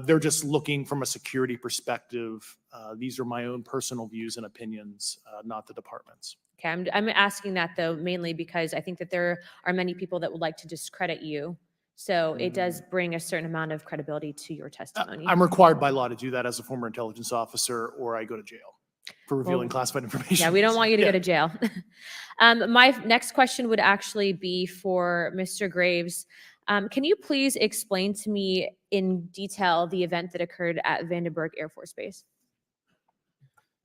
Speaker 14: they're just looking from a security perspective. These are my own personal views and opinions, not the department's.
Speaker 10: Okay, I'm asking that though mainly because I think that there are many people that would like to discredit you. So it does bring a certain amount of credibility to your testimony.
Speaker 14: I'm required by law to do that as a former intelligence officer, or I go to jail for revealing classified information.
Speaker 10: Yeah, we don't want you to go to jail. My next question would actually be for Mr. Graves. Can you please explain to me in detail the event that occurred at Vandenberg Air Force Base?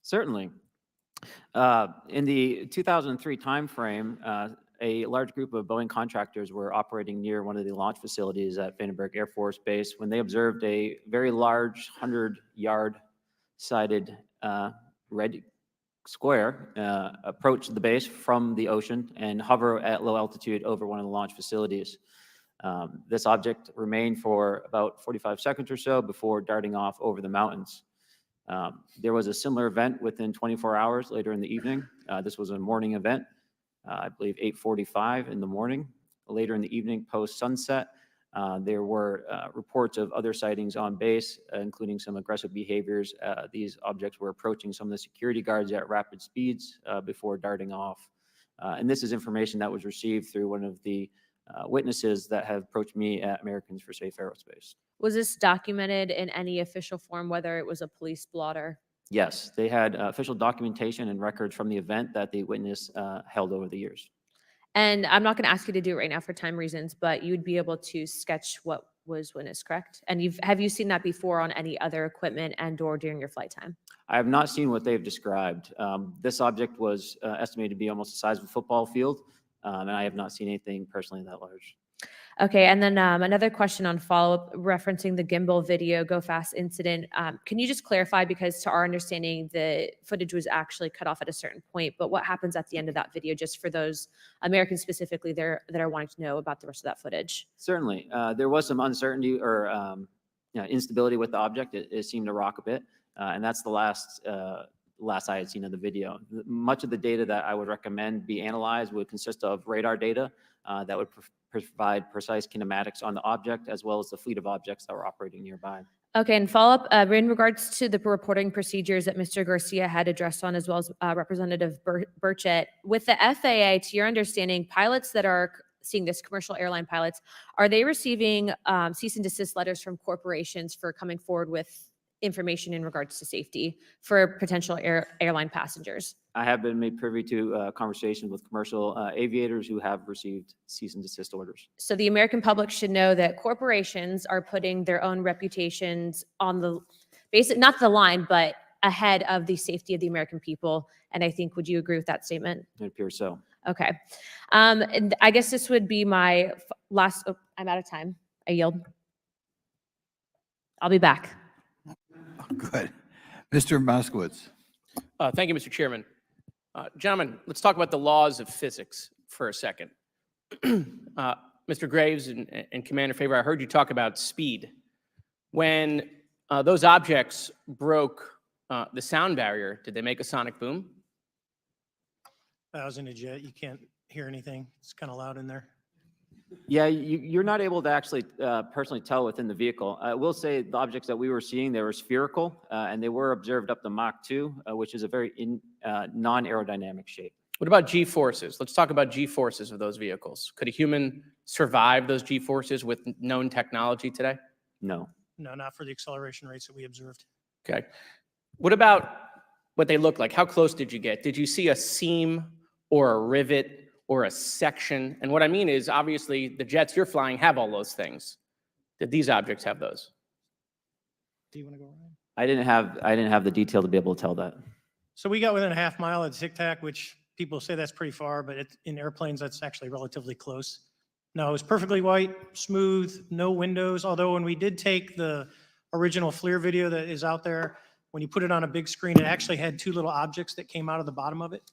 Speaker 13: Certainly. In the 2003 timeframe, a large group of Boeing contractors were operating near one of the launch facilities at Vandenberg Air Force Base when they observed a very large 100-yard sided red square approach the base from the ocean and hover at low altitude over one of the launch facilities. This object remained for about 45 seconds or so before darting off over the mountains. There was a similar event within 24 hours later in the evening. This was a morning event, I believe 8:45 in the morning. Later in the evening, post-sunset, there were reports of other sightings on base, including some aggressive behaviors. These objects were approaching some of the security guards at rapid speeds before darting off. And this is information that was received through one of the witnesses that have approached me at Americans for Safe Aerospace.
Speaker 10: Was this documented in any official form, whether it was a police blotter?
Speaker 13: Yes, they had official documentation and records from the event that the witness held over the years.
Speaker 10: And I'm not going to ask you to do it right now for time reasons, but you'd be able to sketch what was witnessed, correct? And have you seen that before on any other equipment and/or during your flight time?
Speaker 13: I have not seen what they've described. This object was estimated to be almost the size of a football field, and I have not seen anything personally that large.
Speaker 10: Okay, and then another question on follow-up referencing the gimbal video Go Fast incident. Can you just clarify, because to our understanding, the footage was actually cut off at a certain point, but what happens at the end of that video, just for those Americans specifically there that are wanting to know about the rest of that footage?
Speaker 13: Certainly. There was some uncertainty or instability with the object. It seemed to rock a bit, and that's the last I had seen of the video. Much of the data that I would recommend be analyzed would consist of radar data that would provide precise kinematics on the object, as well as the fleet of objects that were operating nearby.
Speaker 10: Okay, and follow-up in regards to the reporting procedures that Mr. Garcia had addressed on, as well as Representative Burchett, with the FAA, to your understanding, pilots that are seeing this, commercial airline pilots, are they receiving cease and desist letters from corporations for coming forward with information in regards to safety for potential airline passengers?
Speaker 13: I have been made privy to conversations with commercial aviators who have received cease and desist orders.
Speaker 10: So the American public should know that corporations are putting their own reputations on the not the line, but ahead of the safety of the American people. And I think, would you agree with that statement?
Speaker 13: It appears so.
Speaker 10: Okay. And I guess this would be my last, I'm out of time. I yield. I'll be back.
Speaker 8: Good. Mr. Moskowitz.
Speaker 12: Thank you, Mr. Chairman. Gentlemen, let's talk about the laws of physics for a second. Mr. Graves and Commander Fravor, I heard you talk about speed. When those objects broke the sound barrier, did they make a sonic boom?
Speaker 15: I was in a jet. You can't hear anything. It's kind of loud in there.
Speaker 13: Yeah, you're not able to actually personally tell within the vehicle. I will say the objects that we were seeing, they were spherical, and they were observed up to Mach 2, which is a very non-aerodynamic shape.
Speaker 12: What about G-forces? Let's talk about G-forces of those vehicles. Could a human survive those G-forces with known technology today?
Speaker 13: No.
Speaker 15: No, not for the acceleration rates that we observed.
Speaker 12: Okay. What about what they look like? How close did you get? Did you see a seam or a rivet or a section? And what I mean is, obviously, the jets you're flying have all those things. Did these objects have those?
Speaker 15: Do you want to go, Ryan?
Speaker 13: I didn't have the detail to be able to tell that.
Speaker 15: So we got within a half mile at Tic Tac, which people say that's pretty far, but in airplanes, that's actually relatively close. No, it was perfectly white, smooth, no windows. Although when we did take the original FLIR video that is out there, when you put it on a big screen, it actually had two little objects that came out of the bottom of it.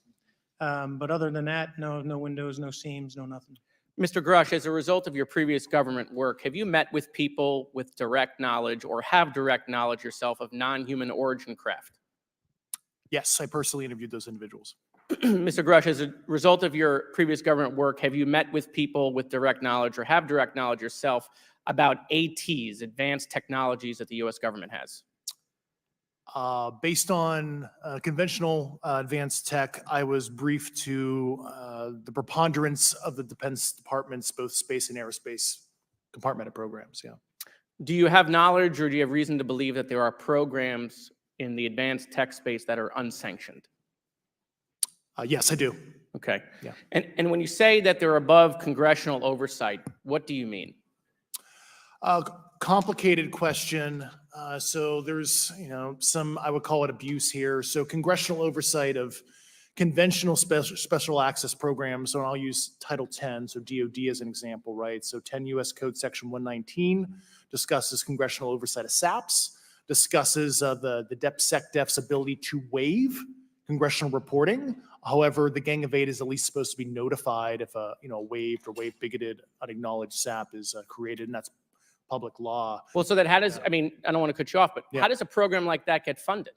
Speaker 15: But other than that, no windows, no seams, no nothing.
Speaker 12: Mr. Grusch, as a result of your previous government work, have you met with people with direct knowledge or have direct knowledge yourself of non-human origin craft?
Speaker 14: Yes, I personally interviewed those individuals.
Speaker 12: Mr. Grusch, as a result of your previous government work, have you met with people with direct knowledge or have direct knowledge yourself about ATs, advanced technologies that the U.S. government has?
Speaker 14: Based on conventional advanced tech, I was briefed to the preponderance of the Defense Department's both space and aerospace compartmented programs, yeah.
Speaker 12: Do you have knowledge or do you have reason to believe that there are programs in the advanced tech space that are unsanctioned?
Speaker 14: Yes, I do.
Speaker 12: Okay.
Speaker 14: Yeah.
Speaker 12: And when you say that they're above congressional oversight, what do you mean?
Speaker 14: Complicated question. So there's, some, I would call it abuse here. So congressional oversight of conventional special access programs. So I'll use Title 10, so DOD as an example, right? So 10 U.S. Code Section 119 discusses congressional oversight of SAPs, discusses the DepSecDef's ability to waive congressional reporting. However, the Gang of Eight is at least supposed to be notified if a waived or waive bigoted unacknowledged SAP is created, and that's public law.
Speaker 12: Well, so that how does, I mean, I don't want to cut you off, but
Speaker 14: Yeah.
Speaker 12: how does a program like that get funded?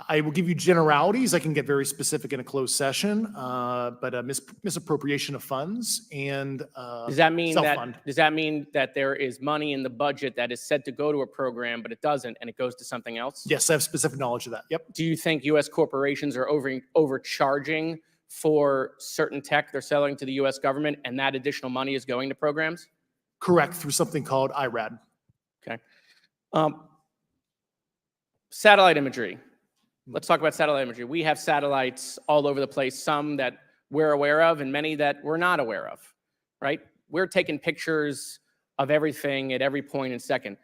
Speaker 14: I will give you generalities. I can get very specific in a closed session, but misappropriation of funds and
Speaker 12: Does that mean
Speaker 14: self-fund.
Speaker 12: that there is money in the budget that is said to go to a program, but it doesn't, and it goes to something else?
Speaker 14: Yes, I have specific knowledge of that. Yep.
Speaker 12: Do you think U.S. corporations are overcharging for certain tech they're selling to the U.S. government, and that additional money is going to programs?
Speaker 14: Correct, through something called IRAD.
Speaker 12: Okay. Satellite imagery. Let's talk about satellite imagery. We have satellites all over the place, some that we're aware of and many that we're not aware of, right? We're taking pictures of everything at every point and second.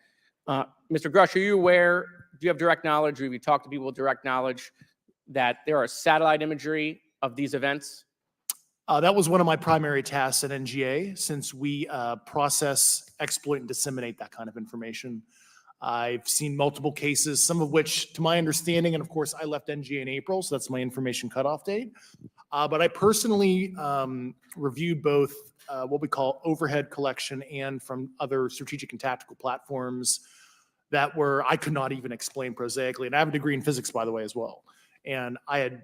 Speaker 12: Mr. Grusch, are you aware, do you have direct knowledge, or have you talked to people with direct knowledge that there are satellite imagery of these events?
Speaker 14: That was one of my primary tasks at NGA, since we process, exploit, and disseminate that kind of information. I've seen multiple cases, some of which, to my understanding, and of course, I left NGA in April, so that's my information cutoff date. But I personally reviewed both what we call overhead collection and from other strategic and tactical platforms that I could not even explain prosaically. And I have a degree in physics, by the way, as well. And I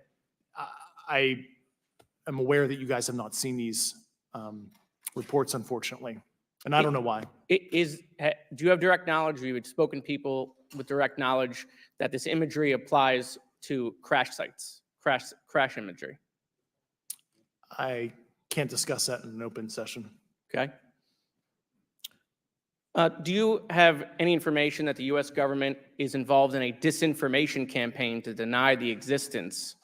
Speaker 14: am aware that you guys have not seen these reports, unfortunately. And I don't know why.
Speaker 12: Do you have direct knowledge, or you've spoken to people with direct knowledge that this imagery applies to crash sites, crash imagery?
Speaker 14: I can't discuss that in an open session.
Speaker 12: Okay. Do you have any information that the U.S. government is involved in a disinformation campaign to deny the existence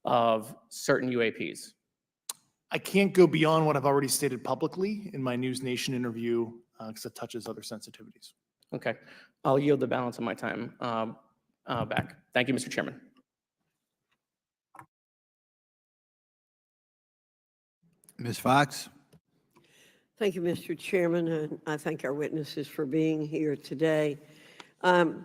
Speaker 12: of certain UAPs?
Speaker 14: I can't go beyond what I've already stated publicly in my News Nation interview because it touches other sensitivities.
Speaker 12: Okay. I'll yield the balance of my time back. Thank you, Mr. Chairman.
Speaker 8: Ms. Fox?
Speaker 17: Thank you, Mr. Chairman, and I thank our witnesses for being here today. Mr.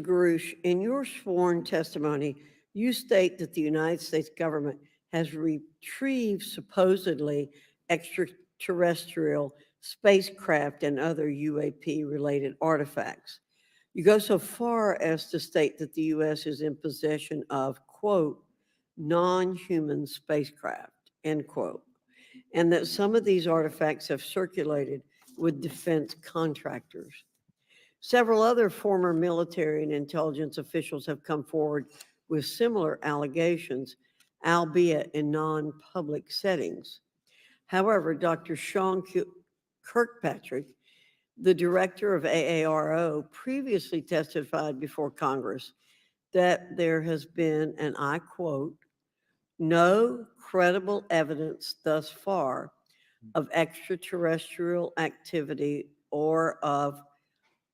Speaker 17: Grusch, in your sworn testimony, you state that the United States government has retrieved supposedly extraterrestrial spacecraft and other UAP-related artifacts. You go so far as to state that the U.S. is in possession of, quote, non-human spacecraft, end quote, and that some of these artifacts have circulated with defense contractors. Several other former military and intelligence officials have come forward with similar allegations, albeit in non-public settings. However, Dr. Sean Kirkpatrick, the director of AARO, previously testified before Congress that there has been, and I quote, no credible evidence thus far of extraterrestrial activity or of,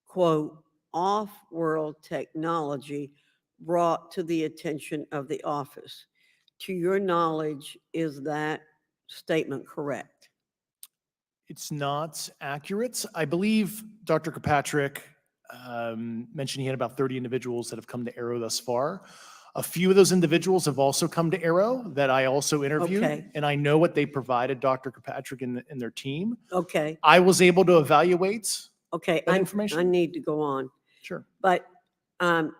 Speaker 17: quote, off-world technology brought to the attention of the office. To your knowledge, is that statement correct?
Speaker 14: It's not accurate. I believe Dr. Kirkpatrick mentioned he had about 30 individuals that have come to Arrow thus far. A few of those individuals have also come to Arrow that I also interviewed,
Speaker 17: Okay.
Speaker 14: and I know what they provided Dr. Kirkpatrick and their team.
Speaker 17: Okay.
Speaker 14: I was able to evaluate
Speaker 17: Okay,
Speaker 14: that
Speaker 17: I
Speaker 14: information.
Speaker 17: need to go on.
Speaker 14: Sure.
Speaker 17: But my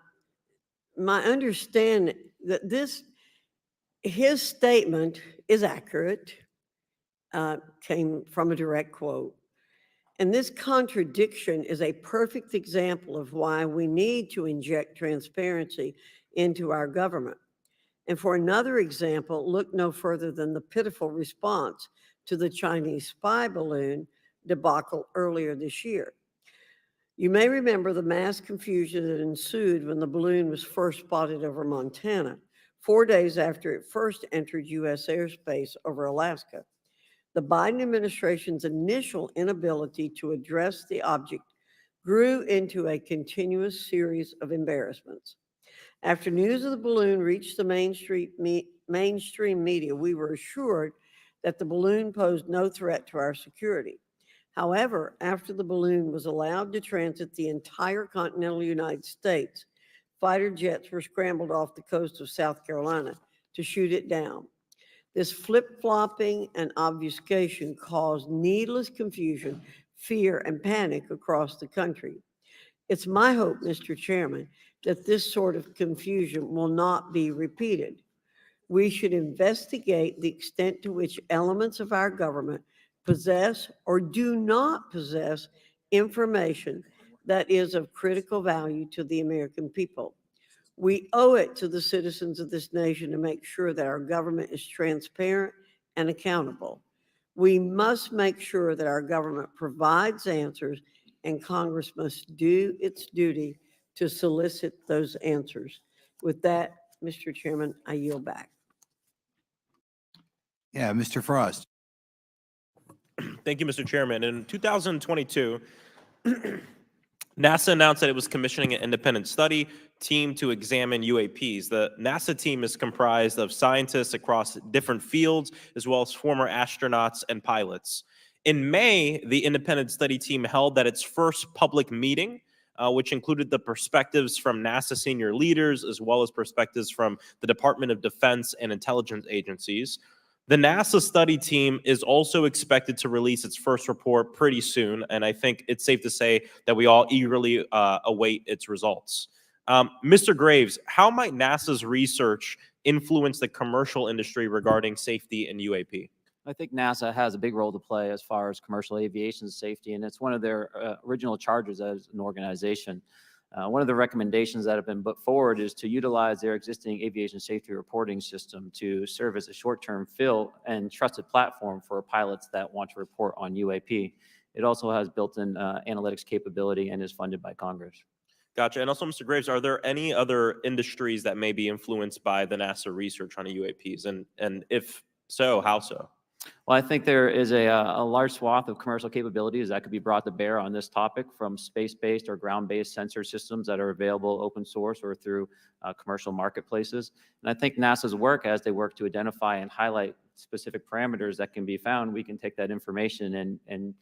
Speaker 17: understanding that his statement is accurate, came from a direct quote. And this contradiction is a perfect example of why we need to inject transparency into our government. And for another example, look no further than the pitiful response to the Chinese spy balloon debacle earlier this year. You may remember the mass confusion that ensued when the balloon was first spotted over Montana, 4 days after it first entered U.S. airspace over Alaska. The Biden administration's initial inability to address the object grew into a continuous series of embarrassments. After news of the balloon reached the mainstream media, we were assured that the balloon posed no threat to our security. However, after the balloon was allowed to transit the entire continental United States, fighter jets were scrambled off the coast of South Carolina to shoot it down. This flip-flopping and obfuscation caused needless confusion, fear, and panic across the country. It's my hope, Mr. Chairman, that this sort of confusion will not be repeated. We should investigate the extent to which elements of our government possess or do not possess information that is of critical value to the American people. We owe it to the citizens of this nation to make sure that our government is transparent and accountable. We must make sure that our government provides answers, and Congress must do its duty to solicit those answers. With that, Mr. Chairman, I yield back.
Speaker 8: Yeah, Mr. Frost.
Speaker 18: Thank you, Mr. Chairman. In 2022, NASA announced that it was commissioning an independent study team to examine UAPs. The NASA team is comprised of scientists across different fields, as well as former astronauts and pilots. In May, the independent study team held at its first public meeting, which included the perspectives from NASA senior leaders, as well as perspectives from the Department of Defense and intelligence agencies. The NASA study team is also expected to release its first report pretty soon, and I think it's safe to say that we all eagerly await its results. Mr. Graves, how might NASA's research influence the commercial industry regarding safety in UAP?
Speaker 13: I think NASA has a big role to play as far as commercial aviation safety, and it's one of their original charges as an organization. One of the recommendations that have been put forward is to utilize their existing aviation safety reporting system to serve as a short-term fill and trusted platform for pilots that want to report on UAP. It also has built-in analytics capability and is funded by Congress.
Speaker 18: Gotcha. And also, Mr. Graves, are there any other industries that may be influenced by the NASA research on UAPs? And if so, how so?
Speaker 13: Well, I think there is a large swath of commercial capabilities that could be brought to bear on this topic, from space-based or ground-based sensor systems that are available open source or through commercial marketplaces. And I think NASA's work, as they work to identify and highlight specific parameters that can be found, we can take that information and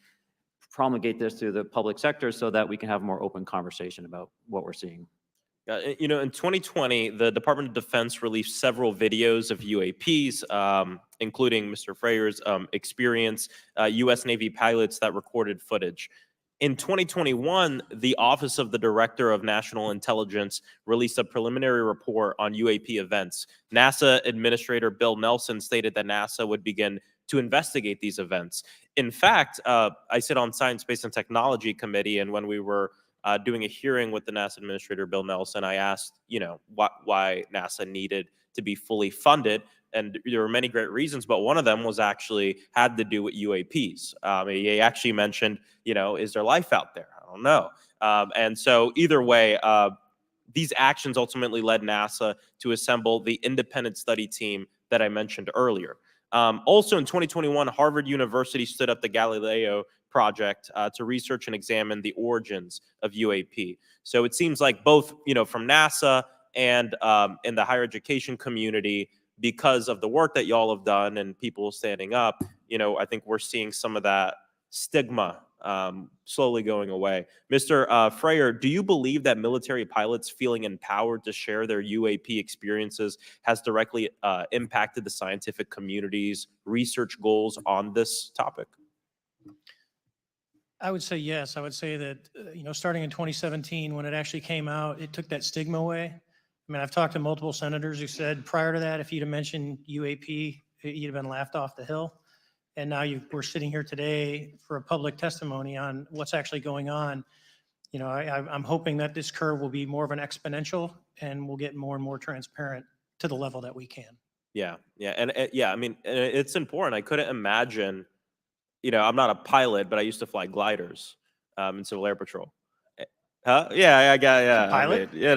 Speaker 13: promulgate this to the public sector so that we can have a more open conversation about what we're seeing.
Speaker 18: You know, in 2020, the Department of Defense released several videos of UAPs, including Mr. Fravor's experience, U.S. Navy pilots that recorded footage. In 2021, the Office of the Director of National Intelligence released a preliminary report on UAP events. NASA Administrator Bill Nelson stated that NASA would begin to investigate these events. In fact, I sit on Science, Space, and Technology Committee, and when we were doing a hearing with the NASA Administrator Bill Nelson, I asked, you know, why NASA needed to be fully funded, and there were many great reasons, but one of them was actually had to do with UAPs. He actually mentioned, you know, is there life out there? I don't know. And so either way, these actions ultimately led NASA to assemble the independent study team that I mentioned earlier. Also in 2021, Harvard University stood up the Galileo project to research and examine the origins of UAP. So it seems like both, you know, from NASA and in the higher education community, because of the work that y'all have done and people standing up, you know, I think we're seeing some of that stigma slowly going away. Mr. Fravor, do you believe that military pilots feeling empowered to share their UAP experiences has directly impacted the scientific community's research goals on this topic?
Speaker 15: I would say yes. I would say that, you know, starting in 2017, when it actually came out, it took that stigma away. I mean, I've talked to multiple senators who said prior to that, if you'd have mentioned UAP, you'd have been laughed off the hill. And now we're sitting here today for a public testimony on what's actually going on. You know, I'm hoping that this curve will be more of an exponential and we'll get more and more transparent to the level that we can.
Speaker 18: Yeah, yeah, and yeah, I mean, it's important. I couldn't imagine, you know, I'm not a pilot, but I used to fly gliders in Civil Air Patrol. Huh? Yeah, I got, yeah.
Speaker 15: Pilot?
Speaker 18: I mean, you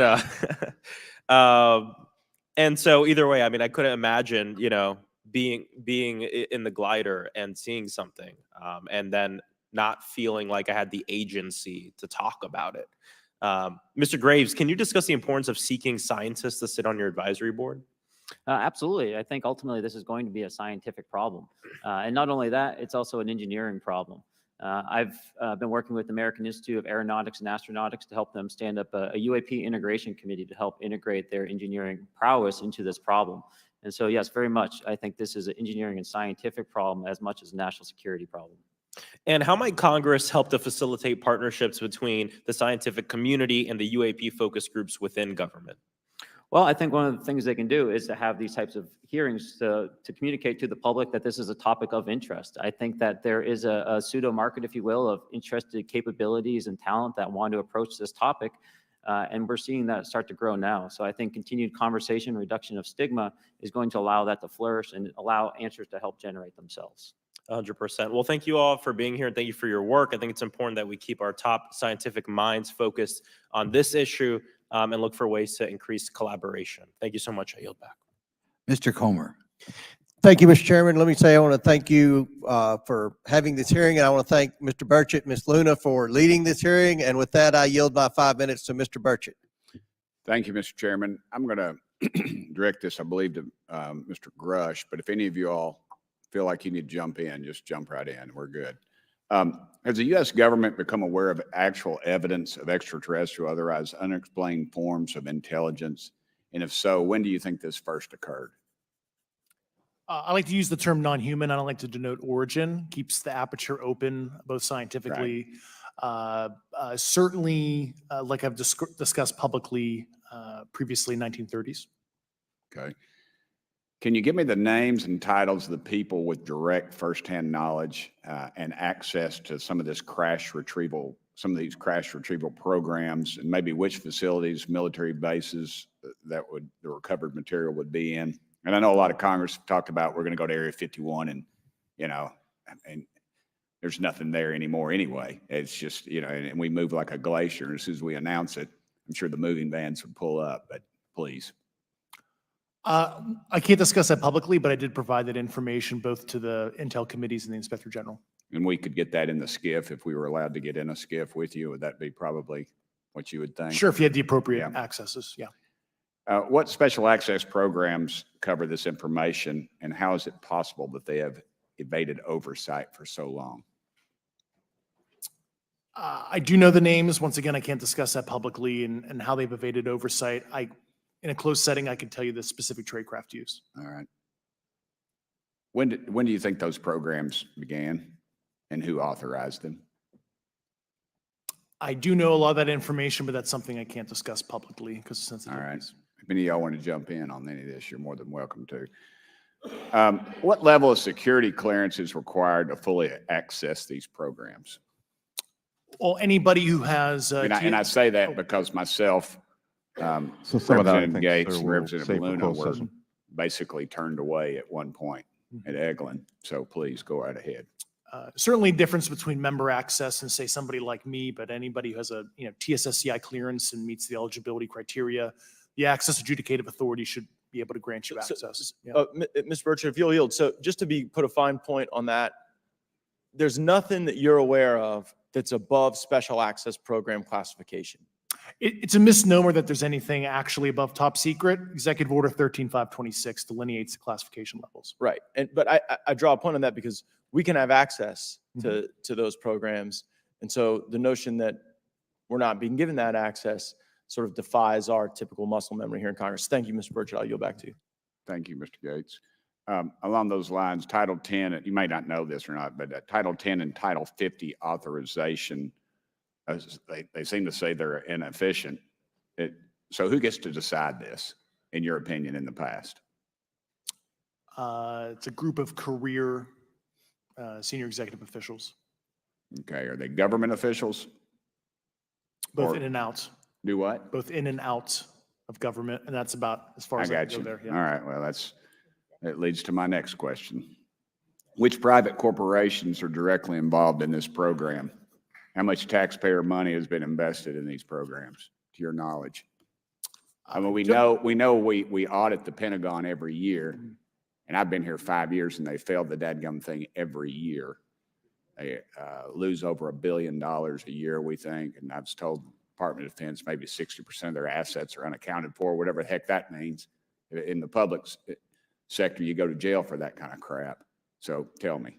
Speaker 18: know. And so either way, I mean, I couldn't imagine, you know, being in the glider and seeing something, and then not feeling like I had the agency to talk about it. Mr. Graves, can you discuss the importance of seeking scientists to sit on your advisory board?
Speaker 13: Absolutely. I think ultimately this is going to be a scientific problem. And not only that, it's also an engineering problem. I've been working with the American Institute of Aeronautics and Astronautics to help them stand up a UAP integration committee to help integrate their engineering prowess into this problem. And so, yes, very much, I think this is an engineering and scientific problem as much as a national security problem.
Speaker 18: And how might Congress help to facilitate partnerships between the scientific community and the UAP focus groups within government?
Speaker 13: Well, I think one of the things they can do is to have these types of hearings to communicate to the public that this is a topic of interest. I think that there is a pseudo market, if you will, of interested capabilities and talent that want to approach this topic. And we're seeing that start to grow now. So I think continued conversation, reduction of stigma is going to allow that to flourish and allow answers to help generate themselves.
Speaker 18: 100%. Well, thank you all for being here and thank you for your work. I think it's important that we keep our top scientific minds focused on this issue and look for ways to increase collaboration. Thank you so much. I yield back.
Speaker 8: Mr. Comer.
Speaker 19: Thank you, Mr. Chairman. Let me say I want to thank you for having this hearing, and I want to thank Mr. Burchett, Ms. Luna for leading this hearing. And with that, I yield my 5 minutes to Mr. Burchett.
Speaker 9: Thank you, Mr. Chairman. I'm going to direct this, I believe, to Mr. Grusch, but if any of you all feel like you need to jump in, just jump right in. We're good. Has the U.S. government become aware of actual evidence of extraterrestrial, otherwise unexplained forms of intelligence? And if so, when do you think this first occurred?
Speaker 14: I like to use the term non-human. I don't like to denote origin. Keeps the aperture open, both scientifically. Right. Certainly, like I've discussed publicly previously, 1930s.
Speaker 9: Okay. Can you give me the names and titles of the people with direct firsthand knowledge and access to some of this crash retrieval, some of these crash retrieval programs, and maybe which facilities, military bases that the recovered material would be in? And I know a lot of Congress talked about we're going to go to Area 51 and, and there's nothing there anymore anyway. It's just, and we move like a glacier. And as soon as we announce it, I'm sure the moving vans would pull up, but please.
Speaker 14: I can't discuss that publicly, but I did provide that information both to the Intel committees and the Inspector General.
Speaker 9: And we could get that in the SCIF if we were allowed to get in a SCIF with you. Would that be probably what you would think?
Speaker 14: Sure, if you had the appropriate accesses, yeah.
Speaker 9: What special access programs cover this information, and how is it possible that they have evaded oversight for so long?
Speaker 14: I do know the names. Once again, I can't discuss that publicly and how they've evaded oversight. In a closed setting, I can tell you the specific tradecraft used.
Speaker 9: All right. When do you think those programs began, and who authorized them?
Speaker 14: I do know a lot of that information, but that's something I can't discuss publicly because of sensitivities.
Speaker 9: All right. If any of y'all want to jump in on any of this, you're more than welcome to. What level of security clearance is required to fully access these programs?
Speaker 14: Well, anybody who has...
Speaker 9: and I say that because myself,
Speaker 6: so some of that, I
Speaker 9: Representative
Speaker 6: think,
Speaker 9: Gates
Speaker 6: sir,
Speaker 9: and
Speaker 6: we'll
Speaker 9: Representative
Speaker 6: save for
Speaker 9: Luna
Speaker 6: closed
Speaker 9: were
Speaker 6: session.
Speaker 9: basically turned away at one point at Eglin. So please go right ahead.
Speaker 14: Certainly difference between member access and say somebody like me, but anybody who has a TSSCI clearance and meets the eligibility criteria, the access adjudicative authority should be able to grant you access.
Speaker 20: Mr. Burchett, if you'll yield. So just to put a fine point on that, there's nothing that you're aware of that's above special access program classification.
Speaker 14: It's a misnomer that there's anything actually above top secret. Executive Order 13526 delineates the classification levels.
Speaker 20: Right. But I draw a point on that because we can have access to those programs. And so the notion that we're not being given that access sort of defies our typical muscle memory here in Congress. Thank you, Mr. Burchett. I'll yield back to you.
Speaker 9: Thank you, Mr. Gates. Along those lines, Title 10, you may not know this or not, but Title 10 and Title 50 authorization, they seem to say they're inefficient. So who gets to decide this, in your opinion, in the past?
Speaker 14: It's a group of career senior executive officials.
Speaker 9: Okay, are they government officials?
Speaker 14: Both in and out.
Speaker 9: Do what?
Speaker 14: Both in and out of government, and that's about as far as I can go there. Yeah.
Speaker 9: All right, well, that leads to my next question. Which private corporations are directly involved in this program? How much taxpayer money has been invested in these programs, to your knowledge? I mean, we know we audit the Pentagon every year, And I've been here 5 years and they failed the dadgum thing every year. They lose over $1 billion a year, we think. And I've told the Department of Defense maybe 60% of their assets are unaccounted for, whatever the heck that means. In the public sector, you go to jail for that kind of crap. So tell me.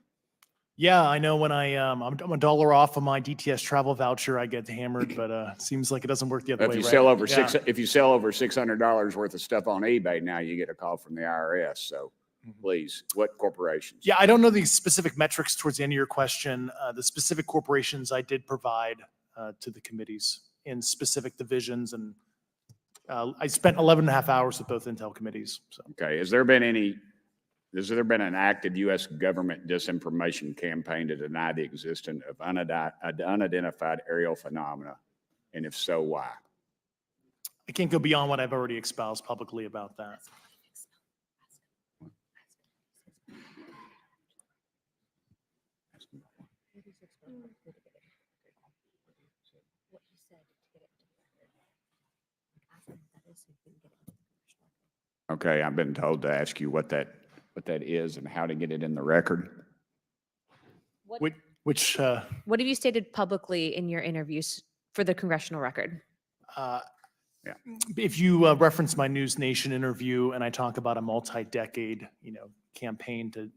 Speaker 14: Yeah, I know when I'm a dollar off of my DTS travel voucher, I get hammered, but seems like it doesn't work the other way.
Speaker 9: If you
Speaker 14: right?
Speaker 9: sell over
Speaker 14: Yeah.
Speaker 9: if you sell over $600 worth of stuff on eBay, now you get a call from the IRS. So please, what corporations?
Speaker 14: Yeah, I don't know the specific metrics towards the end of your question. The specific corporations I did provide to the committees in specific divisions, and I spent 11 and a half hours with both Intel committees. So.
Speaker 9: Okay, has there been an active U.S. government disinformation campaign to deny the existence of unidentified aerial phenomena? And if so, why?
Speaker 14: I can't go beyond what I've already espoused publicly about that.
Speaker 9: Okay, I've been told to ask you what that is and how to get it in the record.
Speaker 14: Which
Speaker 10: What have you stated publicly in your interviews for the congressional record?
Speaker 14: if you reference my News Nation interview and I talk about a multi-decade, campaign to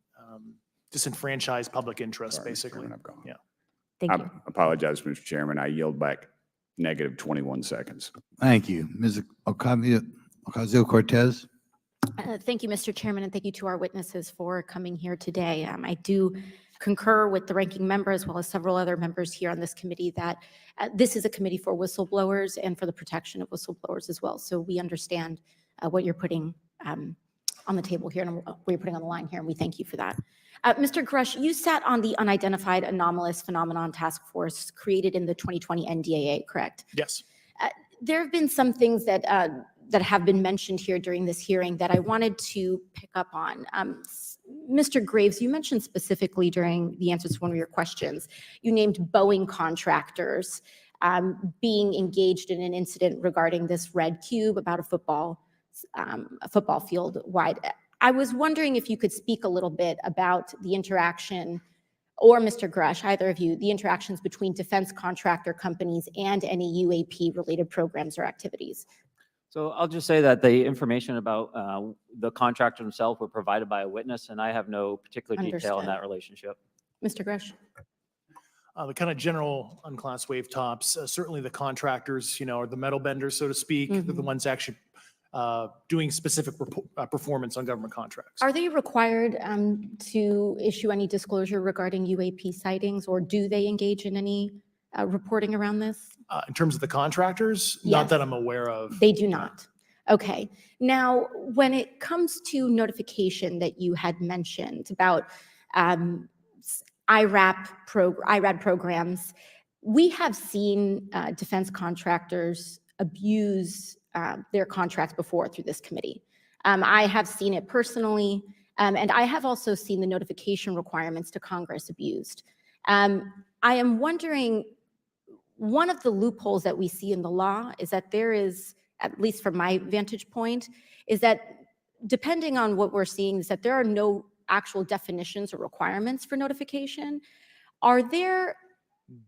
Speaker 14: disenfranchise public interest,
Speaker 9: Sorry, Mr.
Speaker 14: basically.
Speaker 9: Chairman, I've gone.
Speaker 14: Yeah.
Speaker 9: I apologize, Mr. Chairman. I yield back negative 21 seconds.
Speaker 8: Thank you. Ms. Ocasio-Cortez.
Speaker 21: Thank you, Mr. Chairman, and thank you to our witnesses for coming here today. I do concur with the ranking member as well as several other members here on this committee that this is a committee for whistleblowers and for the protection of whistleblowers as well. So we understand what you're putting on the table here and what you're putting on the line here, and we thank you for that. Mr. Grusch, you sat on the Unidentified Anomalous Phenomenon Task Force created in the 2020 NDAA, correct?
Speaker 14: Yes.
Speaker 21: There have been some things that have been mentioned here during this hearing that I wanted to pick up on. Mr. Graves, you mentioned specifically during the answers to one of your questions, you named Boeing contractors being engaged in an incident regarding this red cube about a football field wide. I was wondering if you could speak a little bit about the interaction, or Mr. Grusch, either of you, the interactions between defense contractor companies and any UAP related programs or activities.
Speaker 13: So I'll just say that the information about the contractor himself were provided by a witness, and I have no particular detail in
Speaker 21: Understood.
Speaker 13: that relationship.
Speaker 21: Mr. Grusch.
Speaker 14: The kind of general unclass wave tops, certainly the contractors, are the metal benders, so to speak. They're the ones actually doing specific performance on government contracts.
Speaker 21: Are they required to issue any disclosure regarding UAP sightings, or do they engage in any reporting around this?
Speaker 14: In terms of the contractors,
Speaker 21: Yes.
Speaker 14: not that I'm aware of.
Speaker 21: They do not. Okay. Now, when it comes to notification that you had mentioned about IRAD programs, we have seen defense contractors abuse their contracts before through this committee. I have seen it personally, and I have also seen the notification requirements to Congress abused. I am wondering, one of the loopholes that we see in the law is that there is, at least from my vantage point, is that depending on what we're seeing, is that there are no actual definitions or requirements for notification.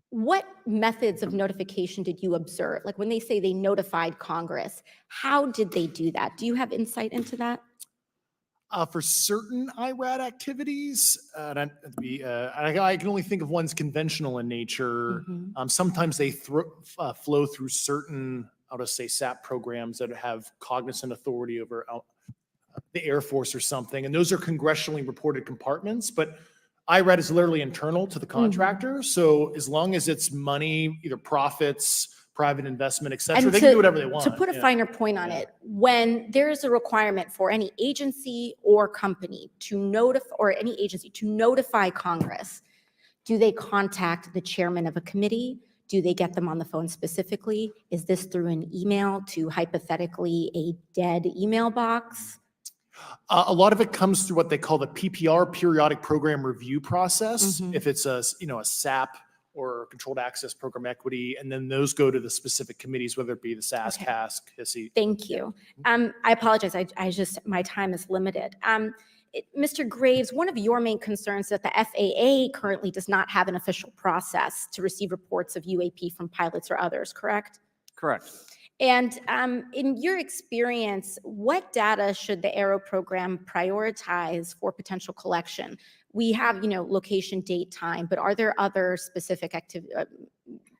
Speaker 21: What methods of notification did you observe? Like when they say they notified Congress, how did they do that? Do you have insight into that?
Speaker 14: For certain IRAD activities, I can only think of ones conventional in nature. Sometimes they flow through certain, I'll just say SAP programs that have cognizant authority over the Air Force or something. And those are congressionally reported compartments, but IRAD is literally internal to the contractor. So as long as it's money, either profits, private investment, et cetera, they can do whatever they want.
Speaker 21: To put a finer point on it, when there is a requirement for any agency or company to notify, or any agency to notify Congress, do they contact the chairman of a committee? Do they get them on the phone specifically? Is this through an email to hypothetically a dead email box?
Speaker 14: A lot of it comes through what they call the PPR, Periodic Program Review Process. If it's a SAP or Controlled Access Program Equity, and then those go to the specific committees, whether it be the SAS, CASC, HISI.
Speaker 21: Thank you. I apologize. I just, my time is limited. Mr. Graves, one of your main concerns is that the FAA currently does not have an official process to receive reports of UAP from pilots or others, correct?
Speaker 13: Correct.
Speaker 21: And in your experience, what data should the Aero program prioritize for potential collection? We have, location, date, time, but are there other specific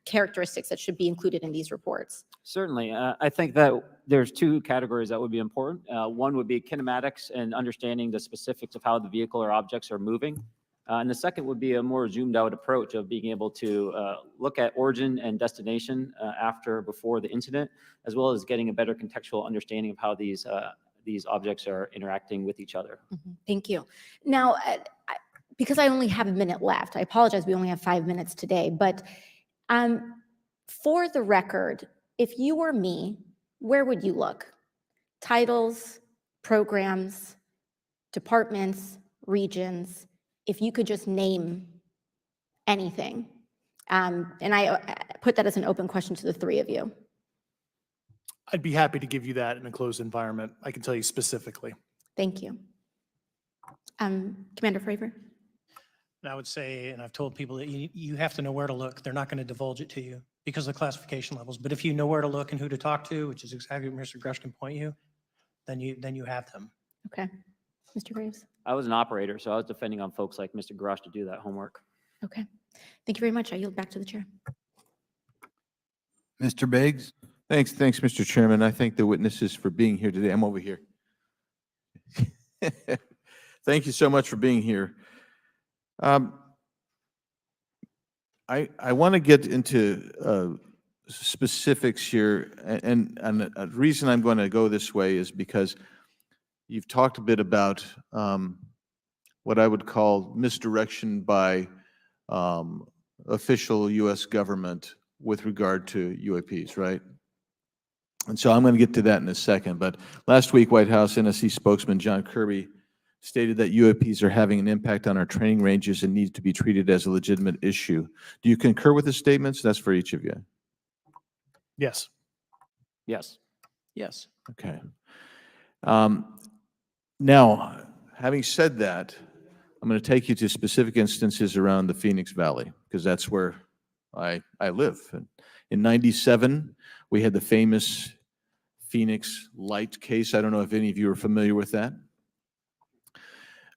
Speaker 21: characteristics that should be included in these reports?
Speaker 13: Certainly. I think that there's two categories that would be important. One would be kinematics and understanding the specifics of how the vehicle or objects are moving. And the second would be a more zoomed out approach of being able to look at origin and destination before the incident, as well as getting a better contextual understanding of how these objects are interacting with each other.
Speaker 21: Thank you. Now, because I only have a minute left, I apologize, we only have 5 minutes today, but for the record, if you were me, where would you look? Titles, programs, departments, regions, if you could just name anything. And I put that as an open question to the three of you.
Speaker 14: I'd be happy to give you that in a closed environment. I can tell you specifically.
Speaker 21: Thank you. Commander Fravor?
Speaker 15: And I would say, and I've told people that you have to know where to look. They're not going to divulge it to you because of the classification levels. But if you know where to look and who to talk to, which is exactly what Mr. Grusch can point you, then you have them.
Speaker 21: Okay. Mr. Graves?
Speaker 13: I was an operator, so I was depending on folks like Mr. Grusch to do that homework.
Speaker 21: Okay. Thank you very much. I yield back to the chair.
Speaker 8: Mr. Biggs?
Speaker 6: Thanks, Mr. Chairman. I thank the witnesses for being here today. I'm over here. Thank you so much for being here. I want to get into specifics here, and a reason I'm going to go this way is because you've talked a bit about what I would call misdirection by official U.S. government with regard to UAPs, right? And so I'm going to get to that in a second. But last week, White House NSC spokesman John Kirby stated that UAPs are having an impact on our training ranges and need to be treated as a legitimate issue. Do you concur with his statements? That's for each of you.
Speaker 14: Yes.
Speaker 13: Yes.
Speaker 20: Yes.
Speaker 6: Okay. Now, having said that, I'm going to take you to specific instances around the Phoenix Valley, because that's where I live. And in '97, we had the famous Phoenix Light case. I don't know if any of you are familiar with that.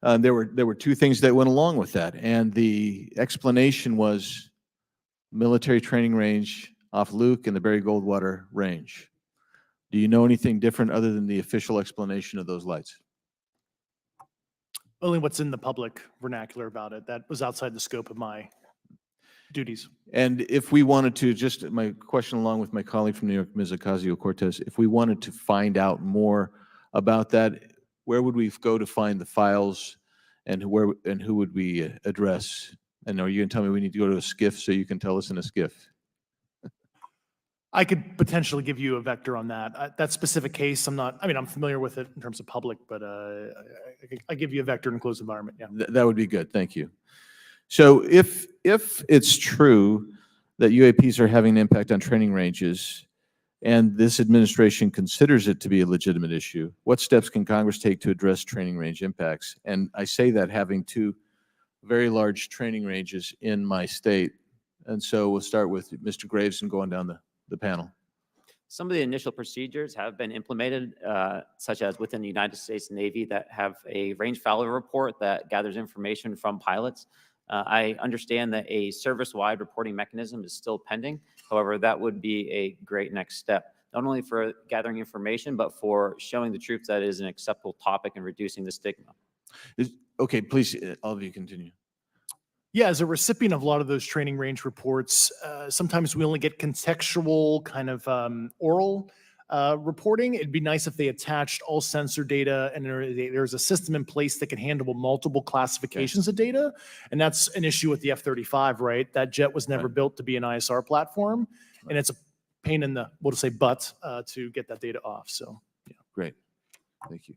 Speaker 6: There were two things that went along with that, and the explanation was military training range off Luke and the Barry Goldwater range. Do you know anything different other than the official explanation of those lights?
Speaker 14: Only what's in the public vernacular about it. That was outside the scope of my duties.
Speaker 6: And if we wanted to, just my question along with my colleague from New York, Ms. Ocasio-Cortez, if we wanted to find out more about that, where would we go to find the files, and who would we address? And are you going to tell me we need to go to a SCIF so you can tell us in a SCIF?
Speaker 14: I could potentially give you a vector on that. That specific case, I'm familiar with it in terms of public, but I give you a vector in a closed environment, yeah.
Speaker 6: That would be good, thank you. So if it's true that UAPs are having an impact on training ranges, and this administration considers it to be a legitimate issue, what steps can Congress take to address training range impacts? And I say that having two very large training ranges in my state. And so we'll start with Mr. Graves and go on down the panel.
Speaker 13: Some of the initial procedures have been implemented, such as within the United States Navy, that have a range failure report that gathers information from pilots. I understand that a service-wide reporting mechanism is still pending. However, that would be a great next step, not only for gathering information, but for showing the troops that it is an acceptable topic and reducing the stigma.
Speaker 6: Okay, please, all of you continue.
Speaker 14: Yeah, as a recipient of a lot of those training range reports, sometimes we only get contextual kind of oral reporting. It'd be nice if they attached all sensor data and there's a system in place that can handle multiple classifications of data. And that's an issue with the F-35, right? That jet was never built to be an ISR platform. And it's a pain in the, we'll just say butt, to get that data off. So, yeah.
Speaker 6: Great. Thank you.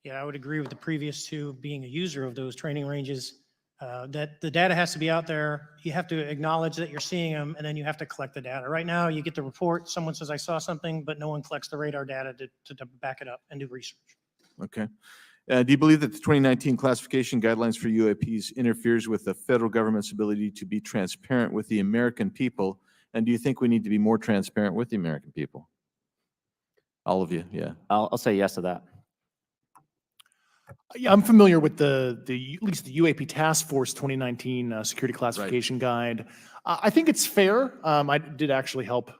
Speaker 15: Yeah, I would agree with the previous two. Being a user of those training ranges, that the data has to be out there. You have to acknowledge that you're seeing them, and then you have to collect the data. Right now, you get the report, someone says, I saw something, but no one collects the radar data to back it up and do research.
Speaker 6: Okay. Do you believe that the 2019 classification guidelines for UAPs interferes with the federal government's ability to be transparent with the American people? And do you think we need to be more transparent with the American people? All of you, yeah.
Speaker 13: I'll say yes to that.
Speaker 14: Yeah, I'm familiar with the at least the UAP Task Force 2019 Security Classification Guide. I think it's fair. I did actually help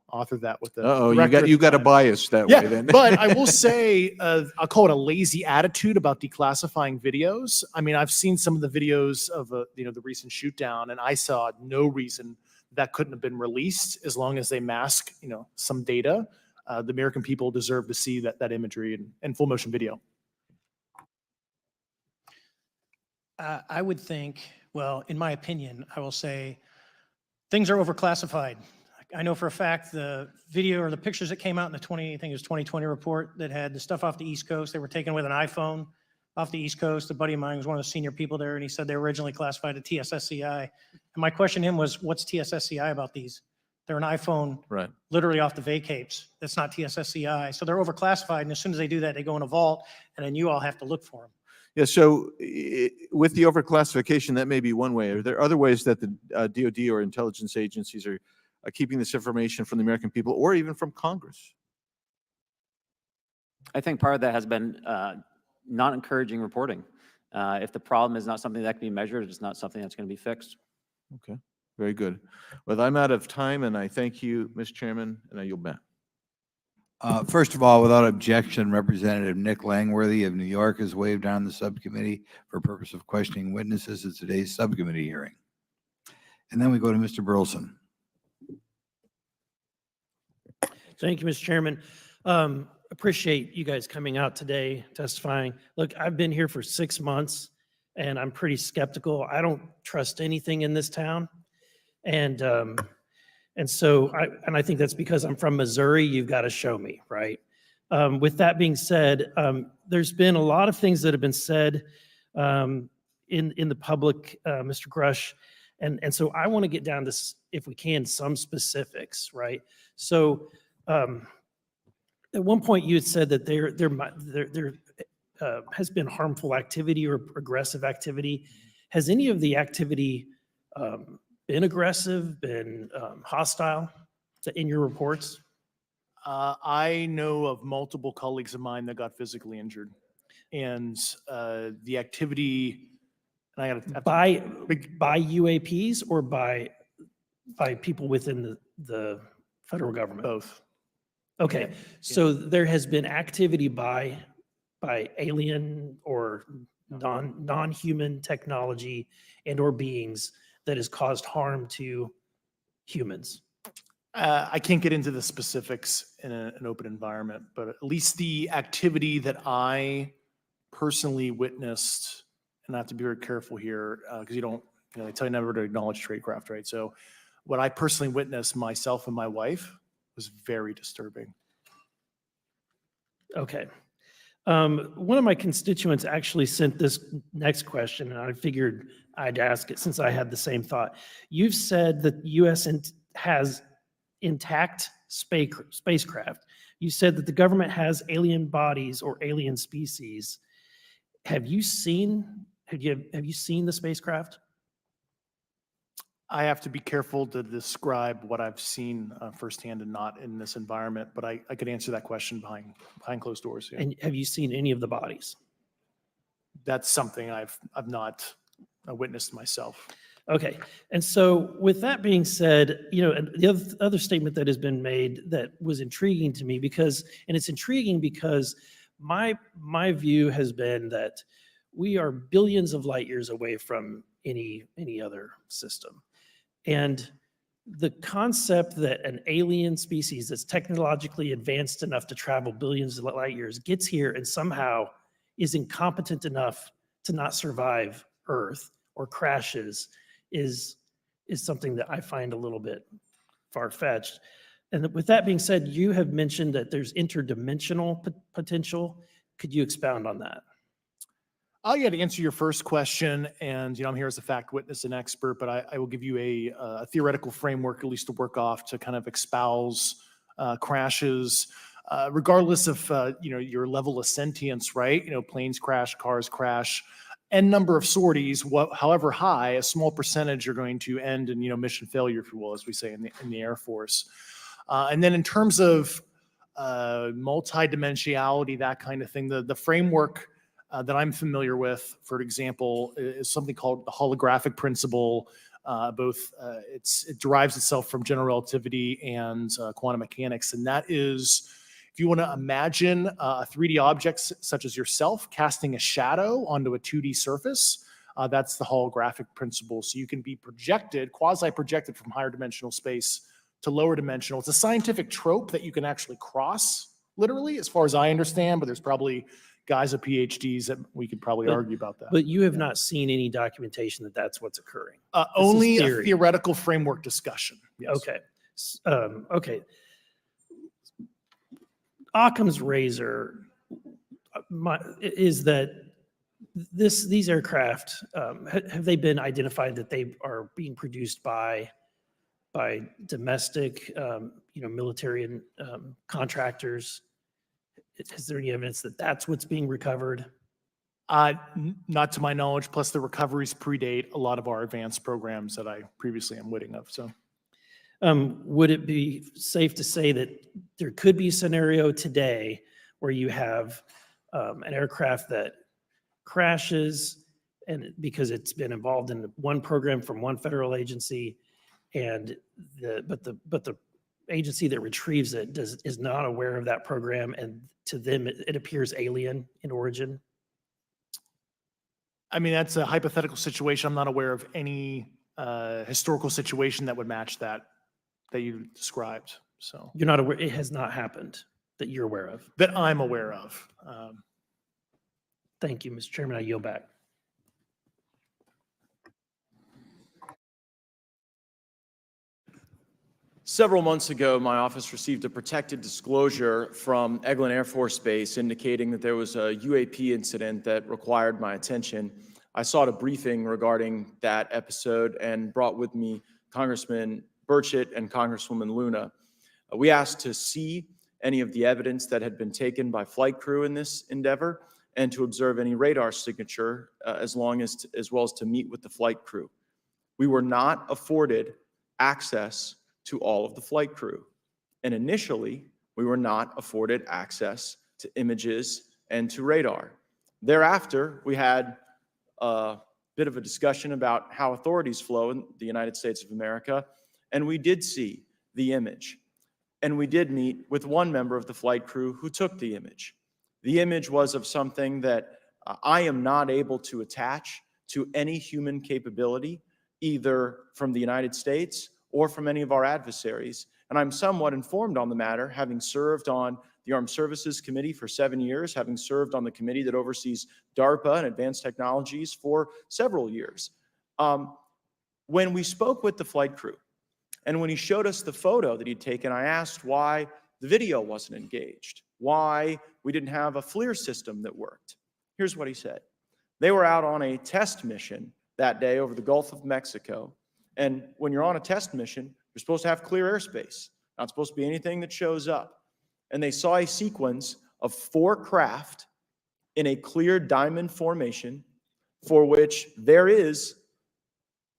Speaker 14: author that with the.
Speaker 6: Uh-oh,
Speaker 14: director at
Speaker 6: you
Speaker 14: the
Speaker 6: got a
Speaker 14: time.
Speaker 6: bias that
Speaker 14: Yeah,
Speaker 6: way then.
Speaker 14: but I will say I'll call it a lazy attitude about declassifying videos. I mean, I've seen some of the videos of the recent shoot down, and I saw no reason that couldn't have been released as long as they mask some data. The American people deserve to see that imagery and full motion video.
Speaker 15: I would think, well, in my opinion, I will say things are overclassified. I know for a fact the video or the pictures that came out in the 2020 report that had the stuff off the East Coast, they were taken with an iPhone off the East Coast. A buddy of mine was one of the senior people there, and he said they were originally classified at TSSCI. And my question to him was, what's TSSCI about these? They're an iPhone
Speaker 6: Right.
Speaker 15: literally off the vacapes. That's not TSSCI. So they're overclassified, and as soon as they do that, they go in a vault, and then you all have to look for them.
Speaker 6: Yeah, so with the overclassification, that may be one way. Are there other ways that the DoD or intelligence agencies are keeping this information from the American people or even from Congress?
Speaker 13: I think part of that has been not encouraging reporting. If the problem is not something that can be measured, it's not something that's going to be fixed.
Speaker 6: Okay, very good. Well, I'm out of time, and I thank you, Mr. Chairman, and I yield back.
Speaker 8: First of all, without objection, Representative Nick Langworthy of New York has waived on the subcommittee for purpose of questioning witnesses at today's subcommittee hearing. And then we go to Mr. Burleson.
Speaker 1: Thank you, Mr. Chairman. Appreciate you guys coming out today, testifying. Look, I've been here for 6 months, and I'm pretty skeptical. I don't trust anything in this town. And so I think that's because I'm from Missouri. You've got to show me, right? With that being said, there's been a lot of things that have been said in the public, Mr. Grusch, and so I want to get down to, if we can, some specifics, right? So at one point you had said that there has been harmful activity or aggressive activity. Has any of the activity been aggressive, been hostile in your reports?
Speaker 14: I know of multiple colleagues of mine that got physically injured, and the activity. And I got
Speaker 1: by UAPs or by people within the federal government?
Speaker 14: Both.
Speaker 1: Okay, so there has been activity by alien or non-human technology and or beings that has caused harm to humans.
Speaker 14: I can't get into the specifics in an open environment, but at least the activity that I personally witnessed, and I have to be very careful here because they tell you never to acknowledge tradecraft, right? So what I personally witnessed myself and my wife was very disturbing.
Speaker 1: Okay. One of my constituents actually sent this next question, and I figured I'd ask it since I had the same thought. You've said that the U.S. has intact spacecraft. You said that the government has alien bodies or alien species. Have you seen the spacecraft?
Speaker 14: I have to be careful to describe what I've seen firsthand and not in this environment, but I could answer that question behind closed doors. Yeah.
Speaker 1: And have you seen any of the bodies?
Speaker 14: That's something I've not witnessed myself.
Speaker 1: Okay, and so with that being said, and the other statement that has been made that was intriguing to me it's intriguing because my view has been that we are billions of light years away from any other system. And the concept that an alien species that's technologically advanced enough to travel billions of light years gets here and somehow is incompetent enough to not survive Earth or crashes is something that I find a little bit far-fetched. And with that being said, you have mentioned that there's interdimensional potential. Could you expound on that?
Speaker 14: Yeah, to answer your first question, and I'm here as a fact witness and expert, but I will give you a theoretical framework, at least to work off, to kind of espouse crashes. regardless of, your level of sentience, right? Planes crash, cars crash, n number of sorties, however high, a small percentage are going to end in, mission failure, if you will, as we say in the Air Force. And then in terms of multidimensionality, that kind of thing, the framework that I'm familiar with, for example, is something called the holographic principle. It derives itself from general relativity and quantum mechanics, and that is, if you want to imagine a 3D object such as yourself casting a shadow onto a 2D surface, that's the holographic principle. So you can be projected, quasi-projected from higher dimensional space to lower dimensional. It's a scientific trope that you can actually cross, literally, as far as I understand, but there's probably guys with PhDs that we could probably argue about that.
Speaker 1: But you have not seen any documentation that that's what's occurring.
Speaker 14: Only a theoretical framework discussion. Yes.
Speaker 1: Okay. Okay. Occam's razor is that these aircraft, have they been identified that they are being produced by domestic, military and contractors? Is there any evidence that that's what's being recovered?
Speaker 14: Not to my knowledge, plus the recoveries predate a lot of our advanced programs that I previously am witting of, so.
Speaker 1: Would it be safe to say that there could be a scenario today where you have an aircraft that crashes and because it's been involved in one program from one federal agency, and but the agency that retrieves it is not aware of that program, and to them it appears alien in origin?
Speaker 14: I mean, that's a hypothetical situation. I'm not aware of any historical situation that would match that you described. So
Speaker 1: you're not aware, it has not happened that you're aware of?
Speaker 14: That I'm aware of.
Speaker 1: Thank you, Mr. Chairman. I yield back.
Speaker 20: Several months ago, my office received a protected disclosure from Eglin Air Force Base indicating that there was a UAP incident that required my attention. I sought a briefing regarding that episode and brought with me Congressman Burchett and Congresswoman Luna. We asked to see any of the evidence that had been taken by flight crew in this endeavor and to observe any radar signature as well as to meet with the flight crew. We were not afforded access to all of the flight crew. And initially, we were not afforded access to images and to radar. Thereafter, we had a bit of a discussion about how authorities flow in the United States of America, and we did see the image. And we did meet with one member of the flight crew who took the image. The image was of something that I am not able to attach to any human capability, either from the United States or from any of our adversaries. And I'm somewhat informed on the matter, having served on the Armed Services Committee for 7 years, having served on the committee that oversees DARPA and advanced technologies for several years. When we spoke with the flight crew, and when he showed us the photo that he'd taken, I asked why the video wasn't engaged, why we didn't have a FLIR system that worked. Here's what he said. They were out on a test mission that day over the Gulf of Mexico. And when you're on a test mission, you're supposed to have clear airspace. Not supposed to be anything that shows up. And they saw a sequence of 4 craft in a clear diamond formation for which there is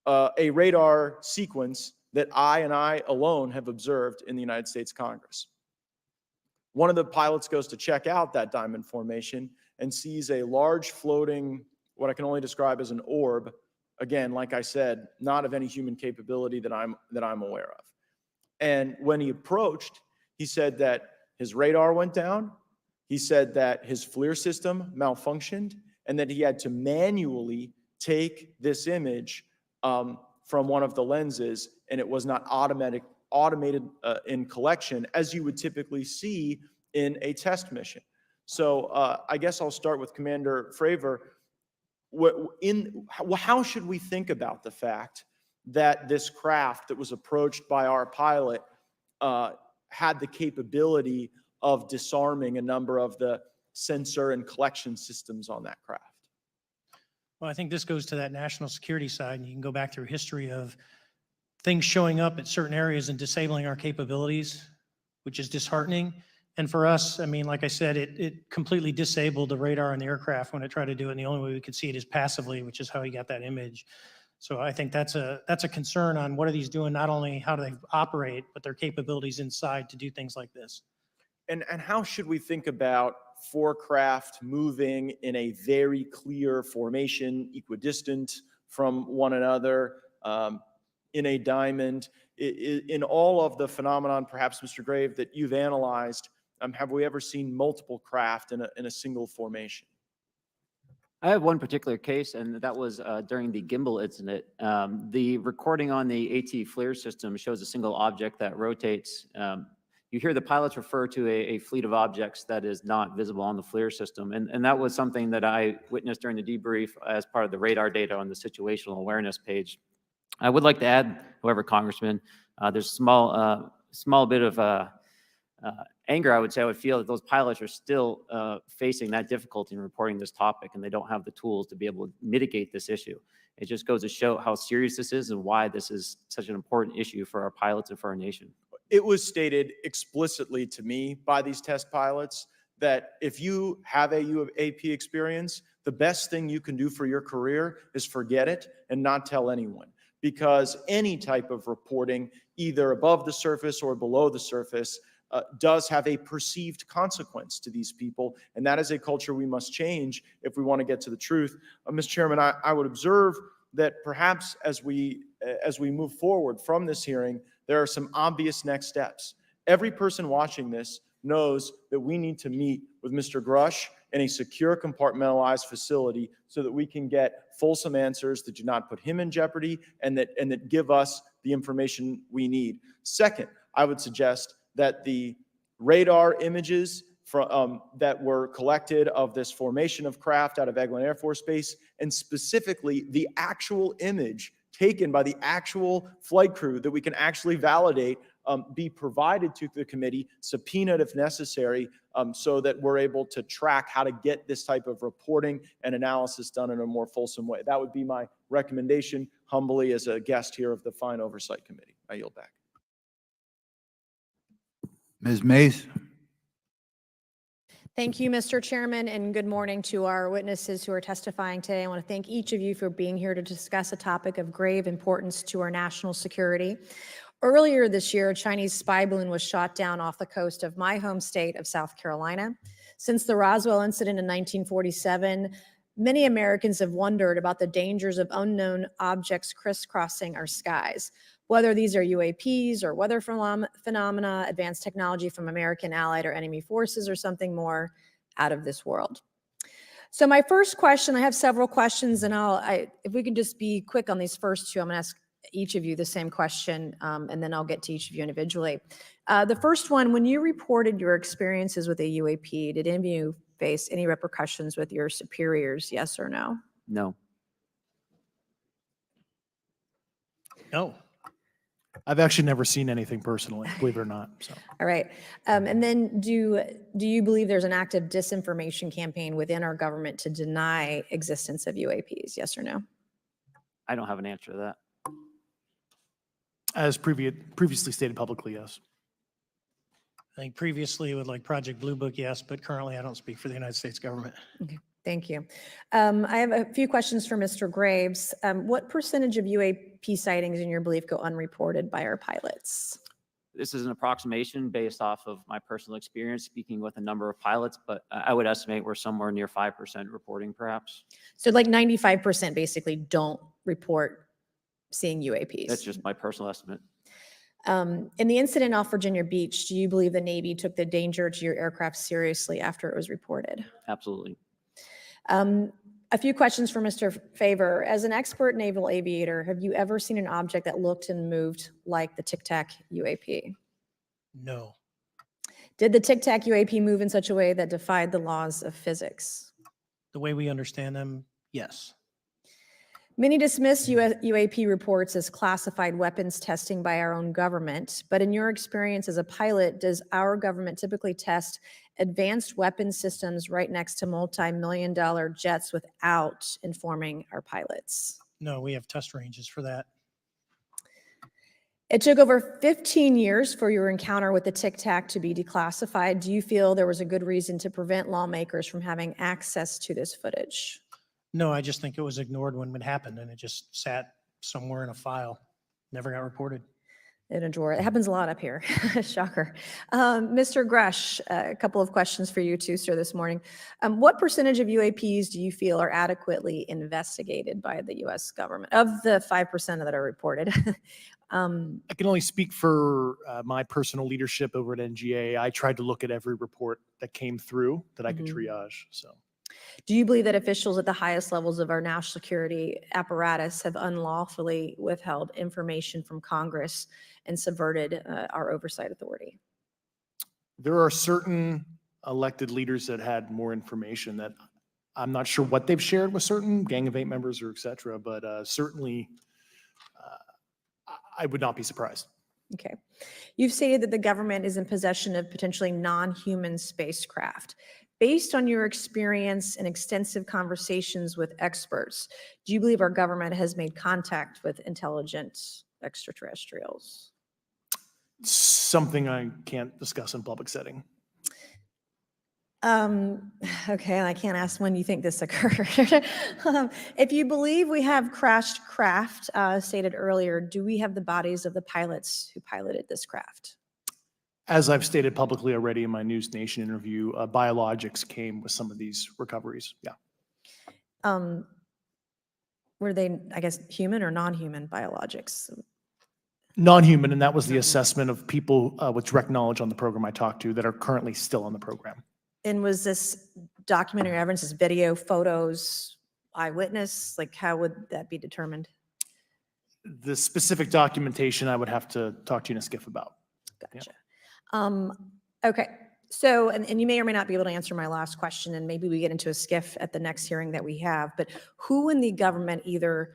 Speaker 20: a radar sequence that I alone have observed in the United States Congress. One of the pilots goes to check out that diamond formation and sees a large floating, what I can only describe as an orb. Again, like I said, not of any human capability that I'm aware of. And when he approached, he said that his radar went down. He said that his FLIR system malfunctioned and that he had to manually take this image from one of the lenses, and it was not automated in collection as you would typically see in a test mission. So I guess I'll start with Commander Fravor. How should we think about the fact that this craft that was approached by our pilot had the capability of disarming a number of the sensor and collection systems on that craft?
Speaker 15: Well, I think this goes to that national security side, and you can go back through history of things showing up at certain areas and disabling our capabilities, which is disheartening. And for us, I mean, like I said, it completely disabled the radar on the aircraft when it tried to do it. And the only way we could see it is passively, which is how he got that image. So I think that's a concern on what are these doing, not only how do they operate, but their capabilities inside to do things like this.
Speaker 20: And how should we think about four craft moving in a very clear formation, equidistant from one another, in a diamond? In all of the phenomenon, perhaps, Mr. Grave, that you've analyzed, have we ever seen multiple craft in a single formation?
Speaker 13: I have one particular case, and that was during the gimbal incident. The recording on the AT FLIR system shows a single object that rotates. You hear the pilots refer to a fleet of objects that is not visible on the FLIR system. And that was something that I witnessed during the debrief as part of the radar data on the situational awareness page. I would like to add, however, Congressman, there's a small bit of anger, I would say. I would feel that those pilots are still facing that difficulty in reporting this topic, and they don't have the tools to be able to mitigate this issue. It just goes to show how serious this is and why this is such an important issue for our pilots and for our nation.
Speaker 20: It was stated explicitly to me by these test pilots that if you have a UAP experience, the best thing you can do for your career is forget it and not tell anyone. Because any type of reporting, either above the surface or below the surface, does have a perceived consequence to these people, and that is a culture we must change if we want to get to the truth. Mr. Chairman, I would observe that perhaps as we move forward from this hearing, there are some obvious next steps. Every person watching this knows that we need to meet with Mr. Grusch in a secure, compartmentalized facility so that we can get fulsome answers that do not put him in jeopardy and that give us the information we need. Second, I would suggest that the radar images that were collected of this formation of craft out of Eglin Air Force Base, and specifically the actual image taken by the actual flight crew that we can actually validate, be provided to the committee, subpoenaed if necessary, so that we're able to track how to get this type of reporting and analysis done in a more fulsome way. That would be my recommendation, humbly, as a guest here of the Fine Oversight Committee. I yield back.
Speaker 8: Ms. Mays.
Speaker 10: Thank you, Mr. Chairman, and good morning to our witnesses who are testifying today. I want to thank each of you for being here to discuss a topic of grave importance to our national security. Earlier this year, a Chinese spy balloon was shot down off the coast of my home state of South Carolina. Since the Roswell incident in 1947, many Americans have wondered about the dangers of unknown objects crisscrossing our skies. Whether these are UAPs or weather phenomena, advanced technology from American allied or enemy forces, or something more out of this world. So my first question, I have several questions, and if we can just be quick on these first two, I'm going to ask each of you the same question, and then I'll get to each of you individually. The first one, when you reported your experiences with a UAP, did any of you face any repercussions with your superiors, yes or no?
Speaker 13: No.
Speaker 15: No.
Speaker 14: I've actually never seen anything personally, believe it or not. So.
Speaker 10: All right. And then do you believe there's an active disinformation campaign within our government to deny existence of UAPs? Yes or no?
Speaker 13: I don't have an answer to that.
Speaker 14: As previously stated publicly, yes.
Speaker 15: I think previously with like Project Blue Book, yes, but currently I don't speak for the United States government.
Speaker 10: Okay, thank you. I have a few questions for Mr. Graves. What percentage of UAP sightings in your belief go unreported by our pilots?
Speaker 13: This is an approximation based off of my personal experience speaking with a number of pilots, but I would estimate we're somewhere near 5% reporting perhaps.
Speaker 10: So like 95% basically don't report seeing UAPs.
Speaker 13: That's just my personal estimate.
Speaker 10: In the incident off Virginia Beach, do you believe the Navy took the danger to your aircraft seriously after it was reported?
Speaker 13: Absolutely.
Speaker 10: A few questions for Mr. Fravor. As an expert naval aviator, have you ever seen an object that looked and moved like the Tic Tac UAP?
Speaker 15: No.
Speaker 10: Did the Tic Tac UAP move in such a way that defied the laws of physics?
Speaker 15: The way we understand them, yes.
Speaker 10: Many dismiss UAP reports as classified weapons testing by our own government, but in your experience as a pilot, does our government typically test advanced weapon systems right next to multi-million-dollar jets without informing our pilots?
Speaker 15: No, we have test ranges for that.
Speaker 3: It took over 15 years for your encounter with the Tic Tac to be declassified. Do you feel there was a good reason to prevent lawmakers from having access to this footage?
Speaker 15: No, I just think it was ignored when it happened and it just sat somewhere in a file, never got reported.
Speaker 3: In a drawer. It happens a lot up here. Shocker. Mr. Grusch, a couple of questions for you too, sir, this morning. What percentage of UAPs do you feel are adequately investigated by the U.S. government of the 5% that are reported?
Speaker 14: I can only speak for my personal leadership over at NGA. I tried to look at every report that came through that I could triage. So,
Speaker 3: do you believe that officials at the highest levels of our national security apparatus have unlawfully withheld information from Congress and subverted our oversight authority?
Speaker 14: there are certain elected leaders that had more information that I'm not sure what they've shared with certain Gang of Eight members or et cetera, but certainly I would not be surprised.
Speaker 3: Okay. You've stated that the government is in possession of potentially non-human spacecraft. Based on your experience and extensive conversations with experts, do you believe our government has made contact with intelligent extraterrestrials?
Speaker 14: Something I can't discuss in public setting.
Speaker 3: Okay, and I can't ask when you think this occurred. If you believe we have crashed craft, stated earlier, do we have the bodies of the pilots who piloted this craft?
Speaker 14: As I've stated publicly already in my News Nation interview, biologics came with some of these recoveries. Yeah.
Speaker 3: Were they, I guess, human or non-human biologics?
Speaker 14: Non-human, and that was the assessment of people with direct knowledge on the program I talked to that are currently still on the program.
Speaker 3: And was this documentary evidence, this video, photos, eyewitness? Like, how would that be determined?
Speaker 14: The specific documentation I would have to talk to you in a skiff about.
Speaker 3: Gotcha. Okay, so, and you may or may not be able to answer my last question, and maybe we get into a skiff at the next hearing that we have, but who in the government, either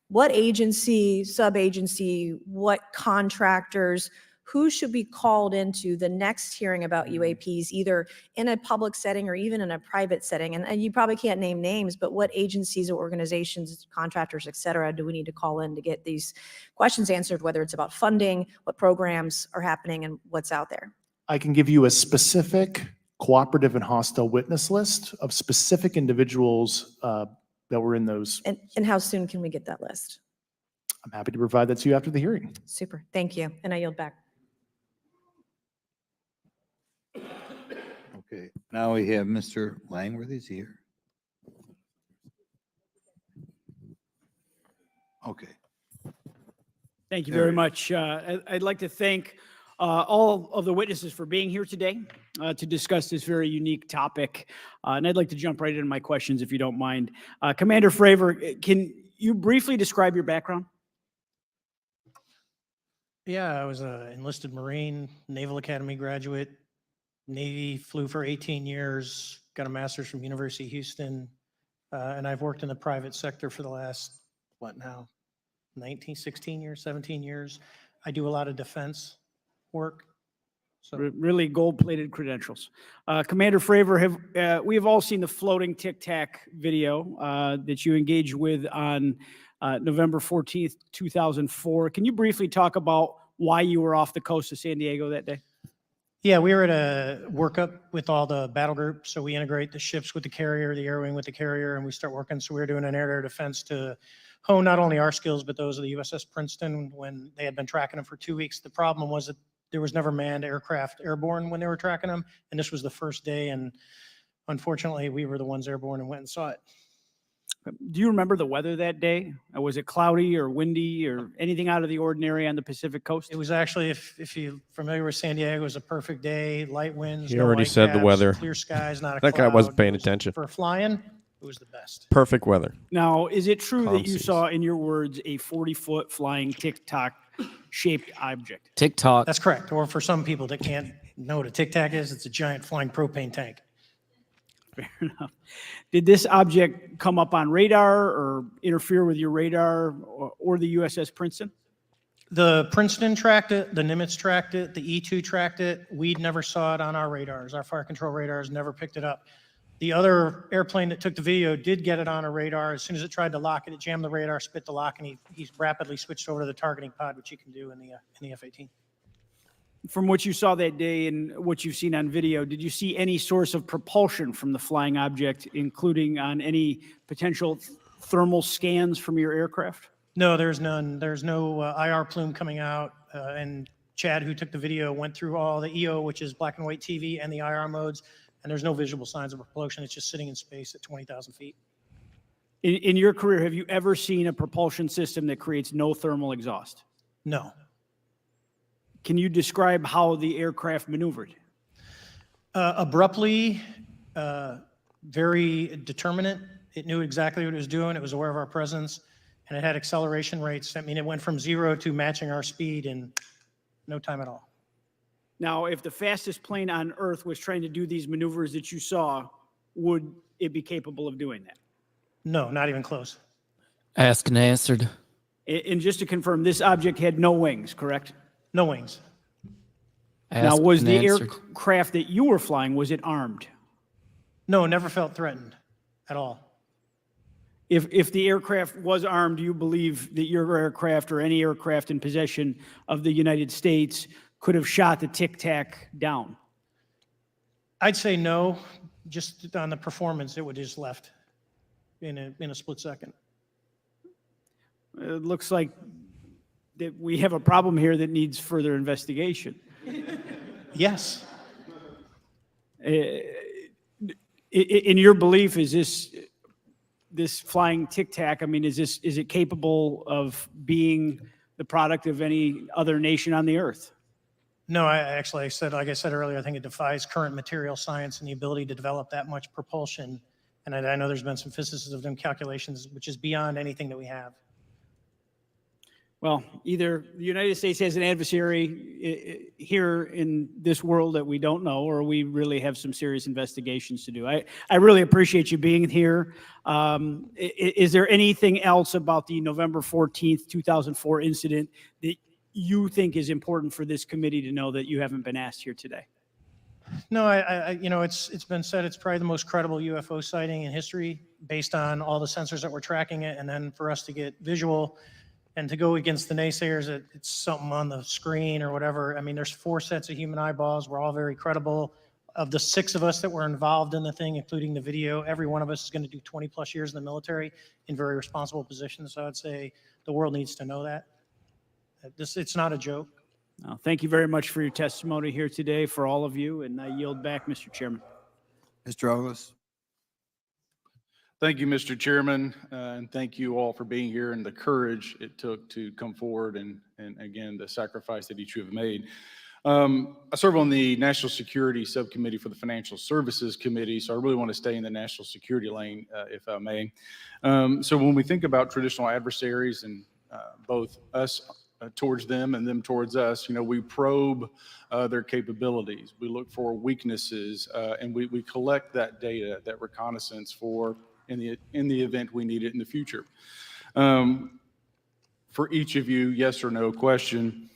Speaker 3: what agency, sub-agency, what contractors, who should be called into the next hearing about UAPs, either in a public setting or even in a private setting? And you probably can't name names, but what agencies or organizations, contractors, et cetera, do we need to call in to get these questions answered, whether it's about funding, what programs are happening, and what's out there?
Speaker 14: I can give you a specific cooperative and hostile witness list of specific individuals that were in those.
Speaker 3: And how soon can we get that list?
Speaker 14: I'm happy to provide that to you after the hearing.
Speaker 3: Super, thank you, and I yield back.
Speaker 8: Okay, now we have Mr. Langworthy's here. Okay.
Speaker 22: Thank you very much. I'd like to thank all of the witnesses for being here today to discuss this very unique topic. And I'd like to jump right into my questions if you don't mind. Commander Fravor, can you briefly describe your background?
Speaker 15: Yeah, I was an enlisted Marine, Naval Academy graduate, Navy, flew for 18 years, got a master's from University of Houston, and I've worked in the private sector for the last, 16 years, 17 years. I do a lot of defense work. So
Speaker 22: Really gold-plated credentials. Commander Fravor, we have all seen the floating Tic Tac video that you engaged with on November 14th, 2004. Can you briefly talk about why you were off the coast of San Diego that day?
Speaker 15: yeah, we were at a workup with all the battle groups. So we integrate the ships with the carrier, the air wing with the carrier, and we start working. So we were doing an air-to-air defense to hone not only our skills, but those of the USS Princeton when they had been tracking them for 2 weeks. The problem was that there was never manned aircraft airborne when they were tracking them. And this was the first day. And unfortunately, we were the ones airborne and went and saw it.
Speaker 22: Do you remember the weather that day? Was it cloudy or windy or anything out of the ordinary on the Pacific coast?
Speaker 15: It was actually, if you're familiar with San Diego, it was a perfect day, light winds.
Speaker 7: He
Speaker 15: no
Speaker 7: already said the
Speaker 15: whitecaps,
Speaker 7: weather.
Speaker 15: Clear skies, not a
Speaker 7: That
Speaker 15: cloud.
Speaker 7: guy wasn't paying attention.
Speaker 15: For flying, it was the best.
Speaker 7: Perfect weather.
Speaker 22: Now, is it true that you
Speaker 7: Calm
Speaker 22: saw, in your words, a 40-foot flying Tic-Tac shaped object?
Speaker 2: TikTok.
Speaker 15: That's correct. Or for some people that can't know what a Tic Tac is, it's a giant flying propane tank.
Speaker 22: Fair enough. Did this object come up on radar or interfere with your radar or the USS Princeton?
Speaker 15: The Princeton tracked it, the Nimitz tracked it, the E-2 tracked it. We never saw it on our radars. Our fire control radars never picked it up. The other airplane that took the video did get it on a radar. As soon as it tried to lock it, it jammed the radar, spit the lock, and he rapidly switched over to the targeting pod, which you can do in the F-18. From what you saw that day and what you've seen on video, did you see any source of propulsion from the flying object, including on any potential thermal scans from your aircraft? No, there's none. There's no IR plume coming out. And Chad, who took the video, went through all the EO, which is black and white TV, and the IR modes, and there's no visible signs of propulsion. It's just sitting in space at 20,000 feet. In your career, have you ever seen a propulsion system that creates no thermal exhaust? No. Can you describe how the aircraft maneuvered? Abruptly, very determinate. It knew exactly what it was doing. It was aware of our presence, and it had acceleration rates. I mean, it went from 0 to matching our speed in no time at all. Now, if the fastest plane on Earth was trying to do these maneuvers that you saw, would it be capable of doing that? No, not even close.
Speaker 2: Asked and answered.
Speaker 15: And just to confirm, this object had no wings, correct? No wings. Now,
Speaker 2: Asked
Speaker 15: was
Speaker 2: and
Speaker 15: the
Speaker 2: answered.
Speaker 15: aircraft that you were flying, was it armed? No, never felt threatened at all. If the aircraft was armed, do you believe that your aircraft or any aircraft in possession of the United States could have shot the Tic Tac down? I'd say no. Just on the performance, it would have just left in a split second. It looks like that we have a problem here that needs further investigation. Yes. In your belief, is this flying Tic Tac, I mean, is it capable of being the product of any other nation on the earth? No, I said, like I said earlier, I think it defies current material science and the ability to develop that much propulsion. And I know there's been some physicists of them calculations, which is beyond anything that we have. Well, either the United States has an adversary here in this world that we don't know, or we really have some serious investigations to do. I really appreciate you being here. Is there anything else about the November 14th, 2004 incident that you think is important for this committee to know that you haven't been asked here today? No, it's been said it's probably the most credible UFO sighting in history based on all the sensors that were tracking it, and then for us to get visual and to go against the naysayers that it's something on the screen or whatever. I mean, there's 4 sets of human eyeballs. We're all very credible. Of the 6 of us that were involved in the thing, including the video, every one of us is going to do 20 plus years in the military in very responsible positions. So I'd say the world needs to know that. It's not a joke. Thank you very much for your testimony here today for all of you, and I yield back, Mr. Chairman.
Speaker 8: Mr. Ogles.
Speaker 4: Thank you, Mr. Chairman, and thank you all for being here and the courage it took to come forward and again, the sacrifice that each of you have made. I serve on the National Security Subcommittee for the Financial Services Committee, so I really want to stay in the national security lane, if I may. So when we think about traditional adversaries and both us towards them and them towards us, we probe their capabilities. We look for weaknesses, and we collect that data, that reconnaissance for in the event we need it in the future. For each of you, yes or no question,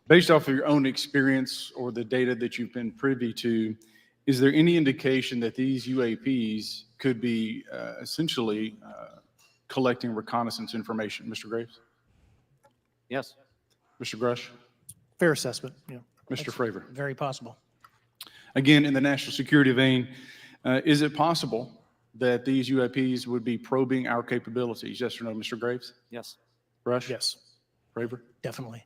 Speaker 4: based off of your own experience or the data that you've been privy to, is there any indication that these UAPs could be essentially collecting reconnaissance information? Mr. Graves?
Speaker 13: Yes.
Speaker 4: Mr. Grusch?
Speaker 14: Fair assessment, yeah.
Speaker 4: Mr. Fravor?
Speaker 15: Very possible.
Speaker 4: Again, in the national security vein, is it possible that these UAPs would be probing our capabilities? Yes or no, Mr. Graves?
Speaker 13: Yes.
Speaker 4: Grusch?
Speaker 14: Yes.
Speaker 4: Fravor?
Speaker 15: Definitely.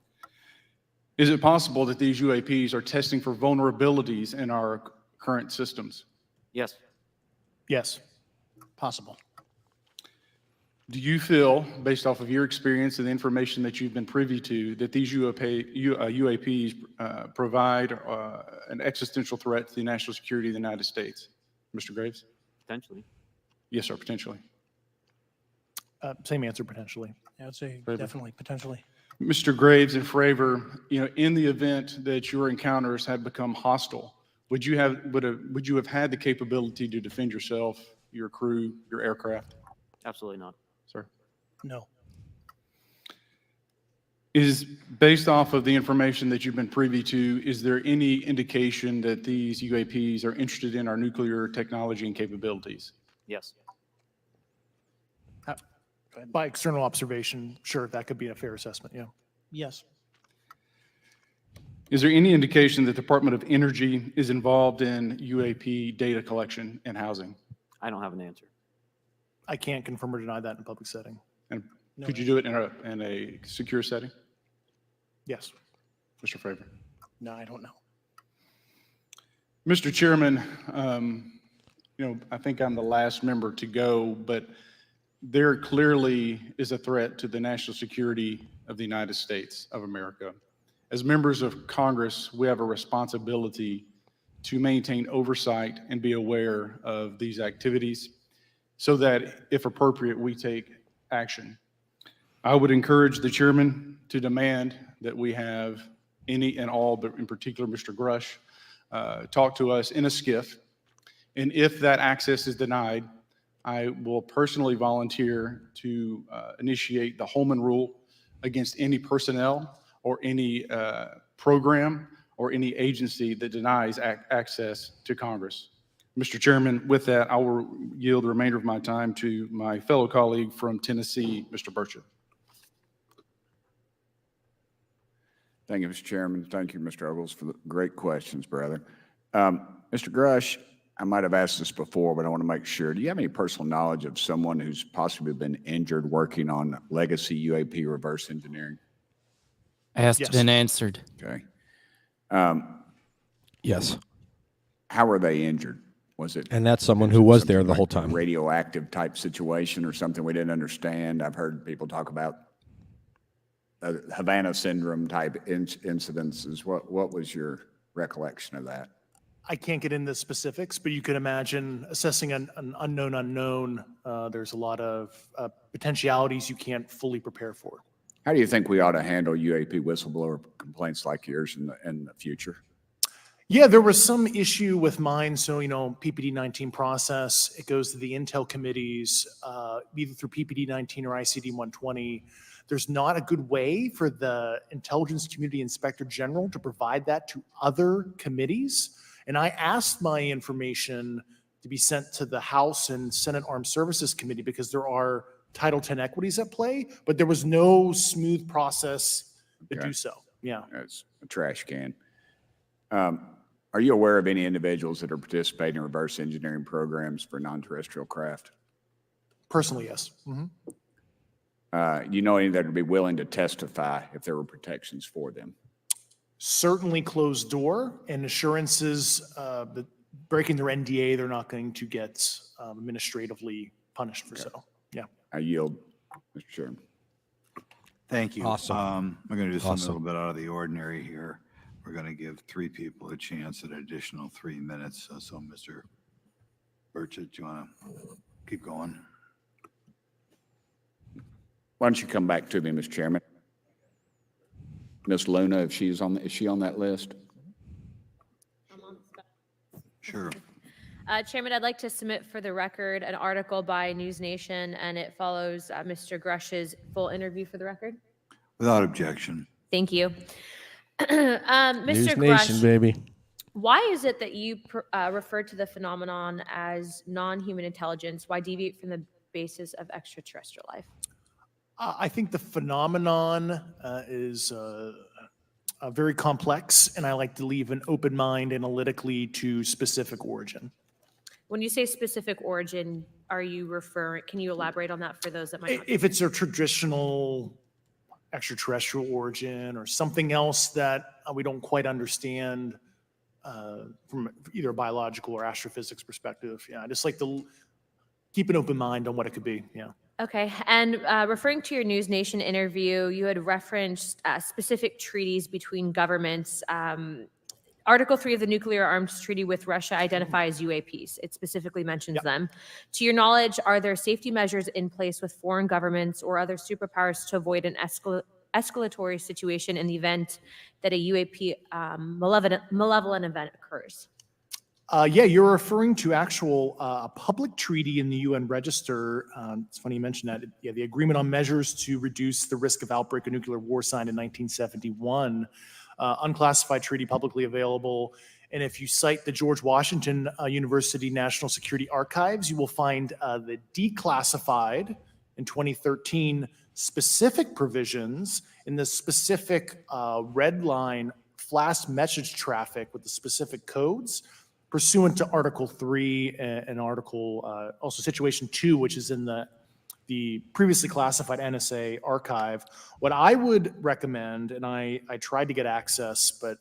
Speaker 4: Is it possible that these UAPs are testing for vulnerabilities in our current systems?
Speaker 13: Yes.
Speaker 14: Yes.
Speaker 15: Possible.
Speaker 4: Do you feel, based off of your experience and the information that you've been privy to, that these UAPs provide an existential threat to the national security of the United States? Mr. Graves?
Speaker 13: Potentially.
Speaker 4: Yes, sir, potentially.
Speaker 14: Same answer, potentially.
Speaker 15: I would say
Speaker 4: Fravor?
Speaker 15: definitely, potentially.
Speaker 4: Mr. Graves and Fravor, in the event that your encounters had become hostile, would you have had the capability to defend yourself, your crew, your aircraft?
Speaker 13: Absolutely not.
Speaker 4: Sir?
Speaker 15: No.
Speaker 4: Is based off of the information that you've been privy to, is there any indication that these UAPs are interested in our nuclear technology and capabilities?
Speaker 13: Yes.
Speaker 14: By external observation, sure, that could be a fair assessment, yeah.
Speaker 15: Yes.
Speaker 4: Is there any indication that the Department of Energy is involved in UAP data collection and housing?
Speaker 13: I don't have an answer.
Speaker 14: I can't confirm or deny that in a public setting.
Speaker 4: And could you do it in a secure setting?
Speaker 14: Yes.
Speaker 4: Mr. Fravor.
Speaker 14: No, I don't know.
Speaker 4: Mr. Chairman, I think I'm the last member to go, but there clearly is a threat to the national security of the United States of America. As members of Congress, we have a responsibility to maintain oversight and be aware of these activities so that, if appropriate, we take action. I would encourage the chairman to demand that we have any and all, but in particular Mr. Grusch, talk to us in a skiff. And if that access is denied, I will personally volunteer to initiate the Holman Rule against any personnel or any program or any agency that denies access to Congress. Mr. Chairman, with that, I will yield the remainder of my time to my fellow colleague from Tennessee, Mr. Burchett.
Speaker 9: Thank you, Mr. Chairman. Thank you, Mr. Ogles, for the great questions, brother. Mr. Grusch, I might have asked this before, but I want to make sure. Do you have any personal knowledge of someone who's possibly been injured working on legacy UAP reverse engineering?
Speaker 2: Asked and answered.
Speaker 9: Okay.
Speaker 7: Yes.
Speaker 9: How were they injured? Was it?
Speaker 7: And that's someone who was there the whole time.
Speaker 9: Radioactive type situation or something we didn't understand? I've heard people talk about Havana syndrome type incidences. What was your recollection of that?
Speaker 14: I can't get into specifics, but you could imagine assessing an unknown unknown. There's a lot of potentialities you can't fully prepare for.
Speaker 9: How do you think we ought to handle UAP whistleblower complaints like yours in the future?
Speaker 14: Yeah, there was some issue with mine. So, PPD 19 process, it goes to the Intel committees, either through PPD 19 or ICD 120. There's not a good way for the Intelligence Community Inspector General to provide that to other committees. And I asked my information to be sent to the House and Senate Armed Services Committee because there are Title 10 equities at play, but there was no smooth process to do so. Yeah.
Speaker 9: That's a trash can. Are you aware of any individuals that are participating in reverse engineering programs for non-terrestrial craft?
Speaker 14: Personally, yes.
Speaker 9: You know any that would be willing to testify if there were protections for them?
Speaker 14: Certainly closed door and assurances that breaking their NDA, they're not going to get administratively punished for so. Yeah.
Speaker 9: I yield, Mr. Chairman.
Speaker 8: Thank you.
Speaker 7: Awesome.
Speaker 8: We're going to do something a
Speaker 7: Awesome.
Speaker 8: little bit out of the ordinary here. We're going to give 3 people a chance at an additional 3 minutes. So Mr. Burchett, do you want to keep going?
Speaker 9: Why don't you come back to me, Mr. Chairman? Ms. Luna, if she's on, is she on that list?
Speaker 8: Sure.
Speaker 10: Chairman, I'd like to submit for the record an article by News Nation, and it follows Mr. Grush's full interview for the record.
Speaker 8: Without objection.
Speaker 10: Thank you.
Speaker 7: News
Speaker 10: Mr.
Speaker 7: Nation,
Speaker 10: Grusch,
Speaker 7: baby.
Speaker 10: why is it that you refer to the phenomenon as non-human intelligence? Why deviate from the basis of extraterrestrial life?
Speaker 14: I think the phenomenon is very complex, and I like to leave an open mind analytically to specific origin.
Speaker 10: When you say specific origin, are you referring, can you elaborate on that for those that might not?
Speaker 14: If it's a traditional extraterrestrial origin or something else that we don't quite understand from either a biological or astrophysics perspective, I just like to keep an open mind on what it could be,
Speaker 10: Okay, and referring to your News Nation interview, you had referenced specific treaties between governments. Article 3 of the Nuclear Arms Treaty with Russia identifies UAPs. It specifically mentions them. To your knowledge, are there safety measures in place with foreign governments or other superpowers to avoid an escalatory situation in the event that a UAP malevolent event occurs?
Speaker 14: Yeah, you're referring to actual public treaty in the UN Register. It's funny you mentioned that. Yeah, the Agreement on Measures to Reduce the Risk of Outbreak of Nuclear War signed in 1971. Unclassified treaty publicly available. And if you cite the George Washington University National Security Archives, you will find the declassified in 2013 specific provisions in the specific red line flash message traffic with the specific codes pursuant to Article 3 and Article, also Situation 2, which is in the previously classified NSA archive. What I would recommend, and I tried to get access, but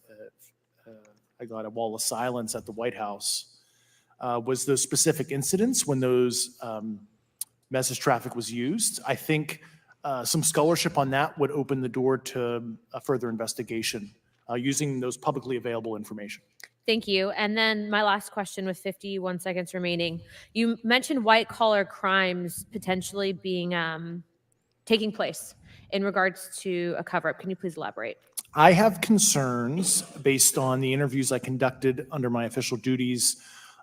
Speaker 14: I got a wall of silence at the White House, was those specific incidents when those message traffic was used. I think some scholarship on that would open the door to a further investigation using those publicly available information.
Speaker 10: Thank you. And then my last question with 51 seconds remaining. You mentioned white collar crimes potentially being taking place in regards to a cover up. Can you please elaborate?
Speaker 14: I have concerns based on the interviews I conducted under my official duties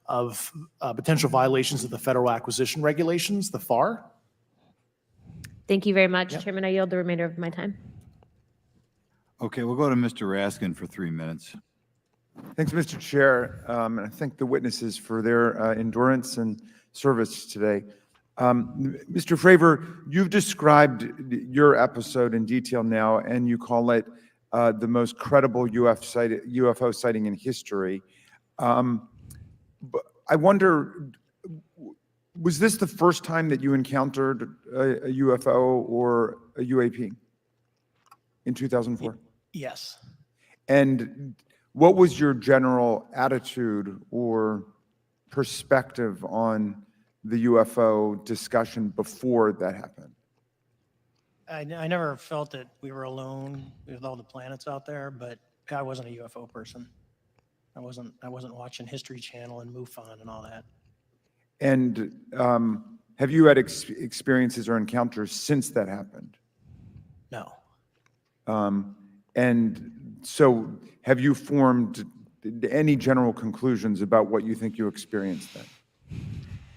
Speaker 14: of potential violations of the Federal Acquisition Regulations, the FAR.
Speaker 10: Thank you very much,
Speaker 14: Yep.
Speaker 10: Chairman. I yield the remainder of my time.
Speaker 8: Okay, we'll go to Mr. Raskin for 3 minutes.
Speaker 16: Thanks, Mr. Chair, and I thank the witnesses for their endurance and service today. Mr. Fravor, you've described your episode in detail now, and you call it the most credible UFO sighting in history. But I wonder, was this the first time that you encountered a UFO or a UAP in 2004?
Speaker 15: Yes.
Speaker 16: And what was your general attitude or perspective on the UFO discussion before that happened?
Speaker 15: I never felt that we were alone with all the planets out there, but I wasn't a UFO person. I wasn't watching History Channel and MUFON and all that.
Speaker 16: And have you had experiences or encounters since that happened?
Speaker 15: No.
Speaker 16: And so have you formed any general conclusions about what you think you experienced then?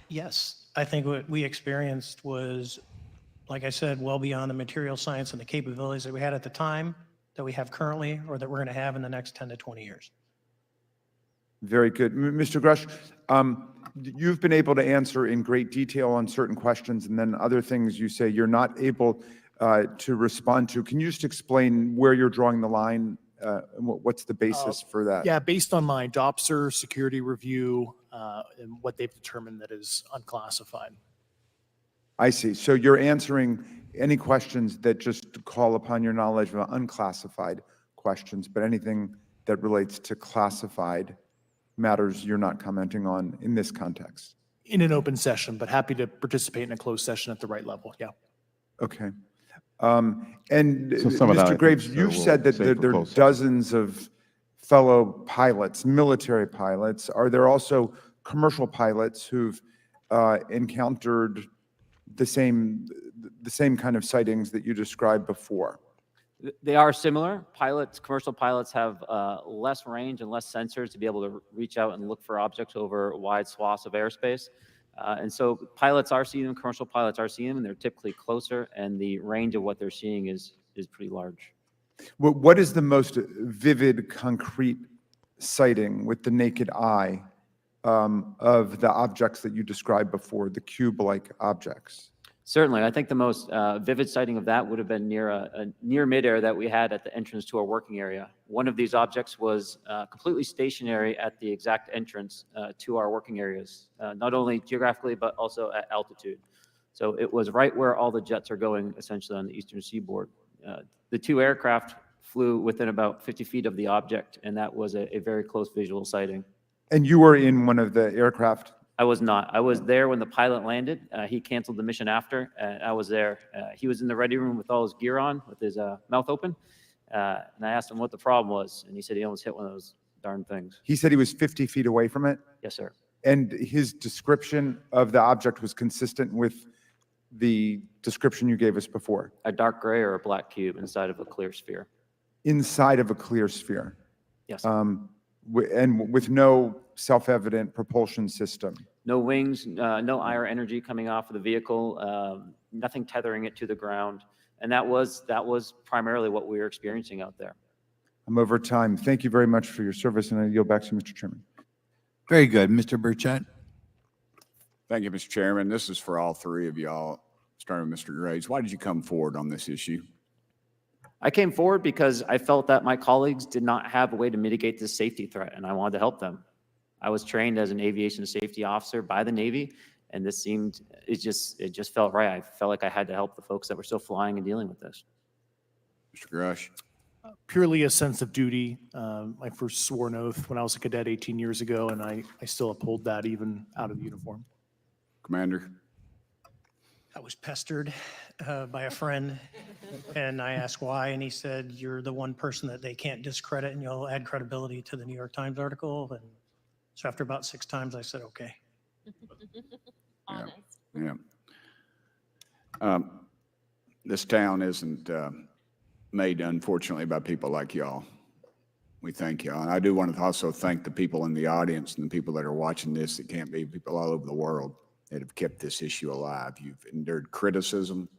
Speaker 15: Yes, I think what we experienced was, like I said, well beyond the material science and the capabilities that we had at the time, that we have currently, or that we're going to have in the next 10 to 20 years.
Speaker 16: Very good. Mr. Grusch, you've been able to answer in great detail on certain questions, and then other things you say you're not able to respond to. Can you just explain where you're drawing the line? What's the basis for that?
Speaker 14: Yeah, based on my DOPSR security review and what they've determined that is unclassified.
Speaker 16: I see. So you're answering any questions that just call upon your knowledge of unclassified questions, but anything that relates to classified matters you're not commenting on in this context.
Speaker 14: In an open session, but happy to participate in a closed session at the right level. Yeah.
Speaker 16: Okay. And
Speaker 6: So some of that, I
Speaker 16: Mr.
Speaker 6: think,
Speaker 16: Graves,
Speaker 6: so
Speaker 16: you've
Speaker 6: we'll
Speaker 16: said that
Speaker 6: save for
Speaker 16: there are
Speaker 6: closed session.
Speaker 16: dozens of fellow pilots, military pilots. Are there also commercial pilots who've encountered the same kind of sightings that you described before?
Speaker 13: They are similar. Commercial pilots have less range and less sensors to be able to reach out and look for objects over wide swaths of airspace. And so pilots are seeing them, commercial pilots are seeing them, and they're typically closer, and the range of what they're seeing is pretty large.
Speaker 16: What is the most vivid, concrete sighting with the naked eye of the objects that you described before, the cube-like objects?
Speaker 13: Certainly. I think the most vivid sighting of that would have been near midair that we had at the entrance to our working area. One of these objects was completely stationary at the exact entrance to our working areas, not only geographically, but also at altitude. So it was right where all the jets are going, essentially on the eastern seaboard. The two aircraft flew within about 50 feet of the object, and that was a very close visual sighting.
Speaker 16: And you were in one of the aircraft?
Speaker 13: I was not. I was there when the pilot landed. He canceled the mission after, and I was there. He was in the ready room with all his gear on, with his mouth open. And I asked him what the problem was, and he said he almost hit one of those darn things.
Speaker 16: He said he was 50 feet away from it?
Speaker 13: Yes, sir.
Speaker 16: And his description of the object was consistent with the description you gave us before?
Speaker 13: A dark gray or a black cube inside of a clear sphere.
Speaker 16: Inside of a clear sphere?
Speaker 13: Yes.
Speaker 16: And with no self-evident propulsion system?
Speaker 13: No wings, no IR energy coming off of the vehicle, nothing tethering it to the ground. And that was primarily what we were experiencing out there.
Speaker 16: I'm over time. Thank you very much for your service, and I yield back to Mr. Chairman.
Speaker 8: Very good. Mr. Burchett?
Speaker 9: Thank you, Mr. Chairman. This is for all three of y'all, starting with Mr. Graves. Why did you come forward on this issue?
Speaker 13: I came forward because I felt that my colleagues did not have a way to mitigate this safety threat, and I wanted to help them. I was trained as an aviation safety officer by the Navy, and this seemed, it just felt right. I felt like I had to help the folks that were still flying and dealing with this.
Speaker 9: Mr. Grusch?
Speaker 14: Purely a sense of duty. My first sworn oath when I was a cadet 18 years ago, and I still uphold that even out of the uniform.
Speaker 9: Commander?
Speaker 15: I was pestered by a friend, and I asked why, and he said, "You're the one person that they can't discredit, and you'll add credibility to the New York Times article." And so after about 6 times, I said, "Okay."
Speaker 9: Yeah. This town isn't made, unfortunately, by people like y'all. We thank y'all. And I do want to also thank the people in the audience and the people that are watching this that can't be, people all over the world that have kept this issue alive. You've endured criticism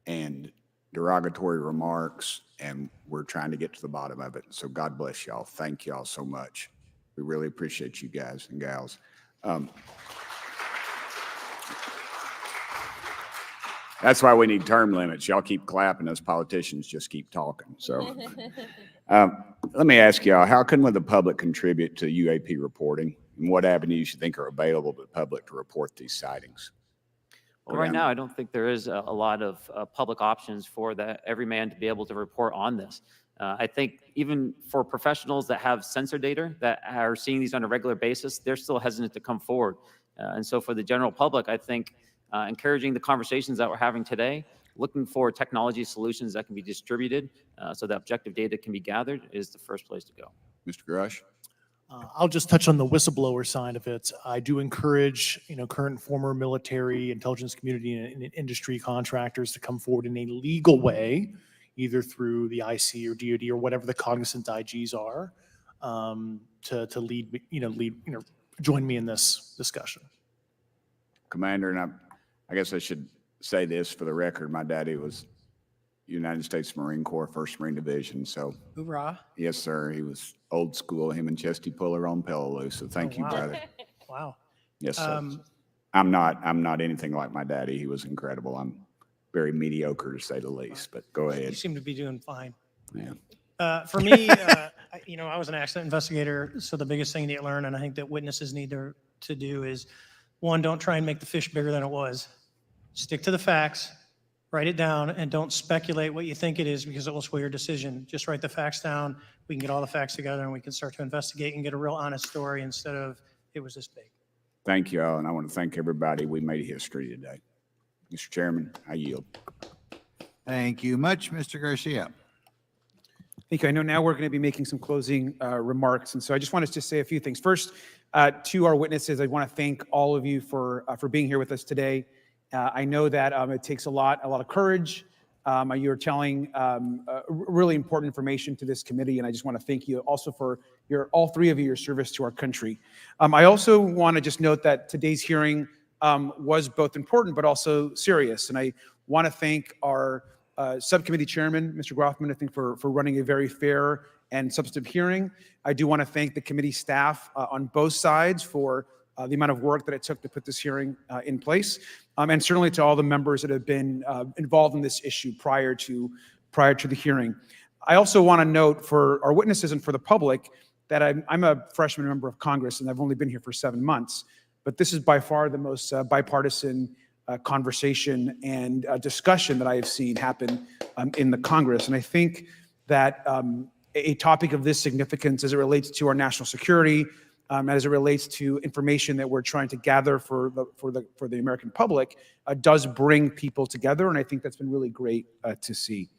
Speaker 9: and derogatory remarks, and we're trying to get to the bottom of it. So God bless y'all. Thank y'all so much. We really appreciate you guys and gals. That's why we need term limits. Y'all keep clapping, us politicians just keep talking. So let me ask y'all, how can the public contribute to UAP reporting? And what avenues you think are available to the public to report these sightings?
Speaker 13: Well, right now, I don't think there is a lot of public options for every man to be able to report on this. I think even for professionals that have sensor data that are seeing these on a regular basis, they're still hesitant to come forward. And so for the general public, I think encouraging the conversations that we're having today, looking for technology solutions that can be distributed so that objective data can be gathered is the first place to go.
Speaker 9: Mr. Grusch?
Speaker 14: I'll just touch on the whistleblower side of it. I do encourage, current and former military, intelligence community, and industry contractors to come forward in a legal way, either through the IC or DoD or whatever the cognizant IGs are, to lead, join me in this discussion.
Speaker 9: Commander, and I guess I should say this for the record. My daddy was United States Marine Corps, 1st Marine Division. So,
Speaker 15: Hoorah.
Speaker 9: Yes, sir. He was old school. Him and Chesty Puller on Peleliu. So thank you,
Speaker 15: wow.
Speaker 9: brother.
Speaker 15: Wow.
Speaker 9: Yes, sir. I'm not anything like my daddy. He was incredible. I'm very mediocre, to say the least. But go
Speaker 15: You
Speaker 9: ahead.
Speaker 15: seem to be doing fine.
Speaker 9: Yeah.
Speaker 15: For me, I was an accident investigator, so the biggest thing you learn, and I think that witnesses need to do is, one, don't try and make the fish bigger than it was. Stick to the facts, write it down, and don't speculate what you think it is because it will sway your decision. Just write the facts down. We can get all the facts together and we can start to investigate and get a real honest story instead of it was this big.
Speaker 9: Thank you all, and I want to thank everybody. We made history today. Mr. Chairman, I yield.
Speaker 8: Thank you much, Mr. Garcia.
Speaker 5: Thank you. I know now we're going to be making some closing remarks, and so I just want to just say a few things. First, to our witnesses, I want to thank all of you for being here with us today. I know that it takes a lot of courage. You're telling really important information to this committee, and I just want to thank you also for all three of you, your service to our country. I also want to just note that today's hearing was both important but also serious, and I want to thank our subcommittee chairman, Mr. Grothman, I think for running a very fair and substantive hearing. I do want to thank the committee staff on both sides for the amount of work that it took to put this hearing in place, and certainly to all the members that have been involved in this issue prior to the hearing. I also want to note for our witnesses and for the public that I'm a freshman member of Congress and I've only been here for 7 months, but this is by far the most bipartisan conversation and discussion that I have seen happen in the Congress. And I think that a topic of this significance as it relates to our national security, as it relates to information that we're trying to gather for the American public, does bring people together, and I think that's been really great to see.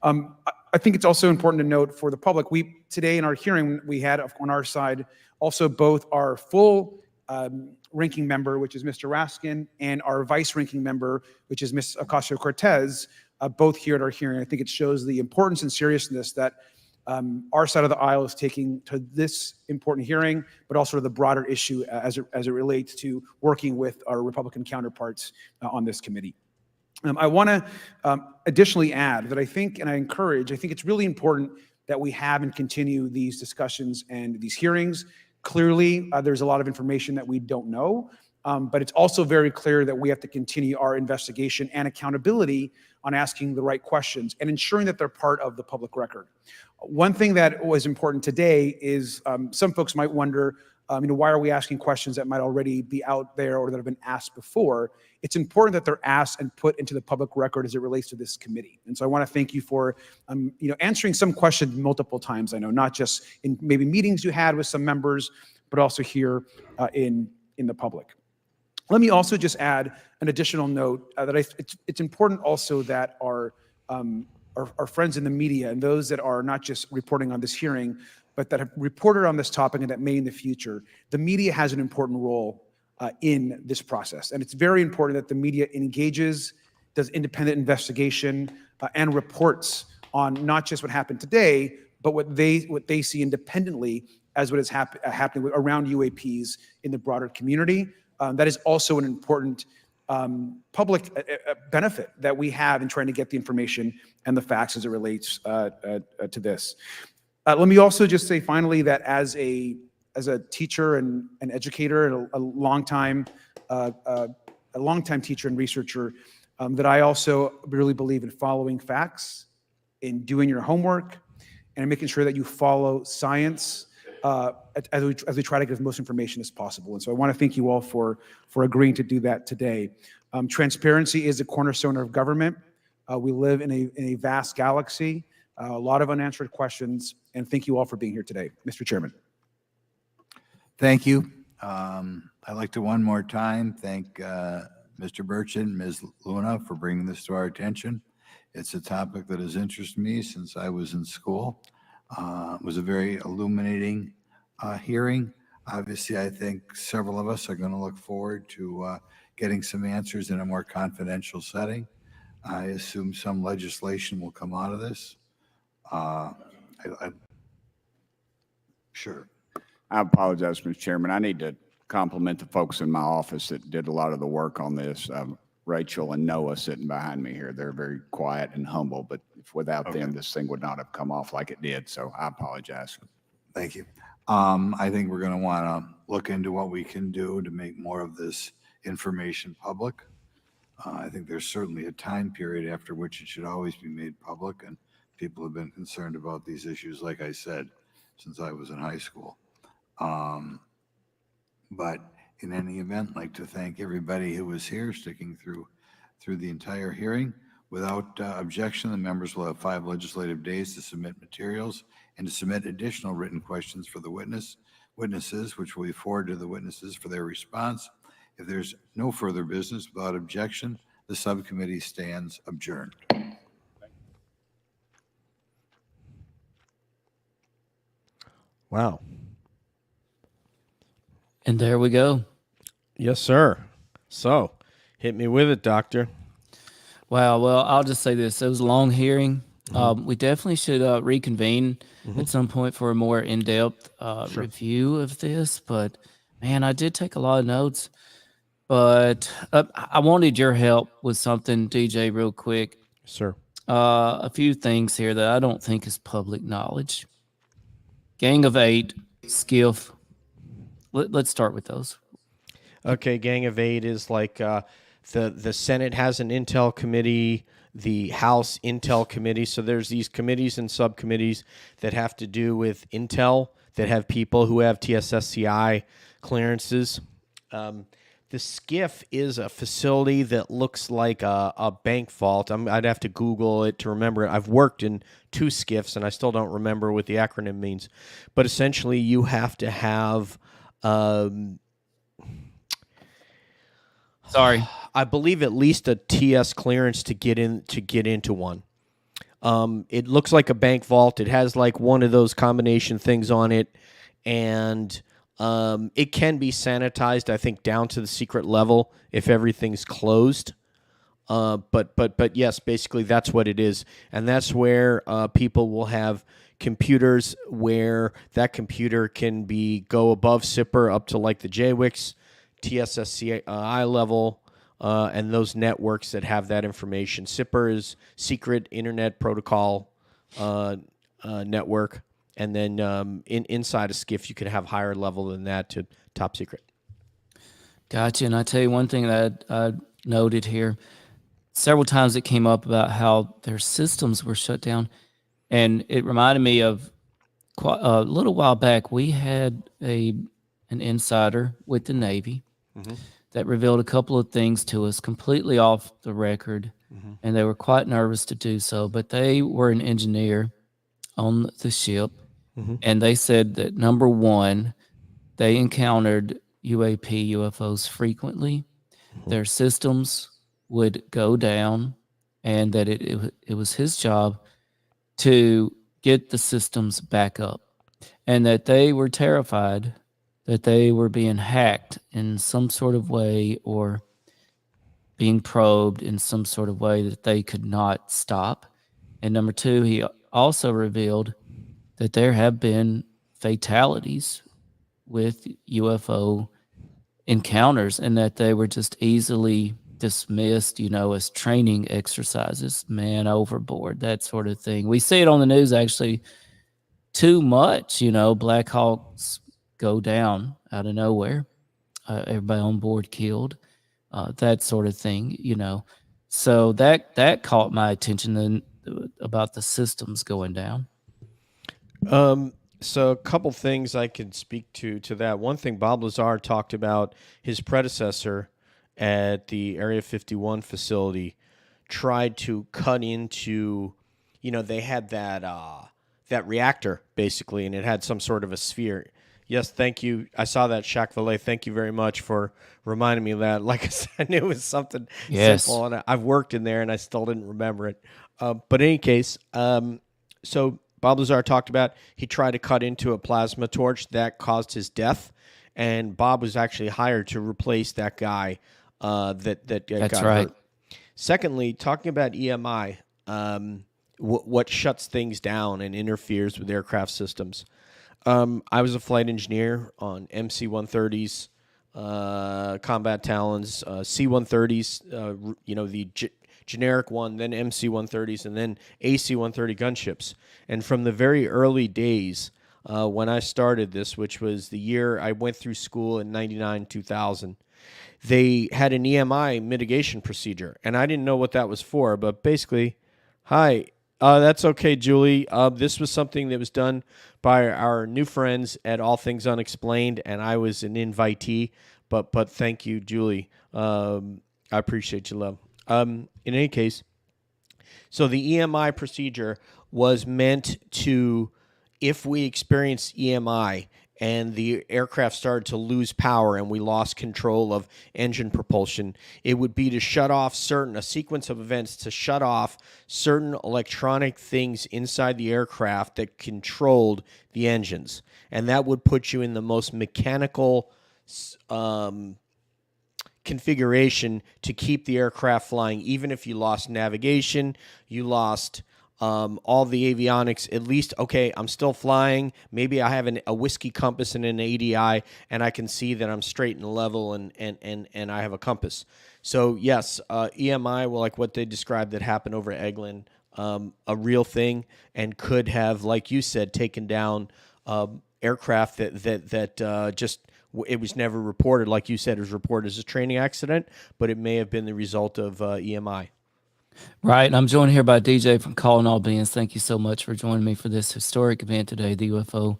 Speaker 5: I think it's also important to note for the public, today in our hearing, we had on our side also both our full ranking member, which is Mr. Raskin, and our vice ranking member, which is Ms. Ocasio-Cortez, both here at our hearing. I think it shows the importance and seriousness that our side of the aisle is taking to this important hearing, but also to the broader issue as it relates to working with our Republican counterparts on this committee. I want to additionally add that I think it's really important that we have and continue these discussions and these hearings. Clearly, there's a lot of information that we don't know, but it's also very clear that we have to continue our investigation and accountability on asking the right questions and ensuring that they're part of the public record. One thing that was important today is some folks might wonder, why are we asking questions that might already be out there or that have been asked before? It's important that they're asked and put into the public record as it relates to this committee. And so I want to thank you for, answering some questions multiple times. I know not just in maybe meetings you had with some members, but also here in the public. Let me also just add an additional note that it's important also that our friends in the media and those that are not just reporting on this hearing, but that have reported on this topic and that may in the future, the media has an important role in this process. And it's very important that the media engages, does independent investigation, and reports on not just what happened today, but what they see independently as what is happening around UAPs in the broader community. That is also an important public benefit that we have in trying to get the information and the facts as it relates to this. Let me also just say finally that as a teacher and an educator and a longtime teacher and researcher, that I also really believe in following facts, in doing your homework, and making sure that you follow science as we try to get as much information as possible. And so I want to thank you all for agreeing to do that today. Transparency is a cornerstone of government. We live in a vast galaxy, a lot of unanswered questions, and thank you all for being here today. Mr. Chairman.
Speaker 8: Thank you. I'd like to one more time thank Mr. Burchett and Ms. Luna for bringing this to our attention. It's a topic that has interested me since I was in school. It was a very illuminating hearing. Obviously, I think several of us are going to look forward to getting some answers in a more confidential setting. I assume some legislation will come out of this. Sure.
Speaker 9: I apologize, Mr. Chairman. I need to compliment the folks in my office that did a lot of the work on this. Rachel and Noah sitting behind me here. They're very quiet and humble, but if without them, this thing would not have come off like it did. So I apologize.
Speaker 8: Thank you. I think we're going to want to look into what we can do to make more of this information public. I think there's certainly a time period after which it should always be made public, and people have been concerned about these issues, like I said, since I was in high school. But in any event, I'd like to thank everybody who was here, sticking through the entire hearing. Without objection, the members will have 5 legislative days to submit materials and to submit additional written questions for the witnesses, which will be forwarded to the witnesses for their response. If there's no further business without objection, the subcommittee stands adjourned.
Speaker 7: Wow.
Speaker 2: And there we go.
Speaker 7: Yes, sir. So, hit me with it, Doctor.
Speaker 2: Wow. Well, I'll just say this. It was a long hearing. We definitely should reconvene at some point for a more in-depth review of this. But, man, I did take a lot of notes. But I wanted your help with something, DJ, real quick.
Speaker 7: Sir.
Speaker 2: A few things here that I don't think is public knowledge. Gang of 8, SCIF. Let's start with those.
Speaker 7: Okay, Gang of 8 is like the Senate has an Intel committee, the House Intel committee. So there's these committees and subcommittees that have to do with Intel, that have people who have TSSCI clearances. The SCIF is a facility that looks like a bank vault. I'd have to Google it to remember it. I've worked in 2 SCIFs, and I still don't remember what the acronym means. But essentially, you have to have...
Speaker 2: Sorry,
Speaker 7: I believe at least a TS clearance to get into one. It looks like a bank vault. It has like one of those combination things on it, and it can be sanitized, I think, down to the secret level if everything's closed. But yes, basically that's what it is, and that's where people will have computers where that computer can go above SIPR up to like the JWICS, TSSCI level, and those networks that have that information. SIPR is Secret Internet Protocol network, and then inside a SCIF you could have higher level than that to top secret.
Speaker 2: Gotcha. And I tell you one thing that I noted here, several times it came up about how their systems were shut down. And it reminded me of a little while back, we had an insider with the Navy that revealed a couple of things to us completely off the record. And they were quite nervous to do so. But they were an engineer on the ship. And they said that, number one, they encountered UAP, UFOs frequently. Their systems would go down, and that it was his job to get the systems back up, and that they were terrified that they were being hacked in some sort of way or being probed in some sort of way that they could not stop. And number two, he also revealed that there have been fatalities with UFO encounters, and that they were just easily dismissed, as training exercises, man overboard, that sort of thing. We see it on the news actually too much, Black Hawks go down out of nowhere, everybody on board killed, that sort of thing, So that caught my attention then, about the systems going down.
Speaker 7: So a couple things I can speak to that. One thing, Bob Lazar talked about his predecessor at the Area 51 facility tried to cut into, they had that reactor basically, and it had some sort of a sphere. Yes, thank you. I saw that, Shaq Valet. Thank you very much for reminding me of that. Like I said, I knew it was something simple, and I've worked in there, and I still didn't remember it. But in any case, so Bob Lazar talked about he tried to cut into a plasma torch that caused his death, and Bob was actually hired to replace that guy that
Speaker 2: That's
Speaker 7: got
Speaker 2: right.
Speaker 7: hurt. Secondly, talking about EMI, what shuts things down and interferes with aircraft systems. I was a flight engineer on MC-130s, Combat Talons, C-130s, the generic one, then MC-130s, and then AC-130 gunships. And from the very early days, when I started this, which was the year I went through school in 99, 2000, they had an EMI mitigation procedure. And I didn't know what that was for, but basically, hi, that's okay, Julie. This was something that was done by our new friends at All Things Unexplained, and I was an invitee, but thank you, Julie. I appreciate your love. In any case, so the EMI procedure was meant to, if we experienced EMI and the aircraft started to lose power and we lost control of engine propulsion, it would be to shut off a sequence of events to shut off certain electronic things inside the aircraft that controlled the engines. And that would put you in the most mechanical configuration to keep the aircraft flying. Even if you lost navigation, you lost all the avionics, at least, okay, I'm still flying. Maybe I have a whiskey compass and an ADI, and I can see that I'm straight and level, and I have a compass. So yes, EMI, well, like what they described that happened over at Eglin, a real thing, and could have, like you said, taken down aircraft that just, it was never reported. Like you said, it was reported as a training accident, but it may have been the result of EMI.
Speaker 2: Right, and I'm joined here by DJ from Calling All Beings. Thank you so much for joining me for this historic event today, the UFO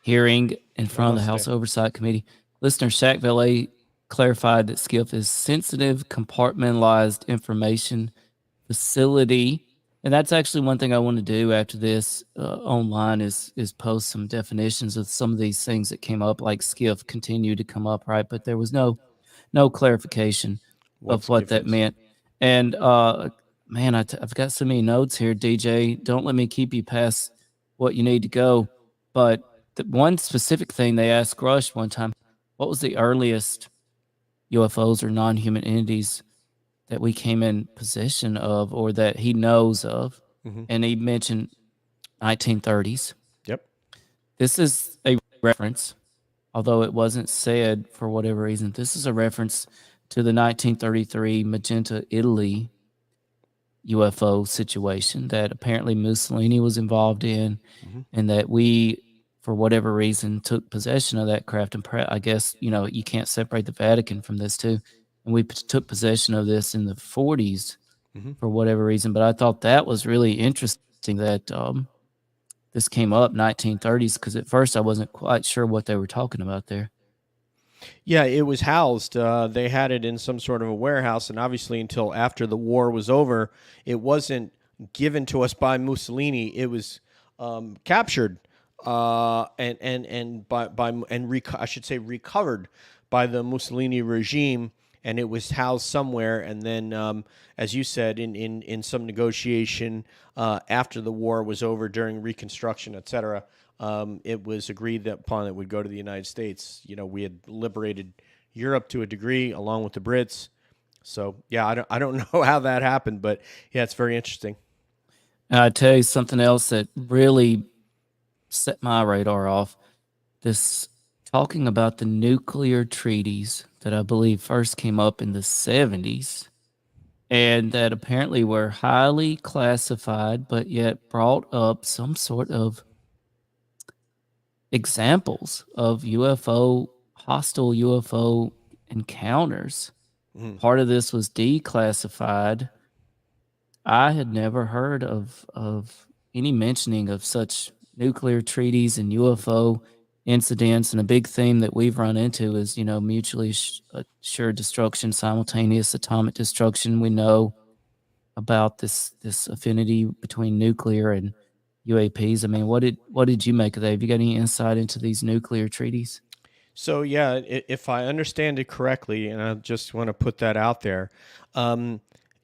Speaker 2: hearing in front of the House Oversight Committee. Listener Shaq Valet clarified that SCIF is sensitive, compartmentalized information facility, and that's actually one thing I want to do after this online is post some definitions of some of these things that came up, like SCIF continue to come up, right? But there was no clarification of what that meant. And man, I've got so many notes here, DJ. Don't let me keep you past what you need to go. But the one specific thing they asked Grusch one time, what was the earliest UFOs or non-human entities that we came in possession of or that he knows of.
Speaker 7: Mhm.
Speaker 2: And he mentioned 1930s.
Speaker 7: Yep.
Speaker 2: This is a reference, although it wasn't said for whatever reason. This is a reference to the 1933 Magenta, Italy UFO situation that apparently Mussolini was involved in, and that we, for whatever reason, took possession of that craft. And I guess, you can't separate the Vatican from this too. And we took possession of this in the 40s for whatever reason. But I thought that was really interesting that this came up 1930s, because at first I wasn't quite sure what they were talking about there.
Speaker 7: Yeah, it was housed. They had it in some sort of a warehouse, and obviously until after the war was over, it wasn't given to us by Mussolini. It was captured I should say recovered by the Mussolini regime, and it was housed somewhere. And then, as you said, in some negotiation after the war was over, during Reconstruction, etc., it was agreed that upon it would go to the United States. We had liberated Europe to a degree, along with the Brits. So yeah, I don't know how that happened, but yeah, it's very interesting.
Speaker 2: I tell you something else that really set my radar off. This talking about the nuclear treaties that I believe first came up in the 70s, and that apparently were highly classified, but yet brought up some sort of examples of hostile UFO encounters. Part of this was declassified. I had never heard of any mentioning of such nuclear treaties and UFO incidents. And a big theme that we've run into is, mutually assured destruction, simultaneous atomic destruction. We know about this affinity between nuclear and UAPs. I mean, what did you make of that? Have you got any insight into these nuclear treaties?
Speaker 7: So yeah, if I understand it correctly, and I just want to put that out there,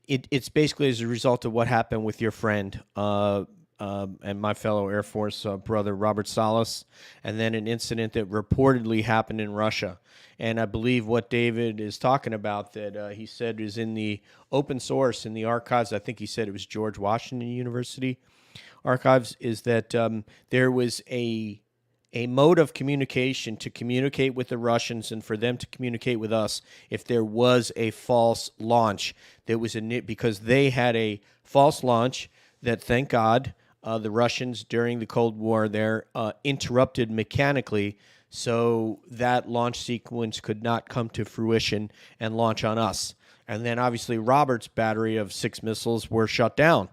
Speaker 7: it's basically as a result of what happened with your friend and my fellow Air Force brother Robert Salas, and then an incident that reportedly happened in Russia. And I believe what David is talking about, that he said is in the open source, in the archives, I think he said it was George Washington University archives, is that there was a mode of communication to communicate with the Russians and for them to communicate with us if there was a false launch. There was because they had a false launch that, thank God, the Russians during the Cold War there interrupted mechanically, so that launch sequence could not come to fruition and launch on us. And then obviously Robert's battery of 6 missiles were shut down.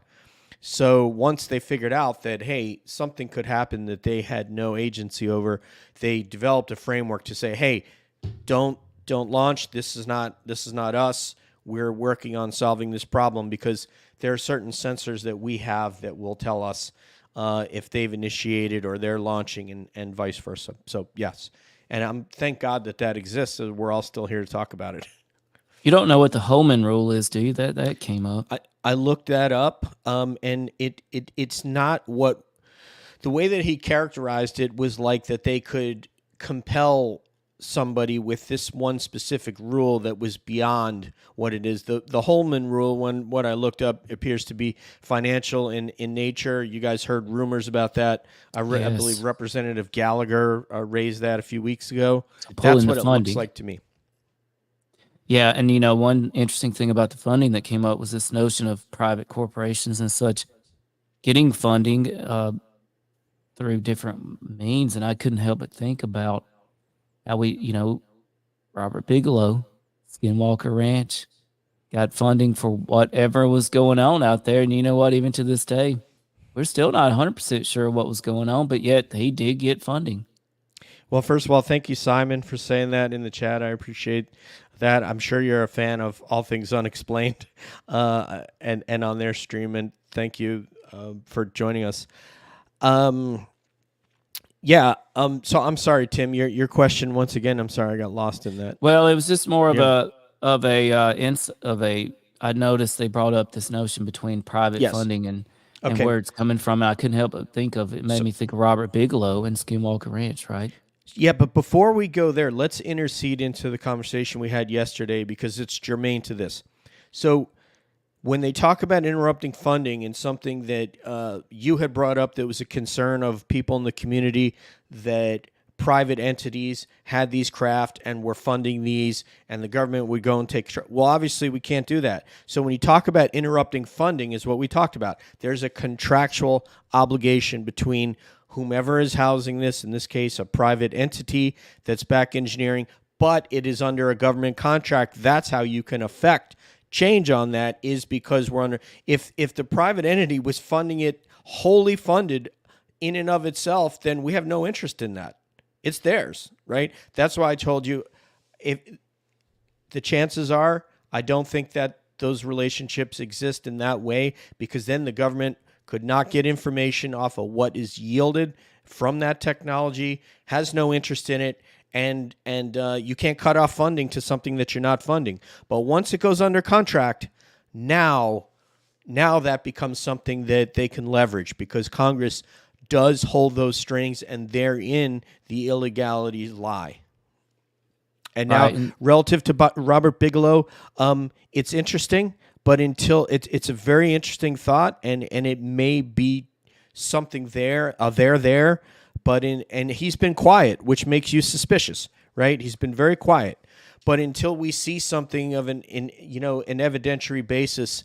Speaker 7: So once they figured out that, hey, something could happen that they had no agency over, they developed a framework to say, hey, don't launch. This is not us. We're working on solving this problem, because there are certain sensors that we have that will tell us if they've initiated or they're launching, and vice versa. So yes, and thank God that exists. So we're all still here to talk about it.
Speaker 2: You don't know what the Holman rule is, do you? That came up.
Speaker 7: I looked that up, and it's not what the way that he characterized it was like that they could compel somebody with this one specific rule that was beyond what it is. The Holman rule, what I looked up, appears to be financial in nature. You guys heard rumors about that. I believe Representative Gallagher raised that a few weeks ago. That's what it looks like to me.
Speaker 2: Yeah, and one interesting thing about the funding that came up was this notion of private corporations and such getting funding through different means, and I couldn't help but think about how Robert Bigelow, Skinwalker Ranch, got funding for whatever was going on out there, and you know what? Even to this day, we're still not 100% sure what was going on, but yet he did get funding.
Speaker 7: Well, first of all, thank you, Simon, for saying that in the chat. I appreciate that. I'm sure you're a fan of all things Unexplained and on their stream, and thank you for joining us. So I'm sorry, Tim, your question once again. I'm sorry, I got lost in that.
Speaker 2: Well, it was just more of a I noticed they brought up this notion between private funding and where it's coming from. I couldn't help but think of it. It made me think of Robert Bigelow and Skinwalker Ranch, right?
Speaker 7: Yeah, but before we go there, let's intercede into the conversation we had yesterday, because it's germane to this. So when they talk about interrupting funding and something that you had brought up that was a concern of people in the community, that private entities had these craft and were funding these and the government would go and take control. Well, obviously we can't do that. So when you talk about interrupting funding is what we talked about. There's a contractual obligation between whomever is housing this, in this case, a private entity that's back engineering, but it is under a government contract. That's how you can affect change on that, is because we're under, if the private entity was funding it wholly funded in and of itself, then we have no interest in that. It's theirs, right? That's why I told you, if the chances are, I don't think that those relationships exist in that way, because then the government could not get information off of what is yielded from that technology, has no interest in it, and you can't cut off funding to something that you're not funding. But once it goes under contract, now that becomes something that they can leverage, because Congress does hold those strings, and therein the illegalities lie. And now,
Speaker 2: Right.
Speaker 7: relative to Robert Bigelow, it's interesting, but until it's a very interesting thought, and it may be something there, but and he's been quiet, which makes you suspicious, right? He's been very quiet, but until we see something of an evidentiary basis,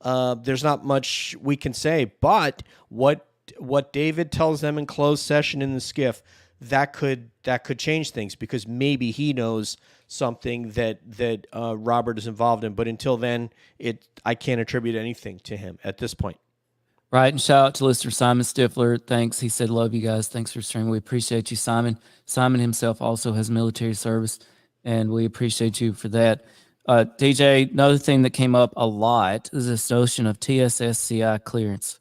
Speaker 7: there's not much we can say. But what David tells them in closed session in the skiff, that could change things, because maybe he knows something that Robert is involved in. But until then, I can't attribute anything to him at this point.
Speaker 2: Right, and shout out to listener Simon Stifler. Thanks. He said, love you guys. Thanks for streaming. We appreciate you, Simon. Simon himself also has military service, and we appreciate you for that. DJ, another thing that came up a lot is this notion of TSSCI clearance.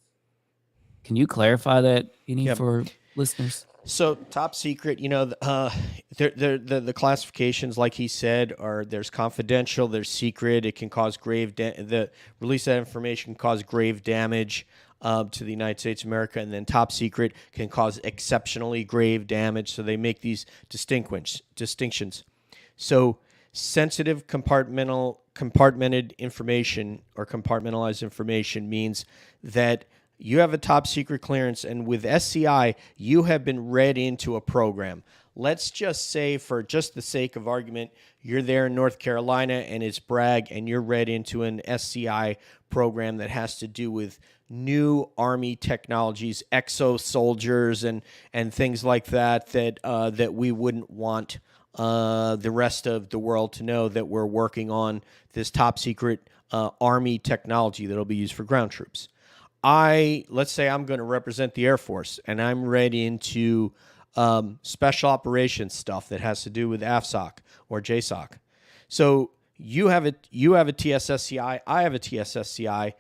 Speaker 2: Can you clarify that for listeners?
Speaker 7: So top secret, the classifications, like he said, there's confidential, there's secret. It can cause the release of that information can cause grave damage to the United States of America, and then top secret can cause exceptionally grave damage. So they make these distinctions. So sensitive compartmented information or compartmentalized information means that you have a top secret clearance, and with SCI, you have been read into a program. Let's just say, for just the sake of argument, you're there in North Carolina and it's Bragg, and you're read into an SCI program that has to do with new Army technologies, exo soldiers, and things like that that we wouldn't want the rest of the world to know that we're working on this top secret Army technology that'll be used for ground troops. Let's say I'm going to represent the Air Force, and I'm read into special operations stuff that has to do with AFSOC or JSOC. So you have a TSSCI, I have a TSSCI,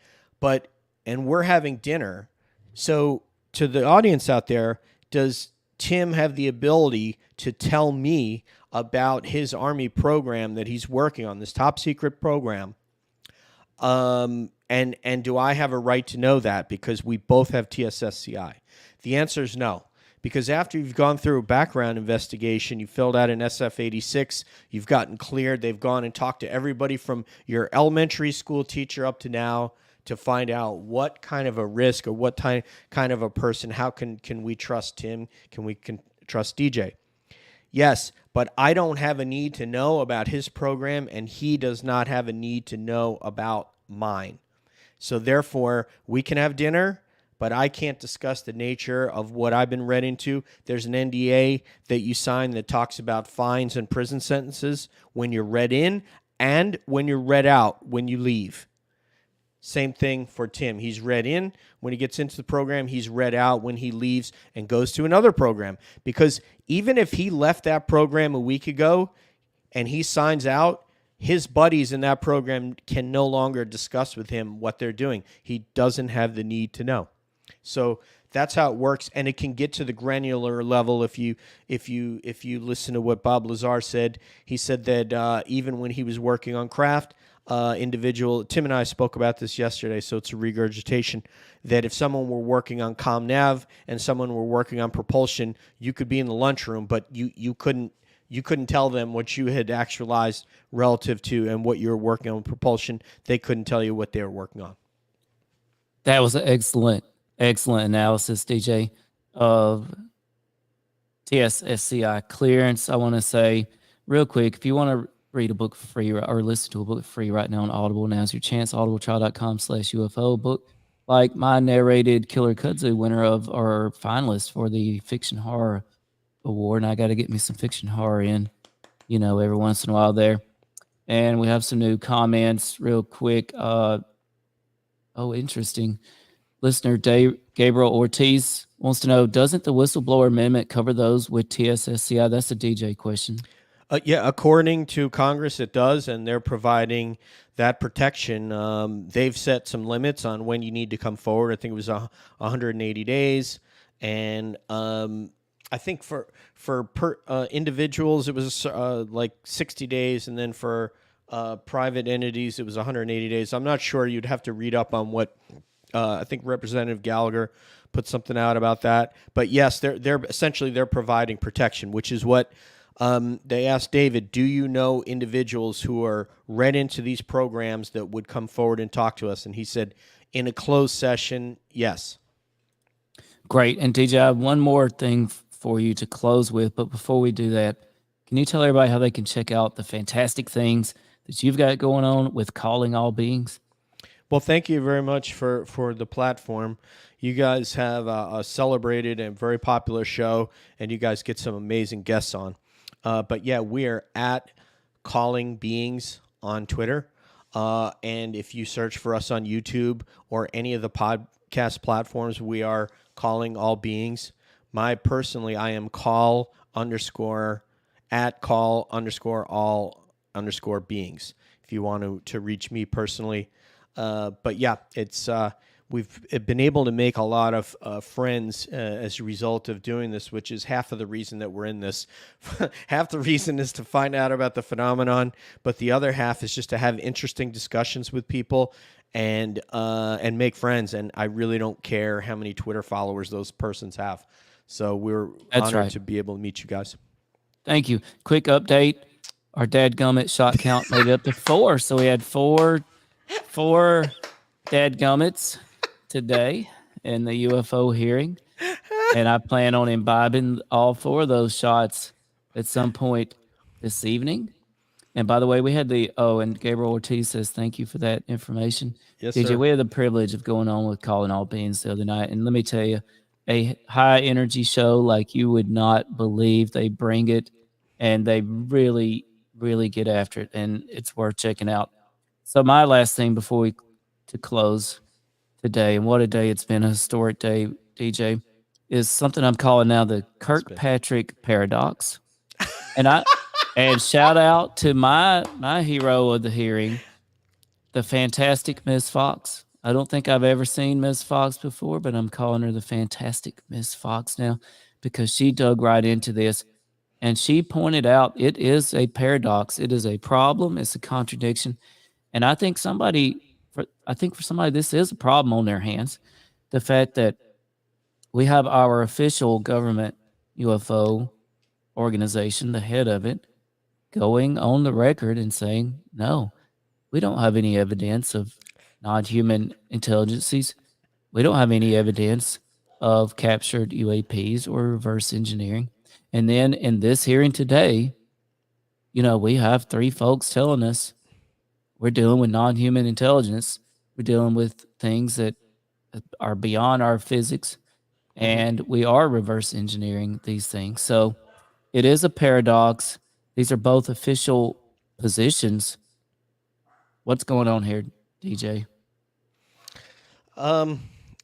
Speaker 7: and we're having dinner. So to the audience out there, does Tim have the ability to tell me about his Army program that he's working on, this top secret program? And do I have a right to know that, because we both have TSSCI? The answer is no, because after you've gone through a background investigation, you filled out an SF-86, you've gotten cleared, they've gone and talked to everybody from your elementary school teacher up to now to find out what kind of a risk or what kind of a person, how can we trust Tim? Can we trust DJ? Yes, but I don't have a need to know about his program, and he does not have a need to know about mine. So therefore, we can have dinner, but I can't discuss the nature of what I've been read into. There's an NDA that you sign that talks about fines and prison sentences when you're read in and when you're read out when you leave. Same thing for Tim. He's read in when he gets into the program. He's read out when he leaves and goes to another program. Because even if he left that program a week ago and he signs out, his buddies in that program can no longer discuss with him what they're doing. He doesn't have the need to know. So that's how it works, and it can get to the granular level. If you listen to what Bob Lazar said, he said that even when he was working on craft, Tim and I spoke about this yesterday, so it's a regurgitation, that if someone were working on comm nav and someone were working on propulsion, you could be in the lunchroom, but you couldn't you couldn't tell them what you had actualized relative to and what you were working on with propulsion. They couldn't tell you what they were working on.
Speaker 2: That was an excellent analysis, DJ, of TSSCI clearance. I want to say real quick, if you want to read a book for free or listen to a book for free right now on Audible, now's your chance. audibletrial.com/UFO book. Like my narrated Killer Kudzu, winner of our finalist for the Fiction Horror Award. And I got to get me some fiction horror in, every once in a while there. And we have some new comments real quick. Interesting. Listener Gabriel Ortiz wants to know, doesn't the whistleblower amendment cover those with TSSCI? That's a DJ question.
Speaker 7: Yeah, according to Congress, it does, and they're providing that protection. They've set some limits on when you need to come forward. I think it was 180 days, and I think for individuals, it was like 60 days, and then for private entities, it was 180 days. I'm not sure. You'd have to read up on what I think Representative Gallagher put something out about that. But yes, they're essentially providing protection, which is what they asked David. Do you know individuals who are read into these programs that would come forward and talk to us? And he said, in a closed session, yes.
Speaker 2: Great. And DJ, I have one more thing for you to close with. But before we do that, can you tell everybody how they can check out the fantastic things that you've got going on with Calling All Beings?
Speaker 7: Well, thank you very much for the platform. You guys have a celebrated and very popular show, and you guys get some amazing guests on. But yeah, we are at Calling Beings on Twitter. And if you search for us on YouTube or any of the podcast platforms, we are Calling All Beings. I am call_all_beings if you want to reach me personally. But yeah, it's we've been able to make a lot of friends as a result of doing this, which is half of the reason that we're in this. Half the reason is to find out about the phenomenon, but the other half is just to have interesting discussions with people and make friends. And I really don't care how many Twitter followers those persons have. So we're honored to be able to meet you guys.
Speaker 2: Thank you. Quick update. Our dadgummit shot count made it up to 4. So we had four dadgummits today in the UFO hearing. And I plan on imbibing all 4 of those shots at some point this evening. And by the way, we had and Gabriel Ortiz says, thank you for that information.
Speaker 7: Yes,
Speaker 2: DJ,
Speaker 7: sir.
Speaker 2: we had the privilege of going on with Calling All Beings the other night. And let me tell you, a high energy show like you would not believe. They bring it and they really, really get after it. And it's worth checking out. So my last thing before to close today, and what a day it's been, a historic day, DJ, is something I'm calling now the Kirkpatrick paradox. And shout out to my hero of the hearing, the fantastic Miss Fox. I don't think I've ever seen Miss Fox before, but I'm calling her the fantastic Miss Fox now because she dug right into this. And she pointed out it is a paradox. It is a problem. It's a contradiction. And I think for somebody, this is a problem on their hands. The fact that we have our official government UFO organization, the head of it, going on the record and saying, no, we don't have any evidence of non-human intelligences. We don't have any evidence of captured UAPs or reverse engineering. And then in this hearing today, we have 3 folks telling us we're dealing with non-human intelligence. We're dealing with things that are beyond our physics, and we are reverse engineering these things. So it is a paradox. These are both official positions. What's going on here, DJ?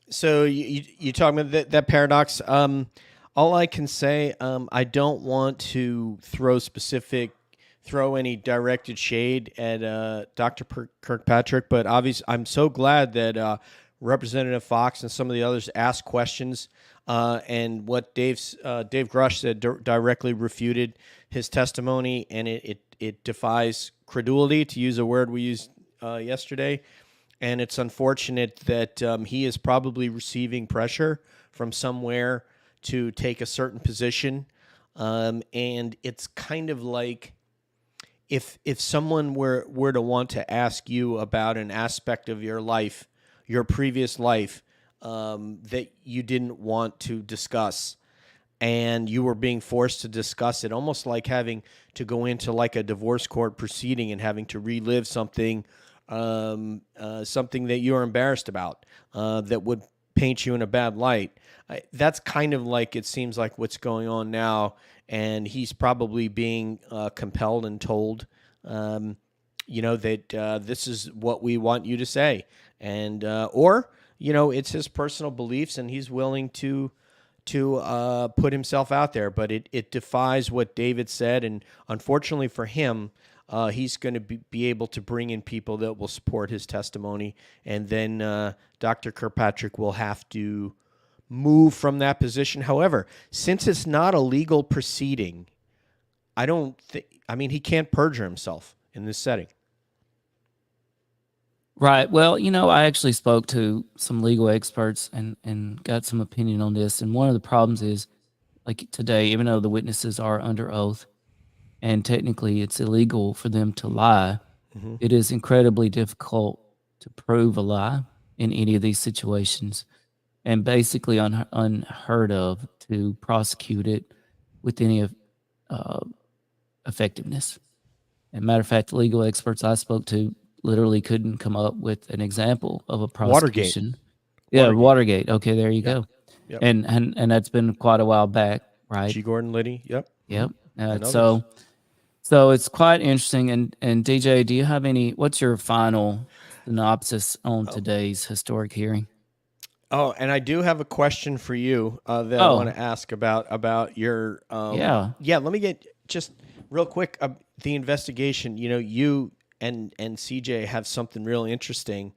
Speaker 7: So you talking about that paradox? All I can say, I don't want to throw any directed shade at Dr. Kirkpatrick, but obviously I'm so glad that Representative Fox and some of the others asked questions, and what Dave Grusch said directly refuted his testimony, and it defies credulity, to use a word we used yesterday. And it's unfortunate that he is probably receiving pressure from somewhere to take a certain position. And it's kind of like if someone were to want to ask you about an aspect of your life, your previous life, that you didn't want to discuss, and you were being forced to discuss it, almost like having to go into like a divorce court proceeding and having to relive something, something that you were embarrassed about, that would paint you in a bad light. That's kind of like, it seems like what's going on now, and he's probably being compelled and told, that this is what we want you to say, and or it's his personal beliefs, and he's willing to put himself out there, but it defies what David said, and unfortunately for him, he's going to be able to bring in people that will support his testimony, and then Dr. Kirkpatrick will have to move from that position. However, since it's not a legal proceeding, he can't perjure himself in this setting.
Speaker 2: Right. Well, I actually spoke to some legal experts and got some opinion on this. And one of the problems is, like today, even though the witnesses are under oath and technically it's illegal for them to lie, it is incredibly difficult to prove a lie in any of these situations, and basically unheard of to prosecute it with any effectiveness. And matter of fact, the legal experts I spoke to literally couldn't come up with an example of a prosecution. Watergate. Okay, there you go.
Speaker 7: Yep.
Speaker 2: And that's been quite a while back, right?
Speaker 7: G. Gordon Liddy. Yep.
Speaker 2: So it's quite interesting. And DJ, do you have what's your final synopsis on today's historic hearing?
Speaker 7: Oh, and I do have a question for you that I want to ask about your let me get just real quick the investigation. You and CJ have something real interesting.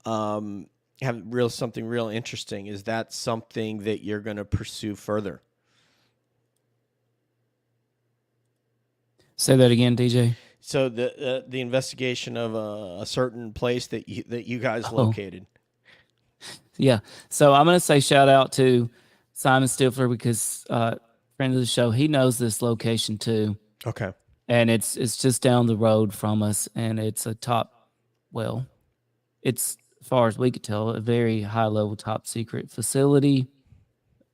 Speaker 7: Something real interesting. Is that something that you're going to pursue further?
Speaker 2: Say that again, DJ.
Speaker 7: So the investigation of a certain place that you guys located.
Speaker 2: Yeah. So I'm going to say shout out to Simon Stifler, because friend of the show, he knows this location too.
Speaker 7: Okay.
Speaker 2: And it's just down the road from us, and it's it's, as far as we could tell, a very high-level, top-secret facility,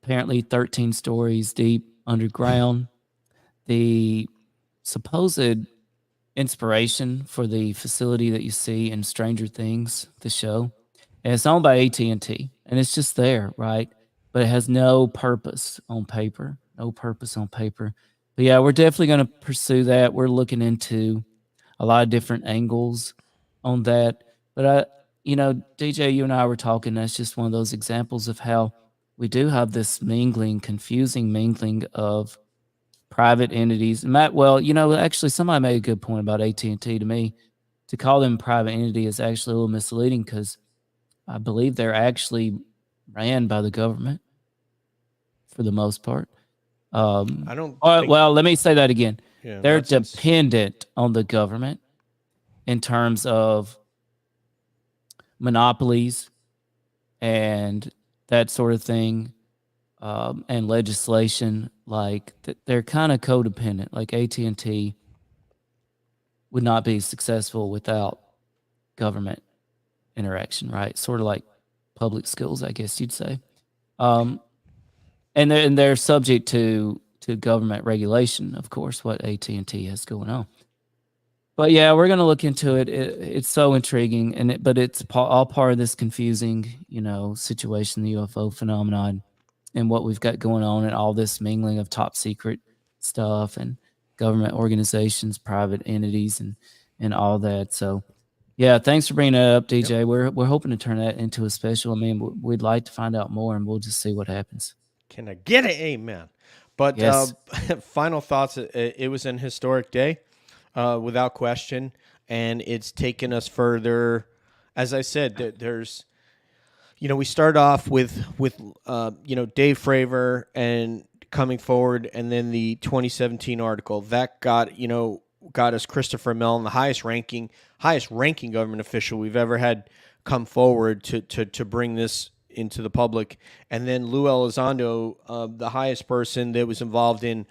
Speaker 2: apparently 13 stories deep underground. The supposed inspiration for the facility that you see in Stranger Things, the show, and it's owned by AT&T, and it's just there, right? But it has no purpose on paper. But yeah, we're definitely going to pursue that. We're looking into a lot of different angles on that. But DJ, you and I were talking. That's just one of those examples of how we do have this confusing mingling of private entities. Matt, actually, somebody made a good point about AT&T to me. To call them private entity is actually a little misleading, because I believe they're actually ran by the government for the most part. Well, let me say that again.
Speaker 7: Yeah,
Speaker 2: they're dependent on the government in terms of monopolies and that sort of thing, and legislation. Like they're kind of codependent. Like AT&T would not be successful without government interaction, right? Sort of like public schools, I guess you'd say. And they're subject to government regulation, of course, what AT&T has going on. But yeah, we're going to look into it. It's so intriguing, but it's all part of this confusing, situation, the UFO phenomenon, and what we've got going on, and all this mingling of top secret stuff and government organizations, private entities, and all that. So yeah, thanks for bringing that up, DJ. Yep. We're hoping to turn that into a special. I mean, we'd like to find out more, and we'll just see what happens.
Speaker 7: Can I get an amen? But
Speaker 2: yes.
Speaker 7: Final thoughts. It was an historic day, without question, and it's taken us further. As I said, there's, we start off with Dave Fravor and coming forward, and then the 2017 article that got us Christopher Mellon, the highest ranking government official we've ever had come forward to bring this into the public, and then Lou Elizondo, the highest person that was involved in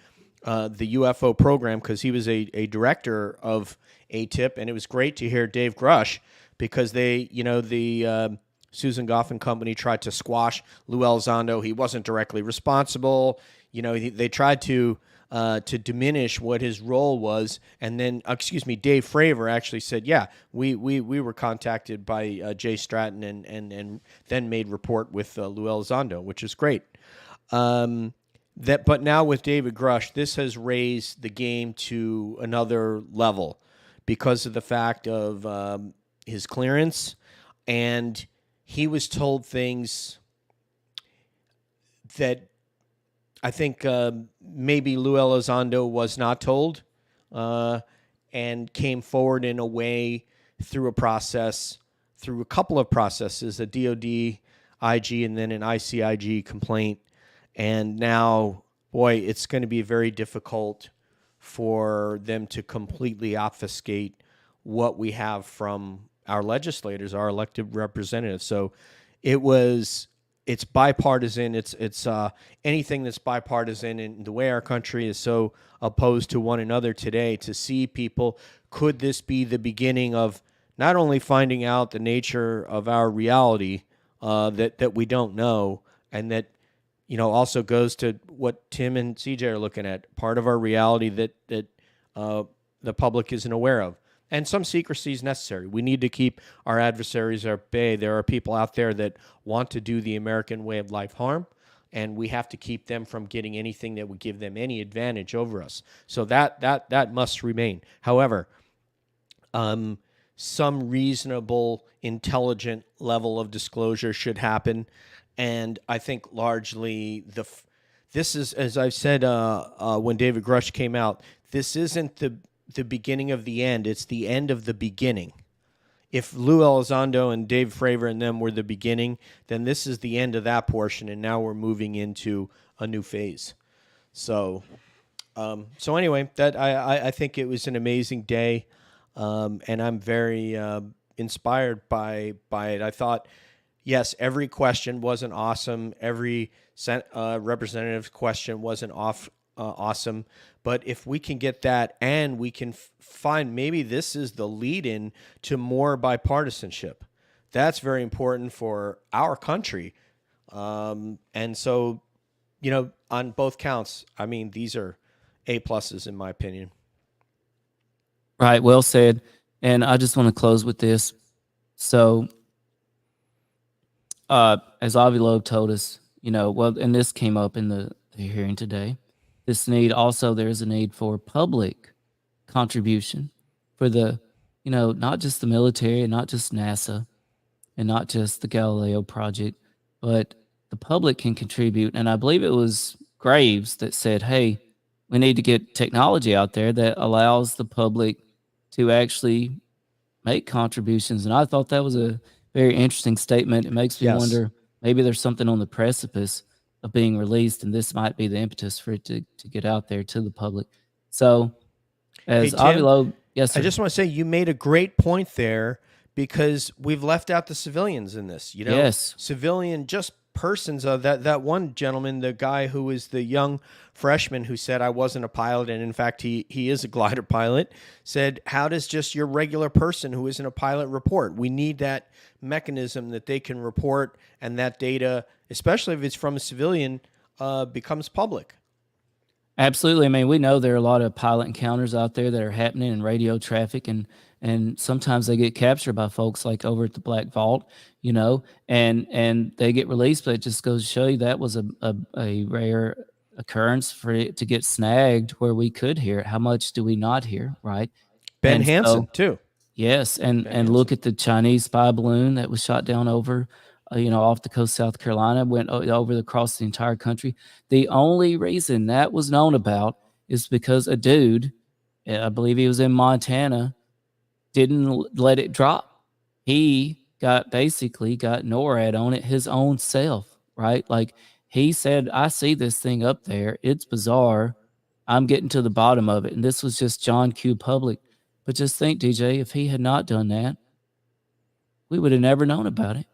Speaker 7: the UFO program, because he was a director of ATIP, and it was great to hear Dave Grusch, because they, the Susan Goffin Company tried to squash Lou Elizondo. He wasn't directly responsible. They tried to diminish what his role was, and then, Dave Fravor actually said, yeah, we were contacted by Jay Stratton and then made report with Lou Elizondo, which is great. But now with David Grusch, this has raised the game to another level because of the fact of his clearance, and he was told things that I think maybe Lou Elizondo was not told, and came forward in a way through a couple of processes, a DOD IG and then an ICIG complaint. And now, boy, it's going to be very difficult for them to completely obfuscate what we have from our legislators, our elected representatives. So it's bipartisan. It's anything that's bipartisan, and the way our country is so opposed to one another today, to see people, could this be the beginning of not only finding out the nature of our reality that we don't know, and that also goes to what Tim and CJ are looking at, part of our reality that the public isn't aware of. And some secrecy is necessary. We need to keep our adversaries at bay. There are people out there that want to do the American way of life harm, and we have to keep them from getting anything that would give them any advantage over us. So that must remain. However, some reasonable, intelligent level of disclosure should happen. And I think largely this is, as I've said when David Grusch came out, this isn't the beginning of the end. It's the end of the beginning. If Lou Elizondo and Dave Fravor and them were the beginning, then this is the end of that portion, and now we're moving into a new phase. So anyway, that I think it was an amazing day, and I'm very inspired by it. I thought, yes, every question wasn't awesome. Every representative's question wasn't awesome. But if we can get that, and we can find, maybe this is the lead-in to more bipartisanship. That's very important for our country. And so, on both counts, I mean, these are A+ in my opinion.
Speaker 2: Right, well said. And I just want to close with this. So, as Avi Loeb told us, and this came up in the hearing today, there's a need for public contribution for the, not just the military and not just NASA and not just the Galileo project, but the public can contribute. And I believe it was Graves that said, hey, we need to get technology out there that allows the public to actually make contributions. And I thought that was a very interesting statement. It makes me wonder, maybe there's something on the precipice of being released, and this might be the impetus for it to get out there to the public. So, as Avi Loeb, yes, sir.
Speaker 7: I just want to say you made a great point there, because we've left out the civilians in this.
Speaker 2: Yes,
Speaker 7: civilian, just persons. That one gentleman, the guy who was the young freshman who said I wasn't a pilot, and in fact he is a glider pilot, said, how does just your regular person who isn't a pilot report? We need that mechanism that they can report, and that data, especially if it's from a civilian, becomes public.
Speaker 2: Absolutely. I mean, we know there are a lot of pilot encounters out there that are happening in radio traffic, and sometimes they get captured by folks like over at the Black Vault, and they get released, but it just goes to show you that was a rare occurrence for it to get snagged where we could hear it. How much do we not hear, right?
Speaker 7: Ben Hansen, too.
Speaker 2: Yes, and look at the Chinese spy balloon that was shot down over, off the coast of South Carolina, went over across the entire country. The only reason that was known about is because a dude, I believe he was in Montana, didn't let it drop. He basically got NORAD on it his own self, right? Like, he said, I see this thing up there. It's bizarre. I'm getting to the bottom of it. And this was just John Q. Public. But just think, DJ, if he had not done that, we would have never known about it.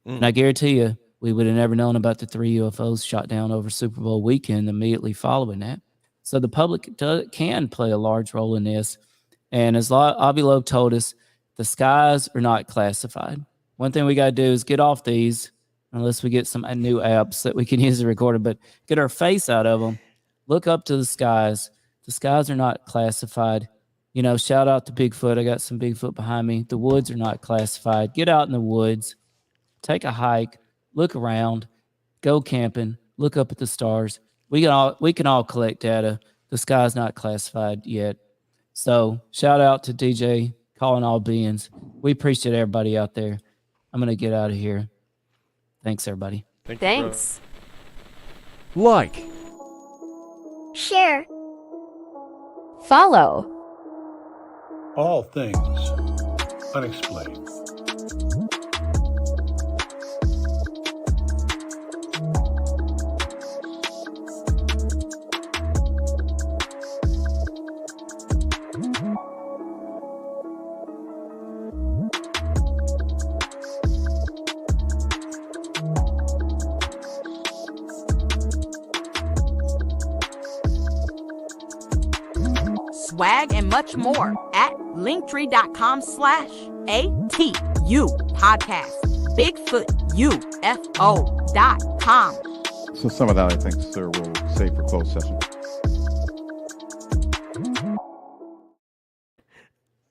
Speaker 2: And I guarantee you, we would have never known about the 3 UFOs shot down over Super Bowl weekend immediately following that. So the public can play a large role in this. And as Avi Loeb told us, the skies are not classified. One thing we got to do is get off these, unless we get some new apps that we can use to record it, but get our face out of them. Look up to the skies. The skies are not classified. You know, shout out to Bigfoot. I got some Bigfoot behind me. The woods are not classified. Get out in the woods. Take a hike. Look around. Go camping. Look up at the stars. We can all collect data. The sky's not classified yet. So shout out to DJ calling all beings. We appreciate everybody out there. I'm going to get out of here. Thanks, everybody.
Speaker 11: Thanks.
Speaker 7: Like.
Speaker 11: Share. Follow.
Speaker 12: All things unexplained.
Speaker 23: Swag and much more at linktree.com/ATU podcast. BigfootUFO.com.
Speaker 24: So some of that I think, sir, we'll save for closed session.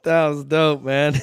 Speaker 7: That was dope, man.